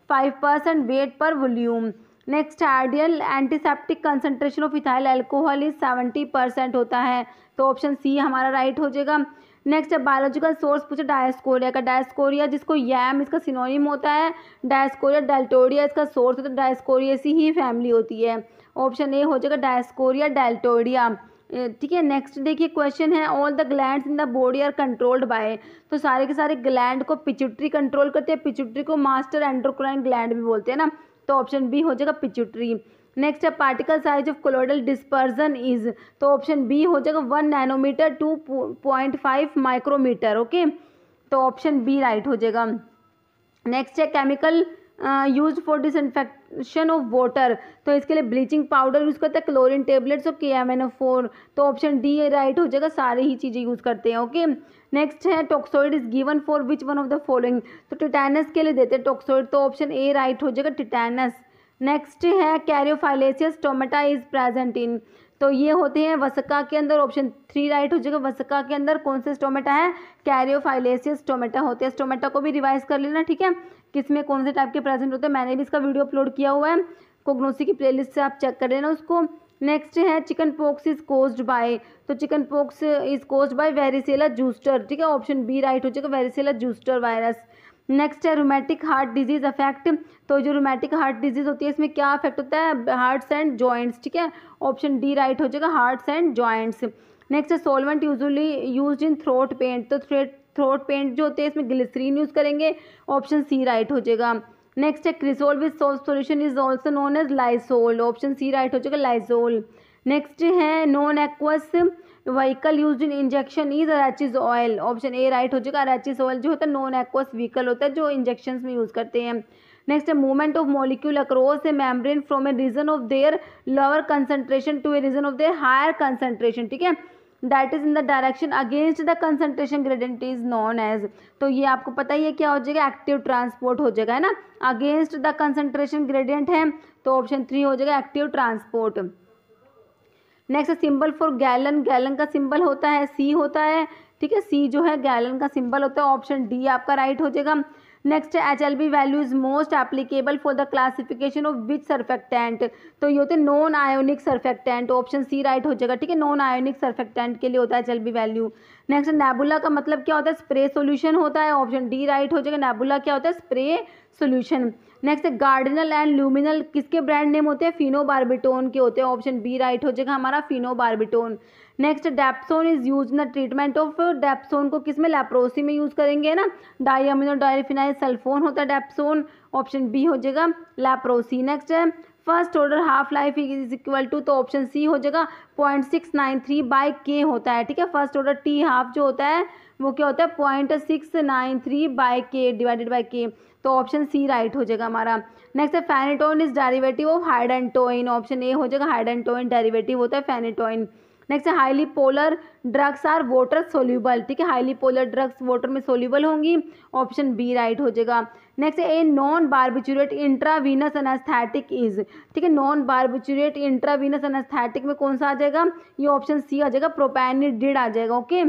S1: 5% वेट पर volume. Next ideal antiseptic concentration of ethyl alcohol is 70% होता है, तो ऑप्शन सी हमारा राइट हो जाएगा। नेक्स्ट है बायोलॉजिकल सोर्स पूछा डायस्कोरिया का, डायस्कोरिया जिसको यैम इसका सिनोनिम होता है, डायस्कोरिया डेल्टोरिया इसका सोर्स होता है, डायस्कोरियेसी ही फैमिली होती है, ऑप्शन ए हो जाएगा डायस्कोरिया डेल्टोरिया। ठीक है, नेक्स्ट देखिए क्वेश्चन है all the glands in the body are controlled by, तो सारे के सारे ग्लैंड को पिट्यूटरी कंट्रोल करते हैं, पिट्यूटरी को मास्टर एंडोक्राइन ग्लैंड भी बोलते हैं ना, तो ऑप्शन बी हो जाएगा पिट्यूटरी। नेक्स्ट है particle size of colloidal dispersion is, तो ऑप्शन बी हो जाएगा 1 नैनोमीटर 2.5 माइक्रोमीटर। ओके, तो ऑप्शन बी राइट हो जाएगा। नेक्स्ट है chemical use for disinfection of water, तो इसके लिए ब्लीचिंग पाउडर यूज़ करते हैं, क्लोरीन टेबलेट्स और KMnO4, तो ऑप्शन डी राइट हो जाएगा, सारी ही चीज़ें यूज़ करते हैं। ओके, नेक्स्ट है toxoid is given for which one of the following, तो टिटैनस के लिए देते हैं टॉक्सोइड, तो ऑप्शन ए राइट हो जाएगा टिटैनस। नेक्स्ट है कैरियोफाइलेसियस स्टोमेटा इज प्रेजेंट इन, तो ये होते हैं वसका के अंदर, ऑप्शन 3 राइट हो जाएगा। वसका के अंदर कौन से स्टोमेटा है, कैरियोफाइलेसियस स्टोमेटा होते हैं। स्टोमेटा को भी रिवाइज कर लेना, ठीक है, किसमें कौन से टाइप के प्रेजेंट होते हैं, मैंने भी इसका वीडियो अपलोड किया हुआ है, कोग्नोसी की प्लेलिस्ट से आप चेक कर लेना उसको। नेक्स्ट है chicken pox is caused by, तो chicken pox is caused by varicella zoster, ठीक है, ऑप्शन बी राइट हो जाएगा, वेरिसेला जूस्टर वायरस। नेक्स्ट है रूमेटिक हार्ट डिजीज अफेक्ट, तो जो रूमेटिक हार्ट डिजीज होती है इसमें क्या अफेक्ट होता है, हार्ट्स एंड जॉइंट्स, ठीक है, ऑप्शन डी राइट हो जाएगा, हार्ट्स एंड जॉइंट्स। नेक्स्ट है solvent usually used in throat paint, तो थ्रोट पेंट जो होते हैं इसमें ग्लिसरीन यूज़ करेंगे, ऑप्शन सी राइट हो जाएगा। नेक्स्ट है cresol with salt solution is also known as Lysol, option C right हो जाएगा, लाइसोल। नेक्स्ट है non aqueous vehicle used in injection is arachis oil, option A right हो जाएगा, अरैचिस oil जो होता है नॉन एक्वस व्हीकल होता है जो इंजेक्शन में यूज़ करते हैं। नेक्स्ट है movement of molecule across a membrane from a region of their lower concentration to a region of their higher concentration, ठीक है, that is in the direction against the concentration gradient is known as, तो ये आपको पता ही है क्या हो जाएगा, एक्टिव ट्रांसपोर्ट हो जाएगा, है ना, अगेंस्ट द कंसंट्रेशन ग्रेडियंट है, तो ऑप्शन 3 हो जाएगा active transport. Next symbol for gallon, gallon का सिंबल होता है सी होता है, ठीक है, सी जो है गैलन का सिंबल होता है, ऑप्शन डी आपका राइट हो जाएगा। Next HLB value is most applicable for the classification of which surfactant, तो ये होते हैं non ionic surfactant, option C right हो जाएगा, ठीक है, नॉन आयोनिक सर्फेक्टेंट के लिए होता है HLB वैल्यू। नेक्स्ट नेबुला का मतलब क्या होता है, स्प्रे सोल्यूशन होता है, ऑप्शन डी राइट हो जाएगा, नेबुला क्या होता है, spray solution. Next Gardenal and Luminal किसके ब्रांड नेम होते हैं, फिनोबार्बिटोन के होते हैं, ऑप्शन बी राइट हो जाएगा हमारा, phenobarbitone. Next dapsone is use in the treatment of, dapsone को किस में, लेप्रोसी में यूज करेंगे ना, डाईअमीनो डाईफिनाइल सल्फोन होता है डेप्सोन, ऑप्शन बी हो जाएगा लेप्रोसी। नेक्स्ट है first order half life is equal to, तो ऑप्शन सी हो जाएगा 0.693/K होता है, ठीक है, फर्स्ट ऑर्डर टी हाफ जो होता है वो क्या होता है 0.693/K डिवाइडेड बाई K, तो ऑप्शन सी राइट हो जाएगा हमारा। नेक्स्ट है phenytoin is derivative of hydantoin, option A हो जाएगा, हाइडेंटोइन डेरिवेटिव होता है फेनेटोइन। नेक्स्ट है highly polar drugs are water soluble, ठीक है, हाईली पोलर ड्रग्स वाटर में सोल्यूबल होंगी, ऑप्शन बी राइट हो जाएगा। नेक्स्ट है a non barbiturate intravenous anaesthetic is, ठीक है, नॉन बार्बिचुरेट इंट्रावीनस एनेस्थेटिक में कौन सा आ जाएगा, ये ऑप्शन सी आ जाएगा, प्रोपेनिडिड आ जाएगा। ओके,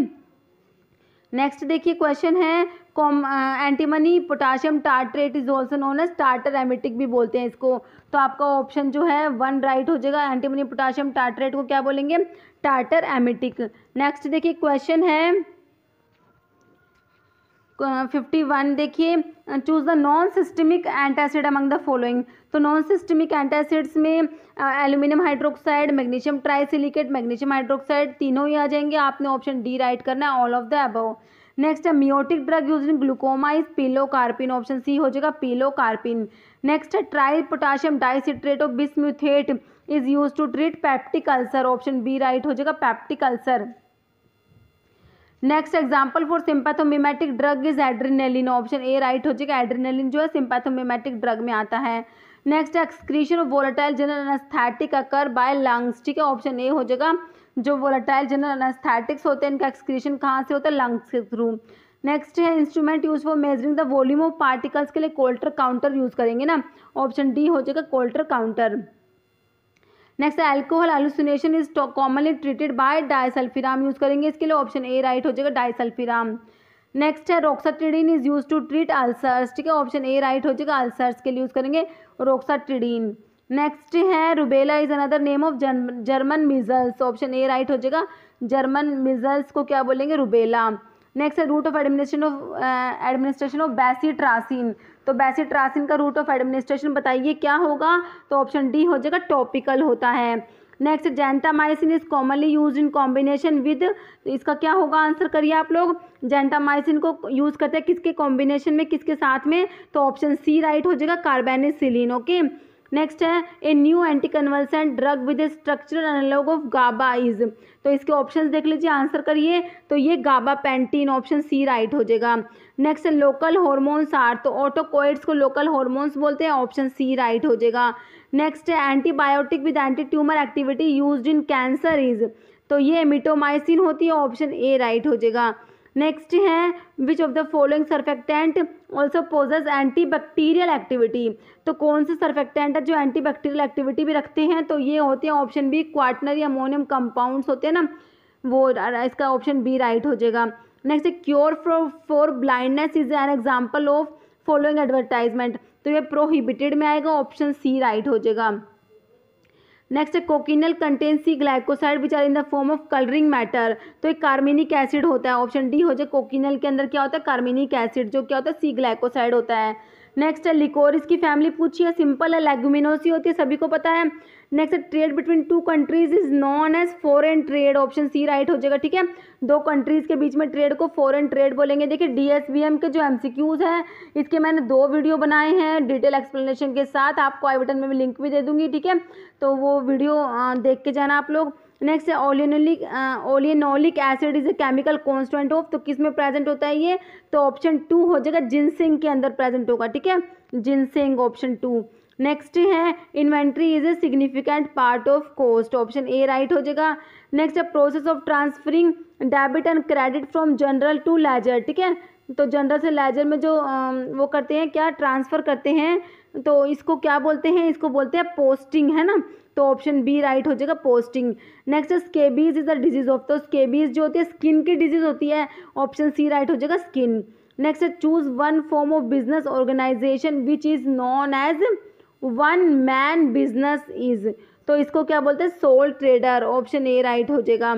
S1: नेक्स्ट देखिए क्वेश्चन है antimony potassium tartrate is also known as tartar emetic भी बोलते हैं इसको, तो आपका ऑप्शन जो है 1 राइट हो जाएगा, एंटीमनी पोटाशियम टार्ट्रेट को क्या बोलेंगे, टार्टर एमिटिक। नेक्स्ट देखिए क्वेश्चन है 51, देखिए choose the non systemic antacid among the following, तो नॉन सिस्टमिक एंटासिड्स में aluminium hydroxide, magnesium trisilicate, magnesium hydroxide, तीनों ही आ जाएंगे, आपने ऑप्शन डी राइट करना है, all of the above. Next है miotic drug use in glaucoma is pilocarpine, option C हो जाएगा, पिलोकार्पिन। नेक्स्ट है tri potassium dicitrate of bismuthate is use to treat peptic ulcer, option B right हो जाएगा, peptic ulcer. Next example for sympathomimetic drug is adrenaline, option A right हो जाएगा, adrenaline जो है sympathomimetic drug में आता है। Next excretion of volatile general anaesthetic occur by lungs, ठीक है, ऑप्शन ए हो जाएगा, जो वोलेटाइल जनरल एनेस्थेटिक्स होते हैं इनका एक्सक्रीशन कहाँ से होता है, लंग्स के थ्रू। नेक्स्ट है instrument use for measuring the volume of particles के लिए कोल्टर काउंटर यूज करेंगे ना, ऑप्शन डी हो जाएगा, Coulter counter. Next alcohol hallucination is commonly treated by disulfiram use करेंगे इसके लिए, ऑप्शन ए राइट हो जाएगा, डाइसल्फिराम। नेक्स्ट है roxatidine is use to treat ulcers, ठीक है, ऑप्शन ए राइट हो जाएगा, अल्सर्स के लिए यूज करेंगे रोक्साट्रिडीन। नेक्स्ट है rubella is another name of German measles, option A right हो जाएगा, जर्मन मिजल्स को क्या बोलेंगे, रुबेला। नेक्स्ट है route of administration of bacitracin, तो बेसिट्रासिन का रूट ऑफ एडमिनिस्ट्रेशन बताइए क्या होगा, तो ऑप्शन डी हो जाएगा, टॉपिकल होता है। Next gentamicin is commonly use in combination with, तो इसका क्या होगा, आंसर करिए आप लोग, जेंटामाइसिन को यूज करते हैं किसके कॉम्बिनेशन में, किसके साथ में, तो ऑप्शन सी राइट हो जाएगा, कार्बेनिसिलिन। ओके, नेक्स्ट है a new anticonvulsant drug with a structural analogue of GABA is. तो इसके ऑप्शंस देख लीजिए, आंसर करिए। तो ये गाबापेंटीन, ऑप्शन सी राइट हो जाएगा। नेक्स्ट है लोकल हॉर्मोन्स आर, तो ऑटोकोइड्स को लोकल हॉर्मोन्स बोलते हैं, ऑप्शन सी राइट हो जाएगा। नेक्स्ट है antibiotic with anti tumour activity used in cancer is, तो ये एमिटोमाइसिन होती है, ऑप्शन ए राइट हो जाएगा। नेक्स्ट है which of the following surfactant also possess antibacterial activity, तो कौन से सर्फेक्टेंट है जो एंटीबैक्टीरियल एक्टिविटी भी रखते हैं, तो ये होते हैं option B quaternary ammonium compounds होते हैं ना, वो इसका ऑप्शन बी राइट हो जाएगा। नेक्स्ट है cure for blindness is an example of following advertisement, तो ये प्रोहिबिटेड में आएगा, ऑप्शन सी राइट हो जाएगा। नेक्स्ट है cochineal contain C glycoside which are in the form of colouring matter, तो एक कार्मिनिक एसिड होता है, ऑप्शन डी हो जाए। कोकिनल के अंदर क्या होता है, कार्मिनिक एसिड, जो क्या होता है सी ग्लाइकोसाइड होता है। नेक्स्ट है लिकोरिस की फैमिली पूछी है, सिंपल है, लेगुमिनोसी होती है, सभी को पता है। नेक्स्ट है trade between two countries is known as foreign trade, option C right हो जाएगा। ठीक है, दो कंट्रीज के बीच में ट्रेड को फॉरेन ट्रेड बोलेंगे। देखिए डीएसबीएम के जो एमसीक्यूज हैं इसके मैंने 2 वीडियो बनाए हैं डिटेल एक्सप्लेनेशन के साथ, आपको आई बटन में भी लिंक भी दे दूंगी। ठीक है, तो वो वीडियो देख के जाना आप लोग। नेक्स्ट है oleanolic acid is a chemical constant of, तो किस में प्रेजेंट होता है ये, तो ऑप्शन 2 हो जाएगा, जिनसिंग के अंदर प्रेजेंट होगा। ठीक है, जिनसिंग, ऑप्शन 2। नेक्स्ट है inventory is a significant part of cost, option A right हो जाएगा। नेक्स्ट है process of transferring debit and credit from journal to ledger. ठीक है, तो जनरल से लेजर में जो वो करते हैं, क्या ट्रांसफ़र करते हैं, तो इसको क्या बोलते हैं, इसको बोलते हैं पोस्टिंग, है ना, तो ऑप्शन बी राइट हो जाएगा, पोस्टिंग। नेक्स्ट है scabies is the disease of, तो स्केबीज जो होती है स्किन की डिजीज होती है, ऑप्शन सी राइट हो जाएगा, स्किन। नेक्स्ट है choose one form of business organisation which is known as one man business is, तो इसको क्या बोलते हैं, sole trader, option A right हो जाएगा।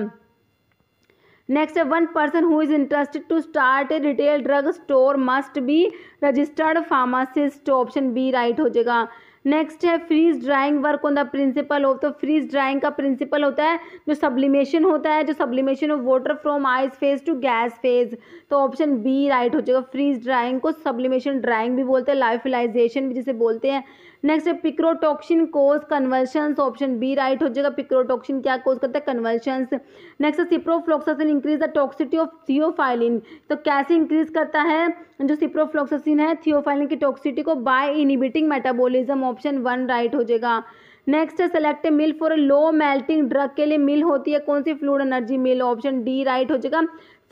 S1: नेक्स्ट है one person who is interested to start a retail drug store must be registered pharmacist, option B right हो जाएगा। नेक्स्ट है freeze drying work on the principle of, तो freeze drying का principle होता है जो सब्लिमेशन होता है, जो sublimation of water from ice phase two gas phase, तो ऑप्शन बी राइट हो जाएगा। फ्रीज ड्राइंग को सब्लिमेशन ड्राइंग भी बोलते हैं, लाइफिलाइजेशन भी जिसे बोलते हैं। नेक्स्ट है पिक्रोटॉक्सिन कोज कन्वर्शंस, ऑप्शन बी राइट हो जाएगा। पिक्रोटॉक्सिन क्या कोज करता है, कन्वर्शंस। नेक्स्ट है ciprofloxacin increase the toxicity of theophylline, तो कैसे इंक्रीज करता है जो सिप्रोफ्लॉक्सासिन है थियोफाइलिन की टॉक्सिटी को, by inhibiting metabolism, option 1 right हो जाएगा। नेक्स्ट है select a mill for a low melting drug, के लिए मिल होती है कौन सी, fluid energy mill, option D right हो जाएगा,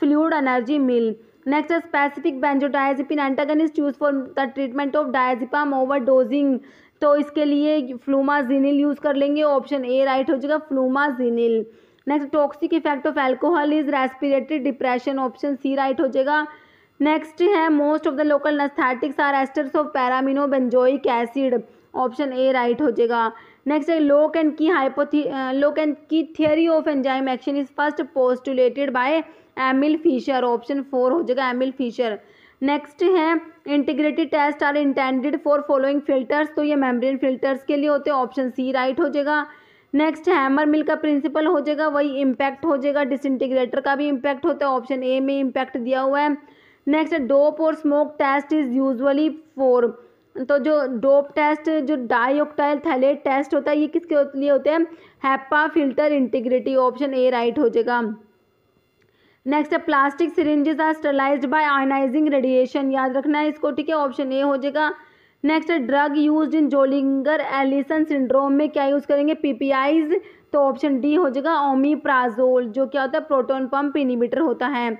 S1: फ्लूइड एनर्जी मिल। नेक्स्ट है specific benzodiazepine antagonist use for the treatment of diazepam overdosing, तो इसके लिए फ्लूमाजीनिल यूज कर लेंगे, ऑप्शन ए राइट हो जाएगा, flumazenil. Next toxic effect of alcohol is respiratory depression, option C right हो जाएगा। नेक्स्ट है most of the local anaesthetics are esters of para amino benzoic acid, option A right हो जाएगा। Next है lock and key theory of enzyme action is first postulated by Emil Fischer, option 4 हो जाएगा, Emil Fischer. Next है integrated test are intended for following filters, तो ये membrane filters के लिए होते हैं, ऑप्शन सी राइट हो जाएगा। नेक्स्ट हैमर मिल का प्रिंसिपल हो जाएगा, वही इम्पैक्ट हो जाएगा, डिसइंटीग्रेटर का भी इम्पैक्ट होता है, ऑप्शन ए में इम्पैक्ट दिया हुआ है। नेक्स्ट डोप और smoke test is usually for, तो जो डोप टेस्ट जो डाइऑक्टाइल थैलेट टेस्ट होता है ये किसके लिए होते हैं, HEPA filter integrity, option A right हो जाएगा। नेक्स्ट है plastic syringes are sterilised by ionising radiation, याद रखना है इसको, ठीक है, ऑप्शन ए हो जाएगा। नेक्स्ट है drug used in Zollinger Allison syndrome में क्या यूज़ करेंगे, पीपीआईज, तो ऑप्शन डी हो जाएगा, ओमिप्राजोल, जो क्या होता है प्रोटोन पंप इनिबिटर होता है।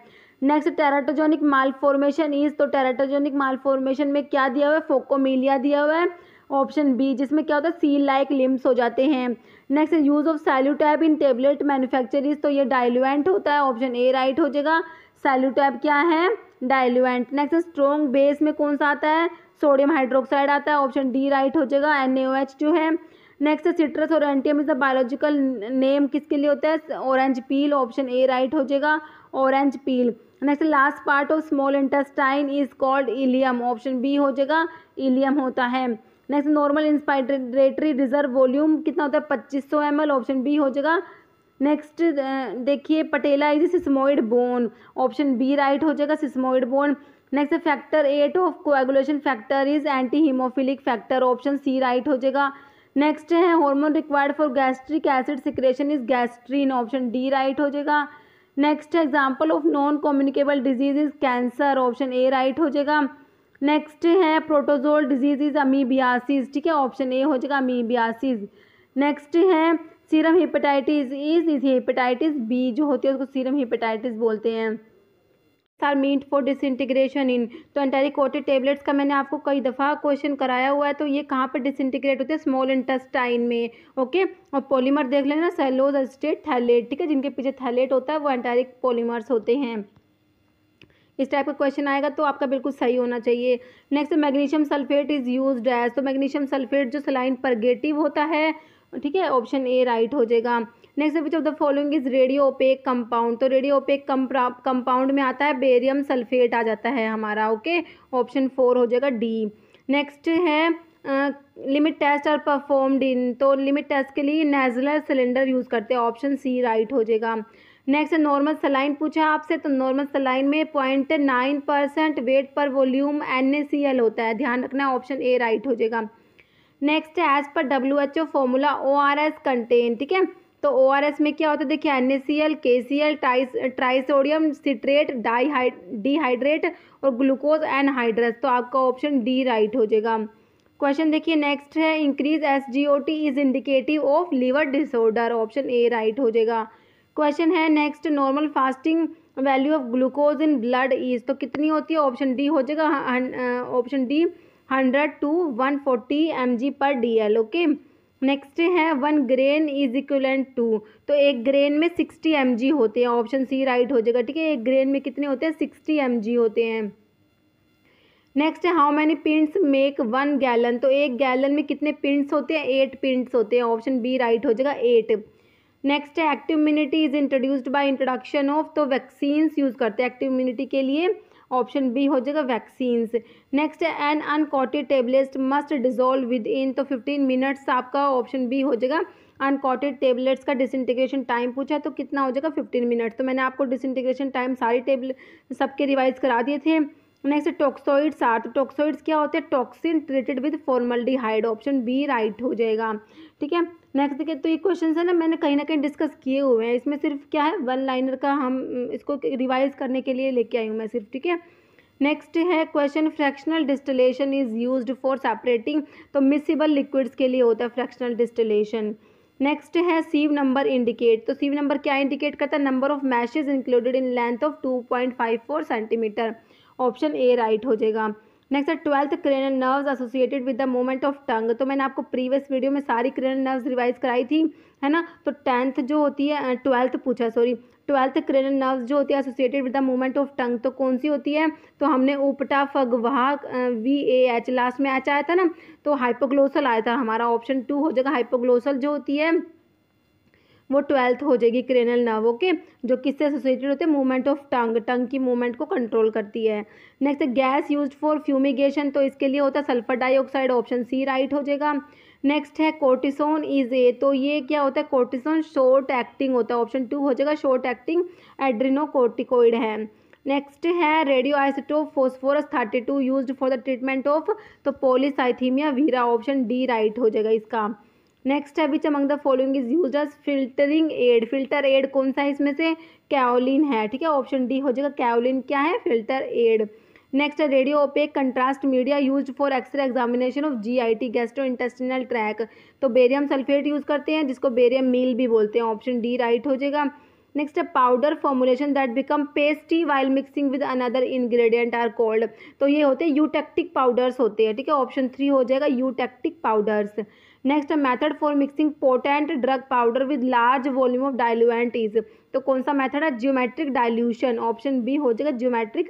S1: नेक्स्ट टेराटोजेनिक मालफॉर्मेशन इज, तो टेराटोजेनिक मालफॉर्मेशन में क्या दिया हुआ है, फोकोमिलिया दिया हुआ है, ऑप्शन बी, जिसमें क्या होता है सील लाइक लिम्स हो जाते हैं। Next use of Salutab in tablet manufacture, तो ये डाइल्यूएंट होता है, ऑप्शन ए राइट हो जाएगा, सैल्यूटैब क्या है, डाइल्यूएंट। नेक्स्ट स्ट्रॉन्ग बेस में कौन सा आता है, सोडियम हाइड्रोक्साइड आता है, ऑप्शन डी राइट हो जाएगा, NaOH जो है। Next citrus aurantium is the biological name किसके लिए होता है, orange peel, option A right हो जाएगा, orange peel. Next last part of small intestine is called ileum, option B हो जाएगा, इलियम होता है। Next normal inspiratory reserve volume कितना होता है, 2500 ml, ऑप्शन बी हो जाएगा। नेक्स्ट देखिए patella is sesamoid bone, option B right हो जाएगा, sesamoid bone. Next factor 8 of coagulation factor is anti haemophilic factor, option C right हो जाएगा। नेक्स्ट है hormone required for gastric acid secretion is gastrin, option D right हो जाएगा। Next example of non communicable disease is cancer, option A right हो जाएगा। Next है protozoal disease is amoebiasis, ठीक है, ऑप्शन ए हो जाएगा अमीबियासिस। नेक्स्ट है serum hepatitis is hepatitis B जो होती है उसको सीरम हेपेटाइटिस बोलते हैं। Are meant for disintegration in, तो एंटारिक कोटेड टेबलेट्स का मैंने आपको कई दफ़ा क्वेश्चन कराया हुआ है, तो ये कहाँ पर डिसइंटीग्रेट होते हैं, स्मॉल इंटेस्टाइन में, ओके। और पॉलीमर देख लेना सेलोज एस्टेट थैलेट, ठीक है, जिनके पीछे थैलेट होता है वो एंटारिक पॉलीमर्स होते हैं। इस टाइप का क्वेश्चन आएगा तो आपका बिल्कुल सही होना चाहिए। Next magnesium sulphate is used as, तो मैग्नीशियम सल्फेट जो सलाइन परगेटिव होता है, ठीक है, ऑप्शन ए राइट हो जाएगा। Next which of the following is radio opaque compound, तो रेडियो ओपेक कंपाउंड में आता है बेरियम सल्फेट आ जाता है हमारा, ओके, ऑप्शन 4 हो जाएगा डी। नेक्स्ट है limit test are performed in, तो लिमिट टेस्ट के लिए नेजलर सिलेंडर यूज़ करते हैं, ऑप्शन सी राइट हो जाएगा। नेक्स्ट नॉर्मल सलाइन पूछा आपसे, तो नॉर्मल सलाइन में 0.9% वेट पर वॉल्यूम NaCl होता है, ध्यान रखना, ऑप्शन ए राइट हो जाएगा। Next as per WHO formula ORS contain, ठीक है, तो ORS में क्या होता है देखिए NaCl, KCl, trisodium citrate, dehydrate और ग्लूकोज एनहाइड्रस, तो आपका ऑप्शन डी राइट हो जाएगा। क्वेश्चन देखिए नेक्स्ट है increase SGOT is indicative of liver disorder, option A right हो जाएगा। क्वेश्चन है next normal fasting value of glucose in blood is, तो कितनी होती है, ऑप्शन डी हो जाएगा, option D 100 to 140 mg/dl, okay. Next है 1 ग्रेन इज इक्वलेंट टू, तो एक ग्रेन में 60 mg होते हैं, ऑप्शन सी राइट हो जाएगा, ठीक है, एक ग्रेन में कितने होते हैं, 60 mg होते हैं। नेक्स्ट है how many pints make 1 gallon, तो एक गैलन में कितने पिंट्स होते हैं, 8 पिंट्स होते हैं, ऑप्शन बी राइट हो जाएगा 8। नेक्स्ट है active immunity is introduced by introduction of, तो वैक्सीन्स यूज़ करते हैं एक्टिव इम्यूनिटी के लिए, ऑप्शन बी हो जाएगा वैक्सीन्स। नेक्स्ट है an uncoated tablets must dissolve within, तो 15 मिनट्स आपका ऑप्शन बी हो जाएगा। अनकॉटेड टेबलेट्स का डिसइंटीग्रेशन टाइम पूछा है तो कितना हो जाएगा 15 मिनट्स, तो मैंने आपको डिसइंटीग्रेशन टाइम सारी टेबलेट सबके रिवाइज करा दिए थे। नेक्स्ट टॉक्सोइड्स आर, तो टॉक्सोइड्स क्या होते हैं, toxin treated with formaldehyde, option B right हो जाएगा, ठीक है। नेक्स्ट देखिए तो ये क्वेश्चन है ना कहीं डिस्कस किए हुए हैं, इसमें सिर्फ क्या है 1 लाइनर का हम इसको रिवाइज करने के लिए लेके आई हूँ मैं सिर्फ, ठीक है। नेक्स्ट है question fractional distillation is used for separating, तो मिसिबल लिक्विड्स के लिए होता है फ्रैक्शनल डिस्टिलेशन। नेक्स्ट है सीव नंबर इंडिकेट, तो सीव नंबर क्या इंडिकेट करता है, number of meshes included in length of 2.54 centimetre, option A right हो जाएगा। नेक्स्ट है 12th cranial nerves associated with the movement of tongue, तो मैंने आपको प्रीवियस वीडियो में सारी क्रेनियल नर्व्स रिवाइज कराई थी, है ना, तो 10th जो होती है 12th पूछा सॉरी 12th क्रेनियल नर्व्स जो होती है associated with the movement of tongue, तो कौन सी होती है, तो हमने उपटा फग वाहक VAH लास्ट में एच आया था ना, तो हाइपोग्लोसल आया था हमारा, ऑप्शन 2 हो जाएगा। हाइपोग्लोसल जो होती है वो 12th हो जाएगी क्रेनियल नर्व, ओके, जो किससे एसोसिएटेड होते हैं, मूवमेंट ऑफ टंग की मूवमेंट को कंट्रोल करती है। Next gas used for fumigation, तो इसके लिए होता है sulphur dioxide, option C right हो जाएगा। नेक्स्ट है कोर्टिसोन इज ए, तो ये क्या होता है, कोर्टिसोन शॉर्ट एक्टिंग होता है, ऑप्शन 2 हो जाएगा, शॉर्ट एक्टिंग एड्रिनोकोर्टिकोइड है। नेक्स्ट है radio isotope phosphorus 32 used for the treatment of, तो polycythaemia vera, option D right हो जाएगा इसका। नेक्स्ट है which among the following is used as filtering aid, filter aid कौन सा है इसमें से, कैओलिन है, ठीक है, ऑप्शन डी हो जाएगा, कैओलिन क्या है, फिल्टर एड। नेक्स्ट है radio opaque contrast media used for X-ray examination of GIT gastro intestinal tract, तो बेरियम सल्फेट यूज़ करते हैं जिसको बेरियम मील भी बोलते हैं, ऑप्शन डी राइट हो जाएगा। नेक्स्ट है powder formulation that become pasty while mixing with another ingredient are called, तो ये होते हैं यूटेक्टिक पाउडर्स होते हैं, ठीक है, ऑप्शन 3 हो जाएगा, eutectic powders. Next method for mixing potent drug powder with large volume of diluent is, तो कौन सा मेथड है, ज्योमेट्रिक डाइल्यूशन, ऑप्शन बी हो जाएगा, geometric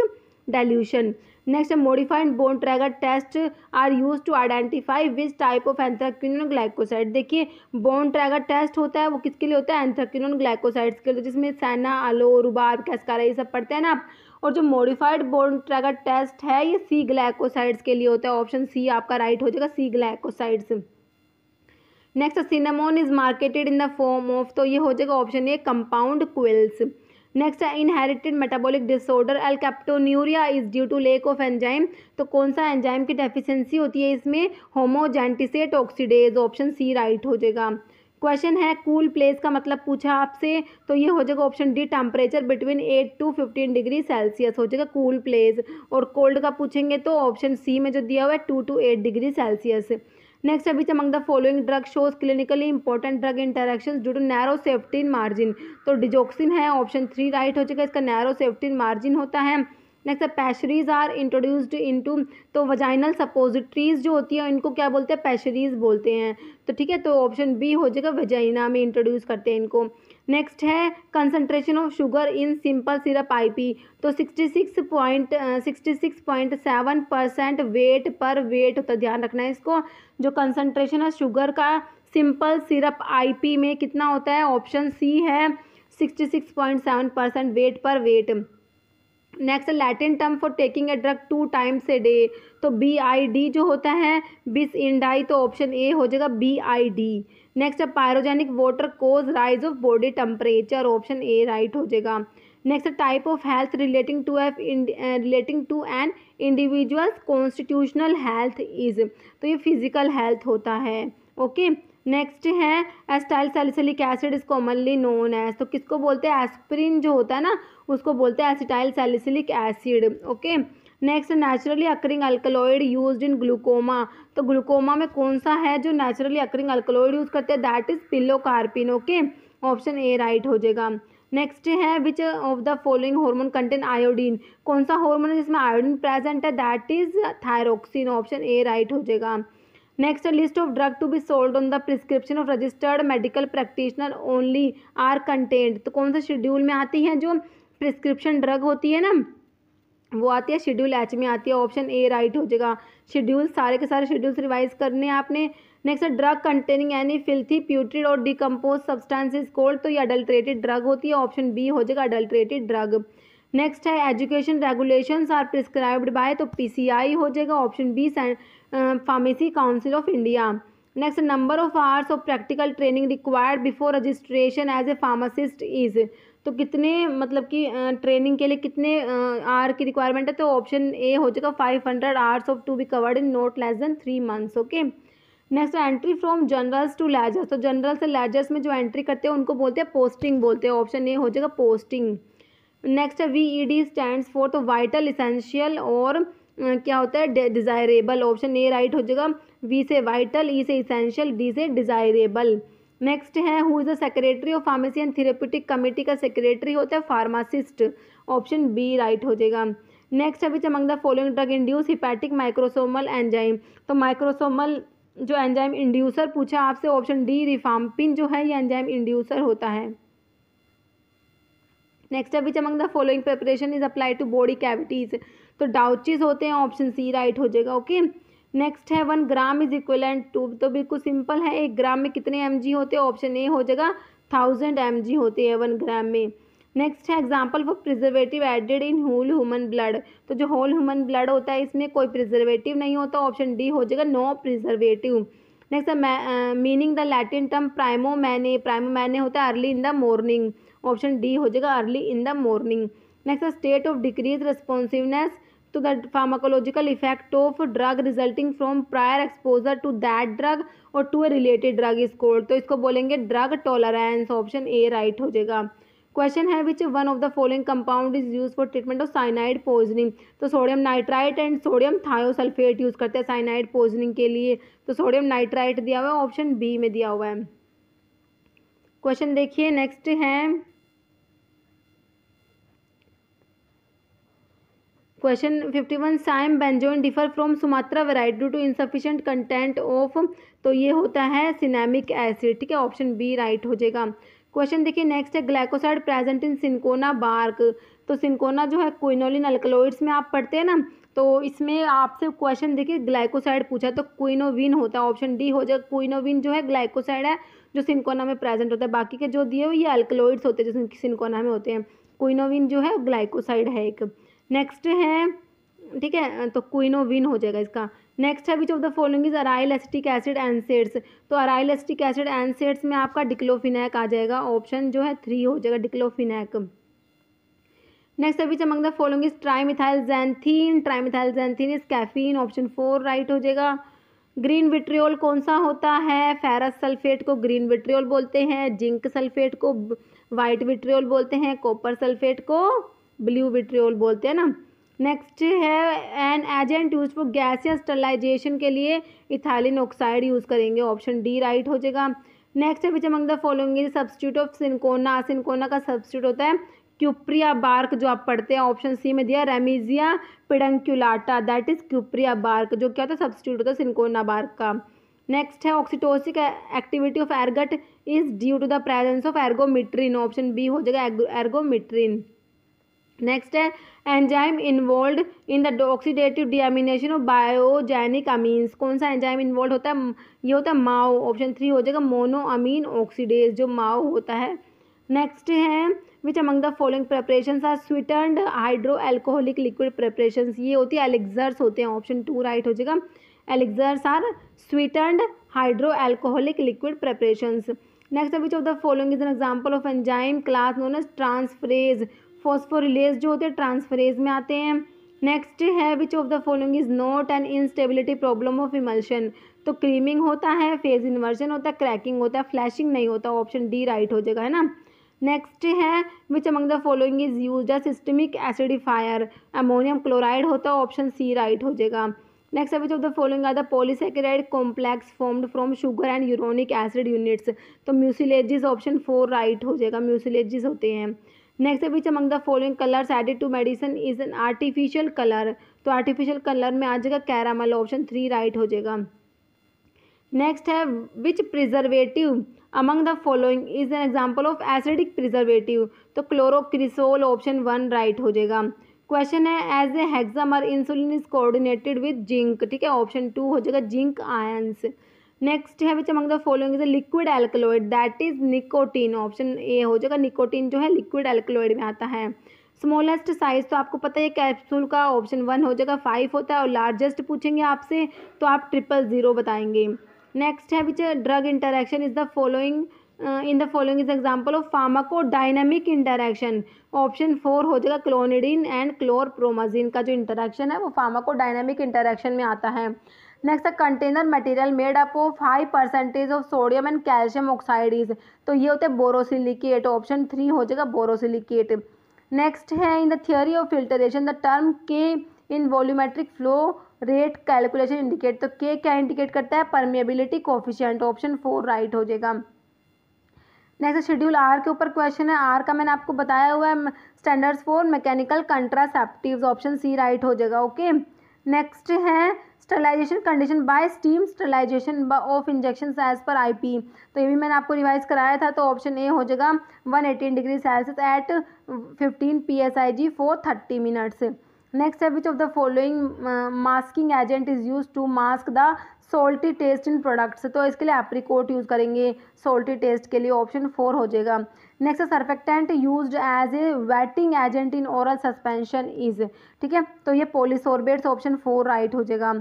S1: dilution. Next modified Borntrager test are use to identify which type of anthraquinone glycoside, देखिए Borntrager test होता है वो किसके लिए होता है, एंथ्राक्विनोन ग्लाइकोसाइड्स के लिए, जिसमें सैना, अलो, रुबाब, कैस्कारा ये सब पढ़ते हैं ना आप। और जो मॉडिफाइड बोन ट्रैगर टेस्ट है ये C ग्लाइकोसाइड्स के लिए होता है, ऑप्शन सी आपका राइट हो जाएगा, C glycosides. Next cinnamon is marketed in the form of, तो ये हो जाएगा option A compound quills. Next है inherited metabolic disorder alkaptonuria is due to lack of enzyme, तो कौन सा एंजाइम की डेफिशिएंसी होती है इसमें, homogentisate oxidase, option C right हो जाएगा। क्वेश्चन है कूल प्लेस का मतलब पूछा आपसे, तो ये हो जाएगा option D temperature between 8 to 15 degree Celsius हो जाएगा कूल प्लेस। और कोल्ड का पूछेंगे तो ऑप्शन सी में जो दिया हुआ है 2 to 8 डिग्री सेल्सियस। नेक्स्ट है which among the following drug shows clinically important drug interaction due to narrow safety margin, तो डिजोक्सिन है, ऑप्शन 3 राइट हो जाएगा, इसका नैरो सेफ्टी मार्जिन होता है। नेक्स्ट है पैशरीज आर इंट्रोड्यूस्ड इनटू, तो वजाइनल सपोजिटरीज जो होती है इनको क्या बोलते हैं, पैशरीज बोलते हैं, तो ठीक है, तो ऑप्शन बी हो जाएगा, वजाइना में इंट्रोड्यूस करते हैं इनको। नेक्स्ट है concentration of sugar in simple syrup IP, तो 66.7% वेट पर वेट होता है, ध्यान रखना है इसको। जो कंसंट्रेशन है शुगर का सिंपल सिरप आईपी में कितना होता है, ऑप्शन सी है 66.7% weight per weight. Next Latin term for taking a drug 2 times a day, तो BID जो होता है बिस इंडाई, तो ऑप्शन ए हो जाएगा BID। नेक्स्ट है pyrogenic water cause rise of body temperature, option A right हो जाएगा। Next type of health relating to an individual's constitutional health is, तो ये फिजिकल हेल्थ होता है, ओके। नेक्स्ट है acetyl salicylic acid is commonly known as, तो किसको बोलते हैं, एस्पिरिन जो होता है ना उसको बोलते हैं acetyl salicylic acid, okay. Next naturally occurring alkaloid used in glaucoma, तो ग्लूकोमा में कौन सा है जो नेचुरली अकरिंग अल्कलॉइड यूज करते हैं, that is pilocarpine, okay, option A right हो जाएगा। नेक्स्ट है which of the following hormone contain iodine, कौन सा हार्मोन है जिसमें आयोडीन प्रेजेंट है, that is thyroxine, option A right हो जाएगा। Next list of drug to be sold on the prescription of registered medical practitioner only are content, तो कौन सा शेड्यूल में आती है, जो प्रिस्क्रिप्शन ड्रग होती है ना वो आती है शेड्यूल एच में आती है, ऑप्शन ए राइट हो जाएगा। शेड्यूल सारे के सारे शेड्यूल्स रिवाइज करने हैं आपने। Next drug containing any filthy प्यूट्रिड और डिकम्पोज सब्सटेंस इज कोल्ड, तो ये अडल्ट्रेटेड ड्रग होती है, ऑप्शन बी हो जाएगा अडल्ट्रेटेड ड्रग। नेक्स्ट है education regulations are prescribed by, तो PCI हो जाएगा, option B pharmacy council of India. Next number of hours of practical training required before registration as a pharmacist is, तो कितने मतलब कि ट्रेनिंग के लिए कितने आवर की रिक्वायरमेंट है, तो ऑप्शन ए हो जाएगा 500 hours of to be covered in not less than 3 months, okay. Next entry from journals to ledgers, तो जनरल से लेजर्स में जो एंट्री करते हैं उनको बोलते हैं पोस्टिंग बोलते हैं, ऑप्शन ए हो जाएगा पोस्टिंग। नेक्स्ट है VED स्टैंड्स फॉर, तो वाइटल इसेंशियल और क्या होता है डिज़ायरेबल, ऑप्शन ए राइट हो जाएगा। V से वाइटल, E से इसेंशियल, D से डिज़ायरेबल। नेक्स्ट है who is the secretary of pharmacy and therapeutic committee, का सेक्रेटरी होता है फार्मासिस्ट, ऑप्शन बी राइट हो जाएगा। नेक्स्ट है which among the following drug induce hepatic microsomal enzyme, तो माइक्रोसोमल जो एंजाइम इंड्यूसर पूछा आपसे, ऑप्शन डी रिफाम्पिन जो है ये एंजाइम इंड्यूसर होता है। नेक्स्ट है which among the following preparation is apply to body cavities, तो डाउचीज होते हैं, ऑप्शन सी राइट हो जाएगा, ओके। नेक्स्ट है 1 ग्राम इज इक्वलेंट टू, तो बिल्कुल सिंपल है, 1 ग्राम में कितने mg होते हैं, ऑप्शन ए हो जाएगा 1000 mg होते हैं 1 ग्राम में। नेक्स्ट है example for preservative added in whole human blood, तो जो होल ह्यूमन ब्लड होता है इसमें कोई प्रिजर्वेटिव नहीं होता, ऑप्शन डी हो जाएगा नो प्रिजर्वेटिव। नेक्स्ट है मीनिंग द लैटिन टर्म प्राइमो मैने होता है early in the morning, option D हो जाएगा early in the morning. Next state of decrease responsiveness to the pharmacological effect of drug resulting from prior exposure to that drug or to a related drug is called, तो इसको बोलेंगे drug tolerance, option A right हो जाएगा। Question है which one of the following compound is use for treatment of cyanide poisoning, तो sodium nitrite and sodium thiosulphate use करते हैं cyanide poisoning के लिए, तो सोडियम नाइट्राइट दिया हुआ है, ऑप्शन बी में दिया हुआ है। क्वेश्चन देखिए नेक्स्ट है question 51 Siam benzoin differ from Sumatra variety due to insufficient content of, तो ये होता है सिनेमिक एसिड, ठीक है, ऑप्शन बी राइट हो जाएगा। क्वेश्चन देखिए नेक्स्ट है glycoside present in cinchona bark, तो सिंकोना जो है क्विनोलिन अल्कलॉइड्स में आप पढ़ते हैं ना, तो इसमें आपसे क्वेश्चन देखिए ग्लाइकोसाइड पूछा तो क्विनोविन होता है, ऑप्शन डी हो जाएगा। क्विनोविन जो है ग्लाइकोसाइड है जो सिंकोना में प्रेजेंट होता है, बाकी के जो दिए हुए ये अल्कलॉइड्स होते हैं जो सिंकोना में होते हैं, क्विनोविन जो है ग्लाइकोसाइड है एक। नेक्स्ट है ठीक है, तो क्विनोविन हो जाएगा इसका। नेक्स्ट है which of the following is aryl acetic acid NSAIDs, तो अराइल एसिटिक एसिड एनसेड्स में आपका डिक्लोफिनैक आ जाएगा, ऑप्शन जो है 3 हो जाएगा डिक्लोफिनैक। नेक्स्ट है which among the following is trimethylxanthine. Trimethylxanthine is caffeine, option 4 right हो जाएगा। ग्रीन विट्रियोल कौन सा होता है? फेरस सल्फेट को ग्रीन विट्रियोल बोलते हैं, जिंक सल्फेट को वाइट विट्रियोल बोलते हैं, कॉपर सल्फेट को ब्लू विट्रियोल बोलते हैं ना। नेक्स्ट है an agent use for gaseous sterilisation के लिए इथाइलिन ऑक्साइड यूज़ करेंगे, ऑप्शन डी राइट हो जाएगा। नेक्स्ट है which among the following is substitute of cinchona. Cinchona का सब्स्टिट्यूट होता है क्यूप्रिया बार्क, जो आप पढ़ते हैं ऑप्शन सी में दिया remijia pedunculata, that is cuprea bark, जो क्या होता है सब्स्टिट्यूट होता है सिनकोना बार्क का। नेक्स्ट है oxytocic activity of ergot is due to the presence of ergometrine, option B हो जाएगा एर्गोमिट्रिन। नेक्स्ट है enzyme involve in the oxidative deamination of biogenic amines. कौन सा एंजाइम इन्वॉल्व होता है? ये होता है माओ, ऑप्शन 3 हो जाएगा मोनोअमीन ऑक्सीडेज, जो माओ होता है। नेक्स्ट है which among the following preparations are sweetened hydro alcoholic liquid preparations. ये होती है एलिक्सर्स होते हैं, ऑप्शन 2 राइट हो जाएगा। Elixirs are sweetened hydro alcoholic liquid preparations. Next है which of the following is an example of enzyme class known as transferase. Phosphorylase जो होते हैं ट्रांसफरेज में आते हैं। नेक्स्ट है which of the following is not an instability problem of emulsion. तो creaming होता है, फेज इन्वर्जन होता है, क्रैकिंग होता है, फ्लैशिंग नहीं होता, ऑप्शन डी राइट हो जाएगा, है ना। नेक्स्ट है which among the following is use a systemic acidifier. Ammonium chloride होता है, ऑप्शन सी राइट हो जाएगा। नेक्स्ट है which of the following are the polysaccharide complex formed from sugar and uronic acid units. तो mucilages, option 4 right हो जाएगा, म्यूसिलेजिस होते हैं। नेक्स्ट है which among the following colours added to medicine is an artificial colour. तो artificial colour में आ जाएगा कैरामल, ऑप्शन 3 राइट हो जाएगा। नेक्स्ट है which preservative among the following is an example of acidic preservative. तो क्लोरोक्रिसोल, ऑप्शन 1 राइट हो जाएगा। क्वेश्चन है as a hexamer insulin is coordinated with zinc, ठीक है, ऑप्शन 2 हो जाएगा जिंक आयंस। नेक्स्ट है which among the following is a liquid alkaloid that is nicotine, option A हो जाएगा। निकोटीन जो है लिक्विड एल्कलॉइड में आता है। स्मॉलेस्ट साइज तो आपको पता है कैप्सूल का, ऑप्शन 1 हो जाएगा 5 होता है, और लार्जेस्ट पूछेंगे आपसे तो आप 000 बताएंगे। नेक्स्ट है which drug interaction is the following in the following is example of pharmacodynamic interaction, option 4 हो जाएगा। क्लोनिडीन एंड क्लोरप्रोमाजिन का जो इंटरेक्शन है वो फार्माकोडायनामिक इंटरेक्शन में आता है। नेक्स्ट है container material made up of 5% of sodium and calcium oxide. तो ये होते हैं बोरोसिलिकेट, ऑप्शन 3 हो जाएगा बोरोसिलिकेट। नेक्स्ट है in the theory of filtration the term K in volumetric flow rate calculation indicate. तो के क्या इंडिकेट करता है? परमिएबिलिटी कोफिशिएंट, ऑप्शन 4 राइट हो जाएगा। नेक्स्ट शेड्यूल आर के ऊपर क्वेश्चन है। आर का मैंने आपको बताया हुआ है standards for mechanical contraceptives, option C right हो जाएगा, ओके। नेक्स्ट है sterilisation condition by steam sterilisation of injection as per IP. तो ये भी मैंने आपको रिवाइज कराया था, तो ऑप्शन ए हो जाएगा 118 degree Celsius at 15 PSIG for 30 minutes. Next है which of the following masking agent is use to mask the salty taste in products. तो इसके लिए एप्रिकॉट यूज़ करेंगे सोल्टी टेस्ट के लिए, ऑप्शन 4 हो जाएगा। Next surfactant used as a wetting agent in oral suspension is, ठीक है, तो ये पॉलीसोर्बेट्स, ऑप्शन 4 राइट हो जाएगा।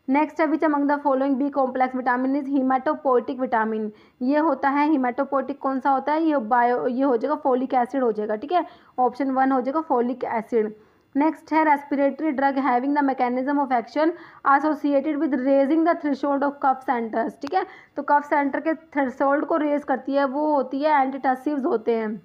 S1: नेक्स्ट है which among the following B complex vitamin is haematopoietic vitamin. ये होता है हीमाटोपोइटिक, कौन सा होता है? ये हो जाएगा फोलिक एसिड हो जाएगा, ठीक है, ऑप्शन 1 हो जाएगा फोलिक एसिड। नेक्स्ट है respiratory drug having the mechanism of action associated with raising the threshold of cough centres, ठीक है, तो कफ सेंटर के थ्रेशोल्ड को रेज करती है, वो होती है एंटीटसिव्स होते हैं,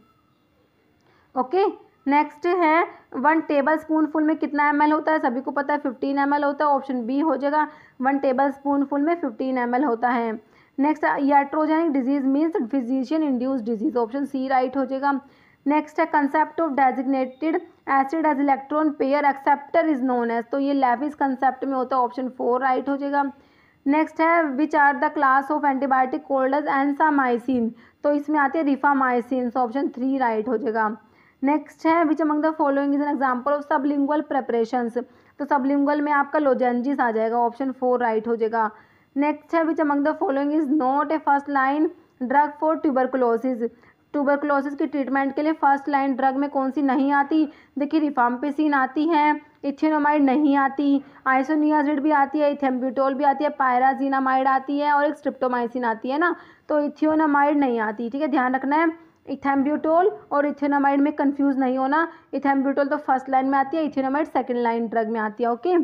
S1: ओके। नेक्स्ट है 1 टेबल स्पून फुल में कितना ml होता है? सभी को पता है 15 ml होता है, ऑप्शन बी हो जाएगा। 1 टेबल स्पून फुल में 15 ml होता है। Next iatrogenic disease means physician induced disease, option C right हो जाएगा। नेक्स्ट है concept of designated acid as electron pair acceptor is known as. तो ये लेविस कंसेप्ट में होता है, ऑप्शन 4 राइट हो जाएगा। नेक्स्ट है which are the class of antibiotic called as ansamycin. तो इसमें आते हैं रिफामाइसिन, ऑप्शन 3 राइट हो जाएगा। नेक्स्ट है which among the following is an example of sublingual preparations. तो सबलिंगुअल में आपका लोजेंजिस आ जाएगा, ऑप्शन 4 राइट हो जाएगा। नेक्स्ट है which among the following is not A first line drug for tuberculosis. Tuberculosis की ट्रीटमेंट के लिए फर्स्ट लाइन ड्रग में कौन सी नहीं आती? देखिए रिफाम्पिसिन आती है, इथेनोमाइड नहीं आती, आइसोनियाजिड भी आती है, इथेम्ब्यूटोल भी आती है, पायराजीनामाइड आती है और एक स्ट्रिप्टोमाइसिन आती है ना, तो इथियोनामाइड नहीं आती, ठीक है, ध्यान रखना है।
S2: इथेम्ब्यूटोल और इथेनोमाइड में कंफ्यूज नहीं होना, इथेम्ब्यूटोल तो फर्स्ट लाइन में आती है, इथेनोमाइड सेकंड लाइन ड्रग में आती है। ओके,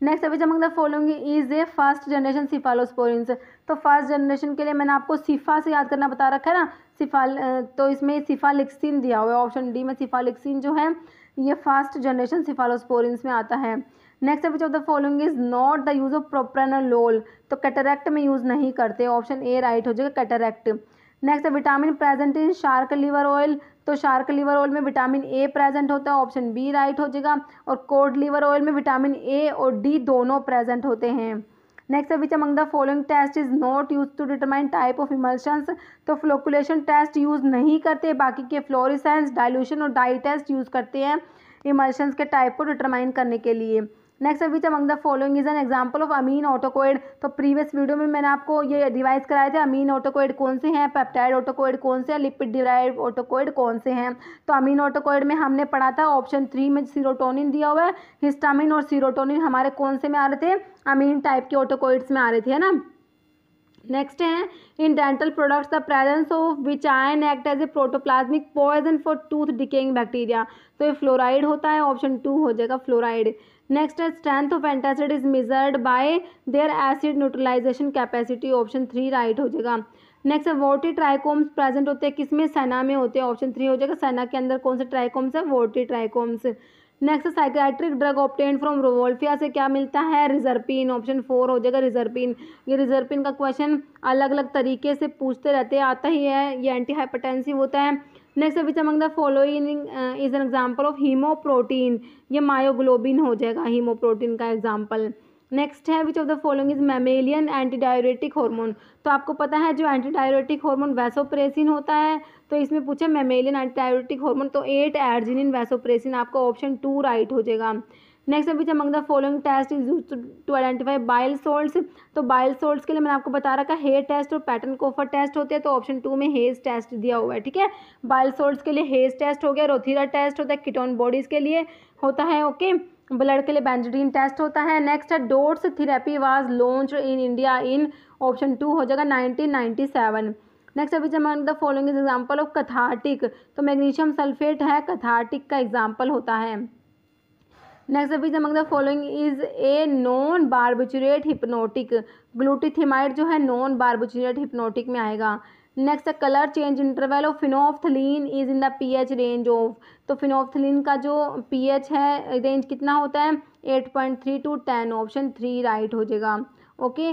S2: नेक्स्ट अभी among the following is a first generation cephalosporins. तो फर्स्ट जनरेशन के लिए मैंने आपको सिफा से याद करना बता रखा है ना, तो इसमें सिफालिक्सिन दिया हुआ है, ऑप्शन डी में सिफालिक्सिन जो है ये फर्स्ट जनरेशन सिफालोस्पोरिन्स में आता है। Next which of the following is not the use of propranolol. तो कैटरैक्ट में यूज़ नहीं करते, ऑप्शन ए राइट हो जाएगा, cataract. Next vitamin present in shark liver oil. तो शार्क लिवर ऑयल में विटामिन ए प्रेजेंट होता है, ऑप्शन बी राइट हो जाएगा। और कोड लिवर ऑयल में विटामिन ए और डी दोनों प्रेजेंट होते हैं। Next which among the following test is not use to determine type of emulsions. तो फ्लोकुलेशन टेस्ट यूज़ नहीं करते, बाकी के फ्लोरेसेंस, डाइल्यूशन और डाई टेस्ट यूज़ करते हैं इमल्शंस के टाइप को डिटरमाइन करने के लिए। Next which among the following is an example of amine autacoid. तो प्रीवियस वीडियो में मैंने आपको ये रिवाइज कराए थे, अमीन ऑटोकोइड कौन से हैं, पेप्टाइड ऑटोकोइड कौन से हैं, लिपिड डिराइव्ड ऑटोकोइड कौन से हैं। तो अमीन ऑटोकोइड में हमने पढ़ा था ऑप्शन 3 में सीरोटोनिन दिया हुआ है, हिस्टामिन और सीरोटोनिन हमारे कौन से में आ रहे थे, अमीन टाइप के ऑटोकोइड्स में आ रहे थे, है ना। नेक्स्ट है in dental products the presence of which ion act as a protoplasmic poison for tooth decaying bacteria. तो ये फ्लोराइड होता है, ऑप्शन 2 हो जाएगा फ्लोराइड। नेक्स्ट है strength of antacid is measured by their acid neutralisation capacity, option 3 right हो जाएगा। Next है वोटी ट्राइकोम्स प्रेजेंट होते हैं किसमें, सेना में होते हैं, ऑप्शन 3 हो जाएगा। सेना के अंदर कौन से ट्राइकोम्स है, वोटी trichomes. Next psychiatric drug obtain from rauvolfia से क्या मिलता है, रिजर्पिन, ऑप्शन 4 हो जाएगा रिजर्पिन। ये रिजर्पिन का क्वेश्चन अलग अलग तरीके से पूछते रहते हैं, आता ही है, ये एंटी हाइपरटेंसिव होता है। Next which among the following is an example of haemoprotein. ये मायोग्लोबिन हो जाएगा हीमोप्रोटीन का एग्जांपल। नेक्स्ट है which of the following is mammalian anti diuretic hormone. तो आपको पता है जो एंटी डायरेटिक हार्मोन वैसोप्रेसिन होता है, तो इसमें पूछे मैमेलियन एंटी डायरेटिक हार्मोन, तो 8 एर्जिनिन वैसोप्रेसिन, आपका ऑप्शन 2 राइट हो जाएगा। Next which among the following test is used to identify bile salts. तो बाइल सोल्ट्स के लिए मैंने आपको बता रखा है हेयर टेस्ट और पैटर्न कोफर टेस्ट होते हैं, तो ऑप्शन 2 में हेज टेस्ट दिया हुआ है, ठीक है। बाइल सोल्ट्स के लिए हेज टेस्ट हो गया, रोथीरा टेस्ट होता है कीटोन बॉडीज के लिए होता है, ओके। ब्लड के लिए बेंजोडीन टेस्ट होता है। नेक्स्ट है DOTS therapy was launch in India in, option 2 हो जाएगा 1997। नेक्स्ट अभी among the following is example of cathartic. तो मैग्नीशियम सल्फेट है कथार्टिक का एग्जांपल होता है। नेक्स्ट अभी among the following is a non barbiturate hypnotic. Glutethimide जो है नॉन बार्बिचुरेट हिप्नोटिक में आएगा। Next colour change interval of phenolphthalein is in the pH range of. तो फिनोफ्थलीन का जो पीएच है रेंज कितना होता है, 8.3 to 10, ऑप्शन 3 राइट हो जाएगा, ओके।